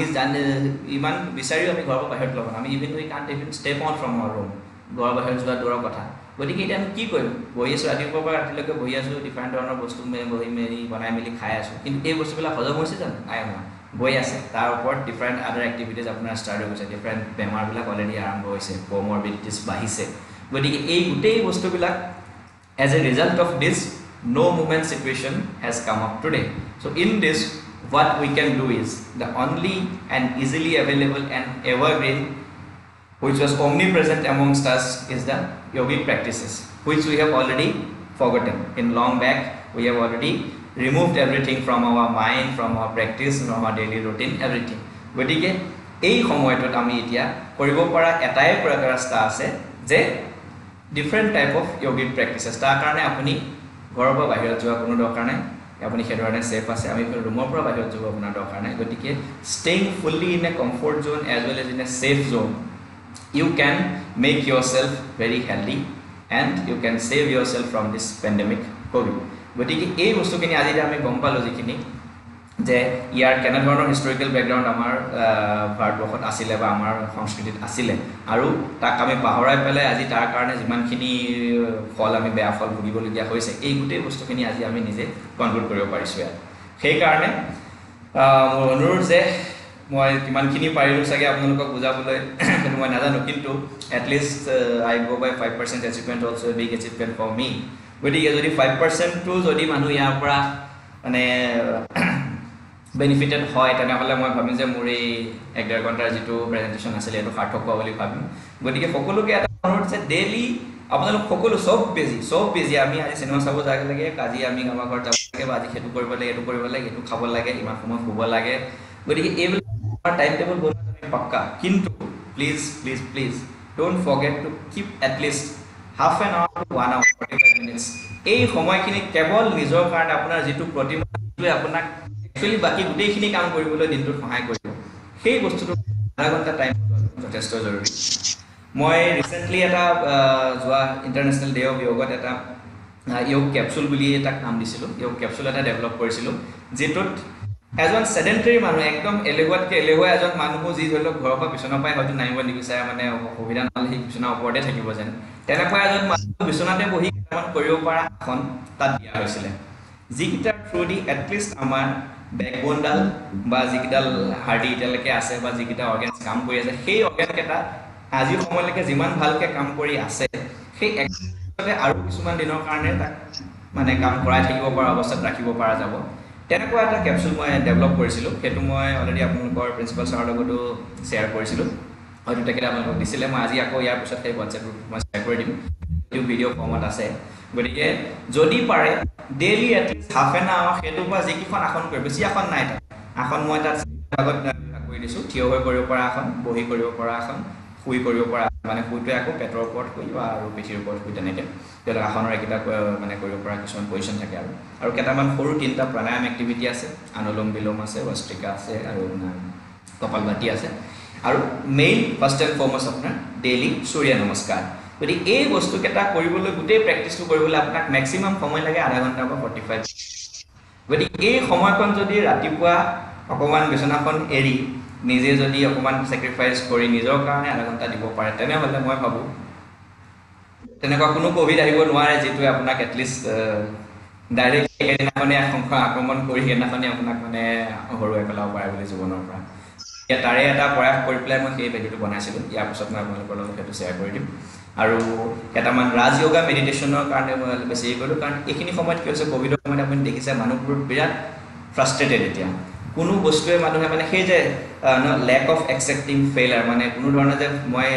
ইমান বিচাৰিও আমি ঘৰৰ বাহিৰত ল'ব আমি even we can't even step out from our room ঘৰৰ বাহিৰত যোৱা দূৰৰ কথা গতিকে এতিয়া আমি কি কৰিম বহি আছোঁ ৰাতিপুৱাৰ পৰা ৰাতিলৈকে বহি আছোঁ ডিফাৰেণ্ট ধৰণৰ বস্তু বহি মেলি বনাই মেলি খাই আছোঁ কিন্তু এই বস্তুবিলাক হজম হৈছে জানো নাই হোৱা গৈ আছে তাৰ ওপৰত ডিফাৰেণ্ট আদাৰ এক্টিভিটিজ আপোনাৰ ষ্টাৰ্ট হৈ গৈছে ডিফাৰেণ্ট বেমাৰবিলাক অলৰেডি আৰম্ভ হৈছে কমৰবিডিটিছ বাঢ়িছে গতিকে এই গোটেই বস্তুবিলাক as a result of this no movement situation has come up today so in this what we can do is the only and easily available and evergreen which was omnipresent amongst us is the yogic practices which we have already forgotten in long back we have already removed everything from our mind from our practice from our daily routine everything গতিকে এই সময়টোত আমি এতিয়া কৰিব পৰা এটাই ৰাস্তা আছে যে different type of yogic practices তাৰ কাৰণে আপুনি ঘৰৰ পৰা বাহিৰত যোৱা কোনো দৰকাৰ নাই আপুনি সেইধৰণে সেফ আছে আমি ৰুমৰ পৰা বাহিৰত যাব আপোনাৰ দৰকাৰ নাই গতিকে staying fully in a comfort zone as well as in a safe zone you can make yourself very healthy and you can save yourself from this pandemic covid গতিকে এই বস্তুখিনি আজি আমি গম পালো যিখিনি যে ইয়াৰ কেনেধৰণৰ হিষ্টৰিকেল বেকগ্ৰাউণ্ড আমাৰ ভাৰতবৰ্ষত আছিলে বা আমাৰ সংস্কৃতিত আছিলে আৰু তাক আমি পাহৰাই পেলাই আজি তাৰ কাৰণে যিমানখিনি ফল আমি বেয়া ফল ভুগিবলগীয়া হৈছে এই গোটেই বস্তুখিনি আজি আমি নিজে কনক্লুড কৰিব পাৰিছোঁ ইয়াত সেইকাৰণে মোৰ অনুৰোধ যে মই কিমানখিনি পাৰিলোঁ চাগে আপোনালোকক বুজাবলৈ সেইটো মই নাজানো কিন্তু at least I go by 5% achievement also' big achievement for me গতিকে যদি 5%টো যদি মানুহ ইয়াৰ পৰা মানে বেনিফিটেড হয় তেনেহ'লে মই ভাবিম যে মোৰ এই 1.5 ঘণ্টাৰ যিটো প্ৰেজেণ্টেশ্যন আছিলে এইটো সাৰ্থক হোৱা বুলি ভাবিম গতিকে সকলোকে এটা অনুৰোধ যে ডেইলি আপোনালোক সকলো চব বিজি আমি আজি চিনেমা চাব যাব লাগে কাজি আমি আমাৰ ঘৰত যাব লাগে বা আজি সেইটো কৰিব লাগে এইটো কৰিব লাগে এইটো খাব লাগে ইমান সময় শুব লাগে গতিকে এইবিলাক আমাৰ টাইম টেবল বনোৱাটো আমি পাক্কা কিন্তু please don't forget to keep at least half an hour to 1 hour 45 minutes এই সময়খিনি কেৱল নিজৰ কাৰণে আপোনাৰ যিটো প্ৰতিমাটোৱে আপোনাক একচুৱেলি বাকী গোটেইখিনি কাম কৰিবলৈ দিনটোত সহায় কৰিব সেই বস্তুটো আধা ঘণ্টা টাইম যথেষ্ট জৰুৰী মই ৰিচেণ্টলি এটা যোৱা ইণ্টাৰনেশ্যনেল ডে অফ য়োগত এটা য়োগ কেপচুল বুলি এটা নাম দিছিলোঁ য়োগ কেপচুল এটা ডেভেলপ কৰিছিলোঁ যিটোত এজন চেডেণ্টেৰী মানুহ একদম এলেহুৱাতকৈ এলেহুৱা এজন মানুহো যি ধৰি লওক ঘৰৰ পৰা বিচনাৰ পৰাই হয়তো নামিব নিবিচাৰে মানে সুবিধা নহ'লে সেই বিচনাৰ ওপৰতে থাকিব যেন তেনেকুৱা এজন মানুহ বিচনাতে বহি কেইটামান কৰিব পৰা আসন তাত দিয়া হৈছিলে যিকেইটাৰ থ্ৰুদি এটলিষ্ট আমাৰ বেকবোনডাল বা যিকেইডাল হাৰ্ডি এতিয়ালৈকে আছে বা যিকেইটা অৰ্গেনছ কাম কৰি আছে সেই অৰ্গেনকেইটা আজি সময়লৈকে যিমান ভালকৈ কাম কৰি আছে সেই একচুৱেলি আৰু কিছুমান দিনৰ কাৰণে তাক মানে কাম কৰাই থাকিব পৰা অৱস্থাত ৰাখিব পৰা যাব তেনেকুৱা এটা কেপচুল মই ডেভেলপ কৰিছিলোঁ সেইটো মই অলৰেডি আপোনালোকৰ প্ৰিন্সিপাল ছাৰৰ লগতো শ্বেয়াৰ কৰিছিলোঁ হয়তো তেখেতে আপোনালোকক দিছিলে মই আজি আকৌ ইয়াৰ পিছত সেই হোৱাটছএপ গ্ৰুপত মই শ্বেয়াৰ কৰি দিম এইটো ভিডিঅ' ফৰ্মত আছে গতিকে যদি পাৰে daily at least half an hour সেইটোৰ পৰা যিকেইখন আসন কৰিব বেছি আসন নাই তাত আসন মই তাত আগত কৰি দিছোঁ থিয় হৈ কৰিব পৰা আসন বহি কৰিব পৰা আসন শুই কৰিব পৰা মানে শুইটোৱে আকৌ পেটৰ ওপৰত শুই বা আৰু পিঠিৰ ওপৰত শুই তেনেকৈ তেওঁলোকে আসনৰ এইকেইটা মানে কৰিব পৰা কিছুমান পজিশ্যন থাকে আৰু কেইটামান সৰু 3টা প্ৰাণায়াম এক্টিভিটি আছে অনুলোম বিলোম আছে ভস্ত্ৰিকা আছে আৰু কপালভাতি আছে আৰু মেইন ফাৰ্ষ্ট এণ্ড ফৰমষ্ট আপোনাৰ ডেইলি সূৰ্য নমস্কাৰ গতিকে এই বস্তুকেইটা কৰিবলৈ গোটেই প্ৰেক্টিছটো কৰিবলৈ আপোনাক মেক্সিমাম সময় লাগে আধা ঘণ্টা বা 45 গতিকে এই সময়খন যদি ৰাতিপুৱা অকণমান বিচনাখন এৰি নিজে যদি অকণমান ছেক্ৰিফাইচ কৰি নিজৰ কাৰণে আধা ঘণ্টা দিব পাৰে তেনেহ'লে মই ভাবোঁ তেনেকুৱা কোনো ক'ভিড আহিব নোৱাৰে যিটোৱে আপোনাক এটলিষ্ট ডাইৰেক্ট সেইদিনাখনে আক্ৰমণ কৰি সেইদিনাখনে আপোনাক মানে হৰুৱাই পেলাব পাৰে বুলি জীৱনৰ পৰা তাৰে এটা প্ৰয়াস কৰি পেলাই মই সেই ভিডিঅ'টো বনাইছিলোঁ ইয়াৰ পিছত মই আপোনালোকৰ লগত সেইটো শ্বেয়াৰ কৰি দিম আৰু কেইটামান ৰাজ য়োগা মেডিটেশ্যনৰ কাৰণে মই বেছি কৰিলোঁ কাৰণ এইখিনি সময়ত কি হৈছে ক'ভিডৰ সময়ত আপুনি দেখিছে মানুহবোৰ বিৰাট ফ্ৰাষ্ট্ৰেটেড এতিয়া কোনো বস্তুৱে মানুহে মানে সেই যে লেক অফ একচেপ্টিং ফেইলাৰ মানে কোনো ধৰণে যে মই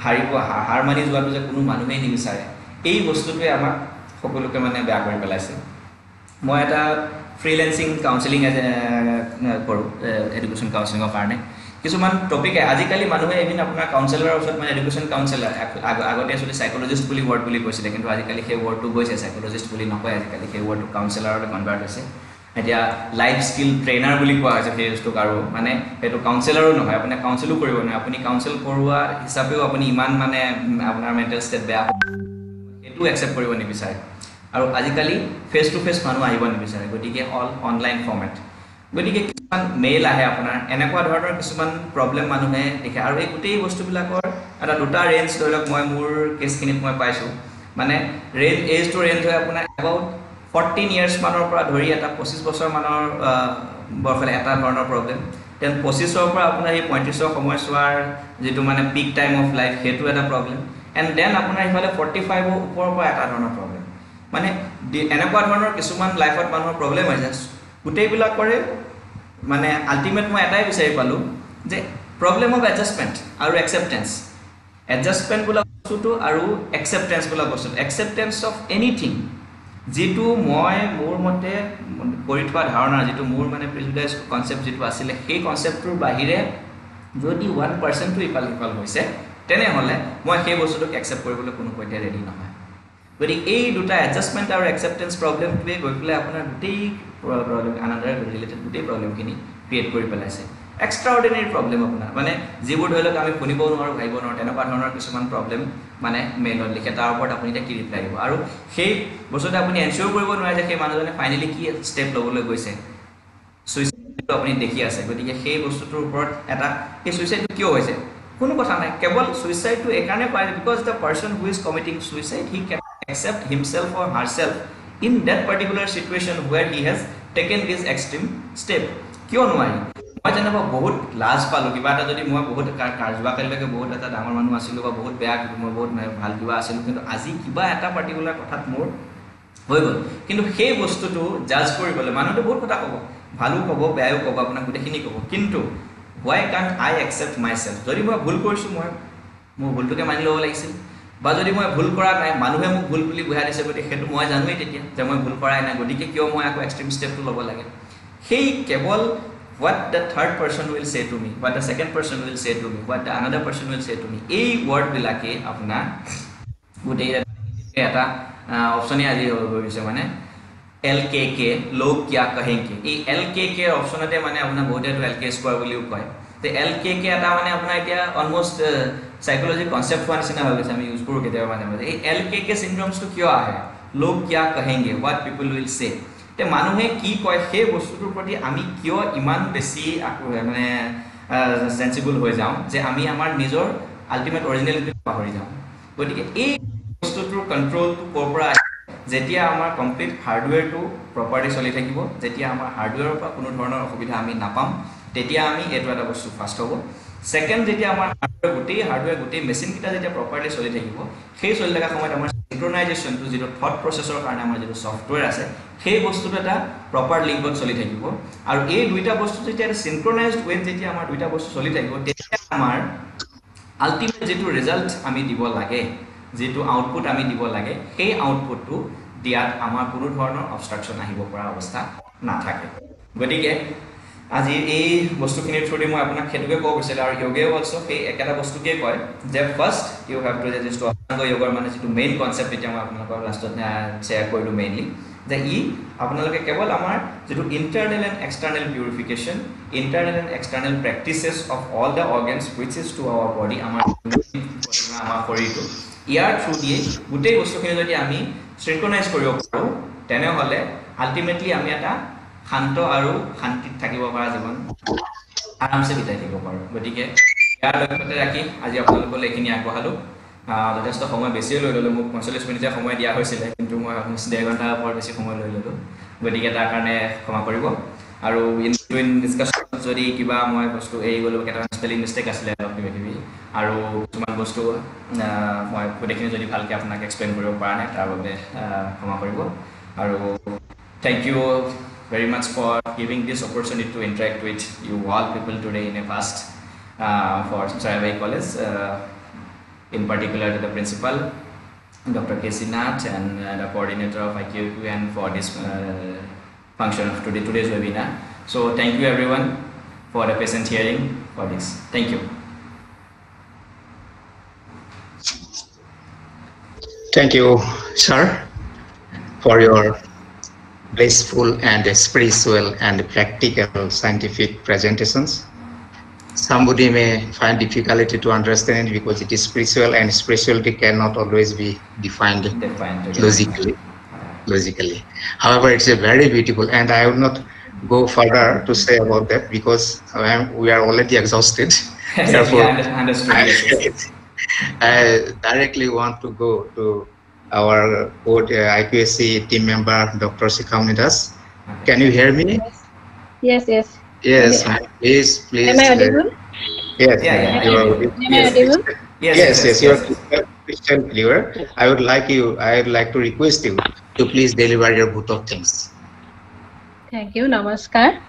হাৰ মানি যোৱাটো যে কোনো মানুহেই নিবিচাৰে এই বস্তুটোৱে আমাক সকলোকে মানে বেয়া কৰি পেলাইছে মই এটা ফ্ৰীলেন্সিং কাউন্সেলিং কৰোঁ এডুকেশ্যন কাউন্সেলিঙৰ কাৰণে কিছুমান টপিকে আজিকালি মানুহে ইভিন আপোনাৰ কাউন্সেলৰৰ ওচৰত মানে এডুকেশ্যন কাউন্সেলৰ আগতে আসলে সাইকোলজিষ্ট বুলি ৱৰ্ড বুলি কৈছিলে কিন্তু আজিকালি সেই ৱৰ্ডটো গৈছে সাইকোলজিষ্ট বুলি নকয় আজিকালি সেই ৱৰ্ডটো কাউন্সেলৰলৈ কনভাৰ্ট হৈছে এতিয়া লাইফ স্কিল ট্ৰেইনাৰ বুলি কোৱা হৈছে সেই বস্তুক আৰু মানে সেইটো কাউন্সেলৰো নহয় আপুনি কাউন্সেলো কৰিব নোৱাৰে আপুনি কাউন্সেল কৰোৱা হিচাপেও আপুনি ইমান মানে আপোনাৰ মেণ্টেল ষ্টেট বেয়া সেইটো একচেপ্ট কৰিব নিবিচাৰে আৰু আজিকালি ফেচ টু ফেচ মানুহ আহিব নিবিচাৰে গতিকে অল অনলাইন ফৰ্মেট গতিকে কিছুমান মেইল আহে আপোনাৰ এনেকুৱা ধৰণৰ কিছুমান প্ৰব্লেম মানুহে দেখে আৰু এই গোটেই বস্তুবিলাকৰ এটা দুটা ৰেঞ্জ ধৰি লওক মই মোৰ কেছখিনিত মই পাইছোঁ মানে এজটো ৰেঞ্জ হয় আপোনাৰ এবাউট 14 ইয়াৰ্ছ মানৰ পৰা ধৰি এটা 25 বছৰ মানৰ বয়সলৈ এটা ধৰণৰ প্ৰব্লেম দেন 25ৰ পৰা আপোনাৰ এই 35ৰ সময়ছোৱাৰ যিটো মানে পিক টাইম অফ লাইফ সেইটো এটা প্ৰব্লেম এণ্ড দেন আপোনাৰ ইফালে 45ৰ ওপৰৰ পৰা এটা ধৰণৰ প্ৰব্লেম মানে এনেকুৱা ধৰণৰ কিছুমান লাইফত মানুহৰ প্ৰব্লেম হৈ যায় গোটেইবিলাকৰে মানে আল্টিমেট মই এটাই বিচাৰি পালোঁ যে প্ৰব্লেম অফ এডজাষ্টমেণ্ট আৰু একচেপ্টেঞ্চ এডজাষ্টমেণ্ট বোলা বস্তুটো আৰু একচেপ্টেঞ্চ বোলা বস্তুটো একচেপ্টেঞ্চ অফ এনিথিং যেটো মই মোৰ মতে কৰি থোৱা ধাৰণা যেটো মোৰ মানে প্ৰিজুডাইজ কনসেপ্ট যেটো আছিল সেই কনসেপ্টৰ বাহিৰে যদি 1% টো ইফাল ইফাল হৈছে তেনেহলে মই সেই বস্তুটোক একচেপ্ট কৰিবলৈ কোনো পইণ্টে ৰেডি নহয় গতিকে এই দুটা এডজাষ্টমেণ্ট আৰু একচেপ্টেঞ্চ প্ৰব্লেমটোৱে গৈ পেলাই আপোনাৰ গোটেই প্ৰব্লেম আনাদাৰ ৰিলেটেড গোটেই প্ৰব্লেমখিনি ক্ৰিয়েট কৰি পেলাইছে এক্সট্ৰা অৰ্ডিনাৰী প্ৰব্লেম আপোনাৰ মানে যিবোৰ ধৰি লওক আমি শুনিব নোৱাৰোঁ ভাবিব নোৱাৰোঁ তেনেকুৱা ধৰণৰ কিছুমান প্ৰব্লেম মানে মেইলত লিখে তাৰ ওপৰত আপুনি এতিয়া কি ৰিপ্লাই দিব আৰু সেই বস্তুটো আপুনি এনচিয়ৰ কৰিব নোৱাৰে যে সেই মানুহজনে ফাইনেলি কি ষ্টেপ ল'বলৈ গৈছে সুইচাইডটো আপুনি দেখি আছে গতিকে সেই বস্তুটোৰ ওপৰত এটা এই সুইচাইডটো কিয় হৈছে কোনো কথা নাই কেৱল সুইচাইডটো এইকাৰণে পায় because the person who is committing suicide he can accept himself or herself in that particular situation where he has taken this extreme step কিয় নোৱাৰি মই জানিব বহুত লাজ পালোঁ কিবা এটা যদি মই বহুত কাৰ্যবাকালৈকে বহুত এটা ডাঙৰ মানুহ আছিলোঁ বা বহুত বেয়া মই বহুত ভাল কিবা আছিলোঁ কিন্তু আজি কিবা এটা পাৰ্টিকুলাৰ কথাত মোৰ হৈ গ'ল কিন্তু সেই বস্তুটো জাজ কৰিবলৈ মানুহটো বহুত কথা ক'ব ভালো ক'ব বেয়াও ক'ব আপোনাক গোটেইখিনি ক'ব কিন্তু why can't I accept myself যদি মই ভুল কৰিছোঁ মই মোৰ ভুলটোকে মানি ল'ব লাগিছিল বা যদি মই ভুল কৰা নাই মানুহে মোক ভুল বুলি বুঝাই দিছে গতিকে সেইটো মই জানোৱেই তেতিয়া যে মই ভুল কৰাই নাই গতিকে কিয় মই আকৌ এক্সট্ৰিম ষ্টেপটো ল'ব লাগে সেই কেৱল what the third person will say to me what the second person will say to me what the another person will say to me এই ওয়ার্ড বিলাকে আপোনাৰ গোটেই এটা অপচনে আজি হৈ গৈছে মানে LKK লোক কিয়া কহেंगे এই LKK অপচনতে মানে আপোনাৰ বহুতেটো LK স্কয়াৰ বুলিও কয় তে LKK এটা মানে আপোনাৰ এতিয়া অলমোস্ট সাইকোলজি কনসেপ্ট হোৱা নিচিনা হৈ গৈছে আমি ইউজ কৰোঁ কেতিয়াবা মানে এই LKK সিনড্ৰোমছটো কিয় আহে লোক কিয়া কহেंगे what people will say তে মানুহে কি কয় সেই বস্তুটোৰ প্ৰতি আমি কিয় ইমান বেছি মানে সেন্সিবল হৈ যাওঁ যে আমি আমাৰ নিজৰ আল্টিমেট অৰিজিনালিটি পাহৰি যাওঁ গতিকে এই বস্তুটোৰ কন্ট্ৰোলটো কৰপৰা যেতিয়া আমাৰ কমপ্লিট হাৰ্ডৱেৰটো প্ৰপাৰলি চলি থাকিব যেতিয়া আমাৰ হাৰ্ডৱেৰৰ পৰা কোনো ধৰণৰ অসুবিধা আমি নাপাম তেতিয়া আমি এইটো এটা বস্তু ফাষ্ট হ'ব সেকেন্ড যেতিয়া আমাৰ হাৰ্ডৱেৰ গোটেই মেচিন কিটা যেতিয়া প্ৰপাৰলি চলি থাকিব সেই চলি থকা সময়ত আমাৰ সিনক্ৰনাইজেশ্যনটো যেটো থট প্ৰসেছৰ কাৰণে আমাৰ যেটো সফটৱেৰ আছে সেই বস্তুটো এটা প্ৰপাৰ লিংকত চলি থাকিব আৰু এই দুইটা বস্তু যেতিয়া সিনক্ৰনাইজড ৱেত যেতিয়া আমাৰ দুইটা বস্তু চলি থাকিব তেতিয়া আমাৰ আল্টিমেট যেটো ৰিজাল্ট আমি দিব লাগে যেটো আউটপুট আমি দিব লাগে সেই আউটপুটটো দিয়াত আমাৰ কোনো ধৰণৰ অবষ্ট্ৰাকচন আহিব পৰা অৱস্থা নাথাকে গতিকে আজি এই বস্তুখিনিৰ থ্ৰুদি মই আপোনাক হেতুকে ক'ব বিচাৰিলোঁ আৰু যোগে অলসো সেই একেটা বস্তুকে কয় যে ফাৰ্ষ্ট ইউ হেভ টু যেটো অষ্টাংগ যোগৰ মানে যেটো মেইন কনসেপ্ট এতিয়া মই আপোনালোকৰ লাষ্টত শ্বেয়াৰ কৰিলোঁ মেইনলি যে ই আপোনালোকে কেৱল আমাৰ যেটো internal and external purification internal and external practices of all the organs which is to our body আমাৰ শৰীৰটো ইয়াৰ থ্ৰু দিয়ে গোটেই বস্তুখিনি যদি আমি সিনক্ৰনাইজ কৰিব পাৰোঁ তেনেহ'লে আল্টিমেটলি আমি এটা শান্ত আৰু শান্তিত থাকিব পৰা জীৱন আৰামছে বিতাই থাকিব পাৰোঁ গতিকে ইয়াৰ লক্ষ্যতে ৰাখি আজি আপোনালোকলৈ এইখিনি আগবঢ়ালোঁ যথেষ্ট সময় বেছিয়ে লৈ ল'লোঁ মোক 45 মিনিটৰ সময় দিয়া হৈছিলে কিন্তু মই 1.5 ঘণ্টাৰ ওপৰত বেছি সময় লৈ ল'লোঁ গতিকে তাৰ কাৰণে ক্ষমা কৰিব আৰু ইন ডিছকাশ্যন যদি কিবা মই বস্তু এৰি গ'লোঁ কেইটামান স্পেলিং মিষ্টেক আছিলে অলপ কিবাকিবি আৰু কিছুমান বস্তু মই গোটেইখিনি যদি ভালকৈ আপোনাক এক্সপ্লেইন কৰিব পৰা নাই তাৰ বাবে ক্ষমা কৰিব আৰু thank you very much for giving this opportunity to interact with you all people today in a fast for Charaibahi College, in particular to the principal Dr. K.C. Nath and the coordinator of IQQ and for this function of today's webinar. So thank you everyone for the patient hearing. for this. Thank you. Thank you, sir, for your blissful and spiritual and practical scientific presentations. Somebody may find difficulty to understand it because it is spiritual, and spirituality cannot always be defined logically. However, it's a very beautiful, and I will not go further to say about that because we are already exhausted. Therefore, I directly want to go to our IQSC team member, Dr. Shikhamani Das. Can you hear me? Yes. Yes, please. Am I audible? Yes, you are audible. Am I audible? Yes, you are crystal clear. I would like to request you to please deliver your vote of thanks. Thank you. Namaskar.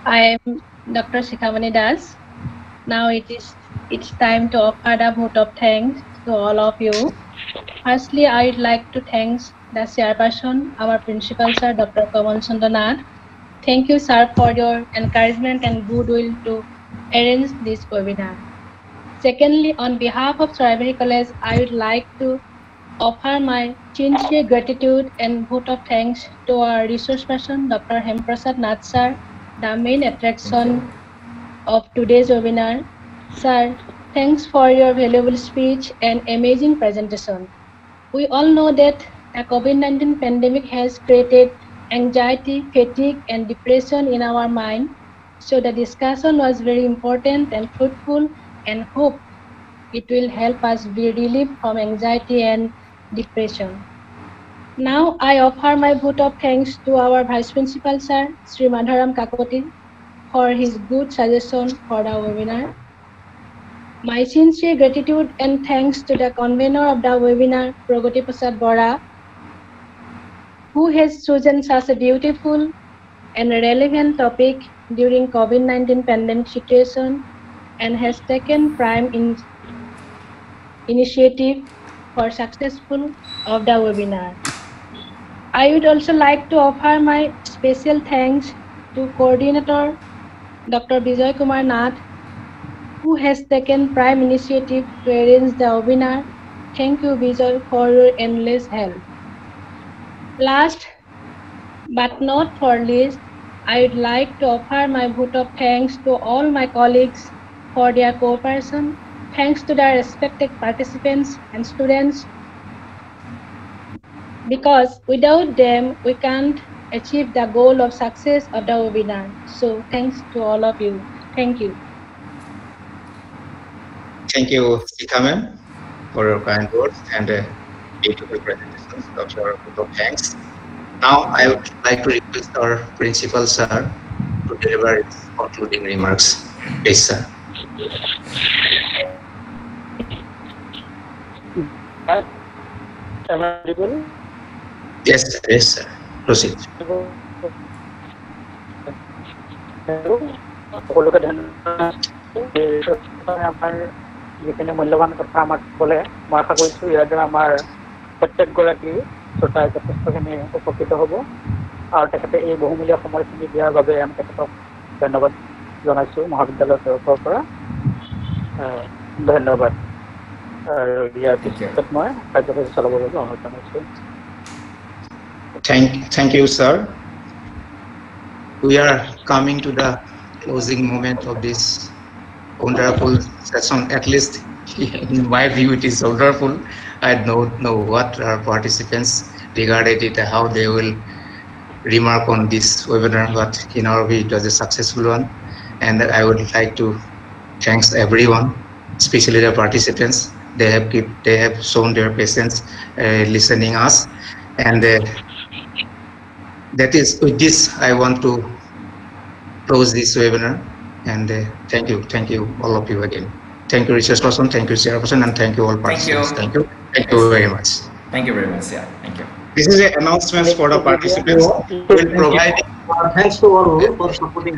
I am Dr. Shikhamani Das. Now it's time to offer the vote of thanks to all of you. Firstly, I would like to thank the chairperson, our principal sir, Dr. Kamal Chandanath. Thank you, sir, for your encouragement and goodwill to arrange this webinar. Secondly, on behalf of Charaibahi College, I would like to offer my sincere gratitude and vote of thanks to our resource person, Dr. Hemprasad Nath sir, the main attraction of today's webinar. Sir, thanks for your valuable speech and amazing presentation. We all know that the COVID-19 pandemic has created anxiety, fatigue, and depression in our mind. So the discussion was very important and fruitful, and hope it will help us be relieved from anxiety and depression. Now I offer my vote of thanks to our Vice Principal Sir, Sri Madharam Kakoti, for his good suggestion for the webinar. My sincere gratitude and thanks to the convener of the webinar, Pragati Prasad Bora, who has chosen such a beautiful and relevant topic during COVID-19 pandemic situation and has taken prime initiative for successful of the webinar. I would also like to offer my special thanks to coordinator Dr. Vijay Kumar Nath, who has taken prime initiative to arrange the webinar. Thank you, Vijay, for your endless help. Last but not for least, I would like to offer my vote of thanks to all my colleagues for their cooperation. Thanks to the respected participants and students, because without them, we can't achieve the goal of success of the webinar. So thanks to all of you. Thank you. Thank you, Sika ma'am, for your kind words and beautiful presentations of your vote of thanks. Now I would like to request our principal sir to deliver his concluding remarks. Please, sir. Am I audible? Yes, sir. Proceed. সকলোকে ধন্যবাদ আমাৰ যিখিনি মূল্যৱান কথা আমাক ক'লে মই আশা কৰিছোঁ ইয়াৰ দ্বাৰা আমাৰ প্ৰত্যেকগৰাকী শ্ৰোতাই যথেষ্টখিনি উপকৃত হ'ব আৰু তেখেতে এই বহুমূলীয়া সময়খিনি দিয়াৰ বাবে আমি তেখেতক ধন্যবাদ জনাইছোঁ মহাবিদ্যালয়ৰ তৰফৰ পৰা ধন্যবাদ আৰু ইয়াৰ পিছত মই কাৰ্যসূচী চলাবৰ বাবে অনুৰোধ জনাইছোঁ। Thank you, sir. We are coming to the closing moment of this wonderful session. At least in my view, it is wonderful. I don't know what our participants regarded it, how they will remark on this webinar, but in our view, it was a successful one. And I would like to thank everyone, especially the participants. They have shown their patience listening us, and that is with this I want to close this webinar. And thank you all of you again. Thank you, research person, thank you, chairperson, and thank you all participants. Thank you very much. Thank you very much. Yeah, thank you. This is an announcement for the participants. We will provide thanks to all for supporting.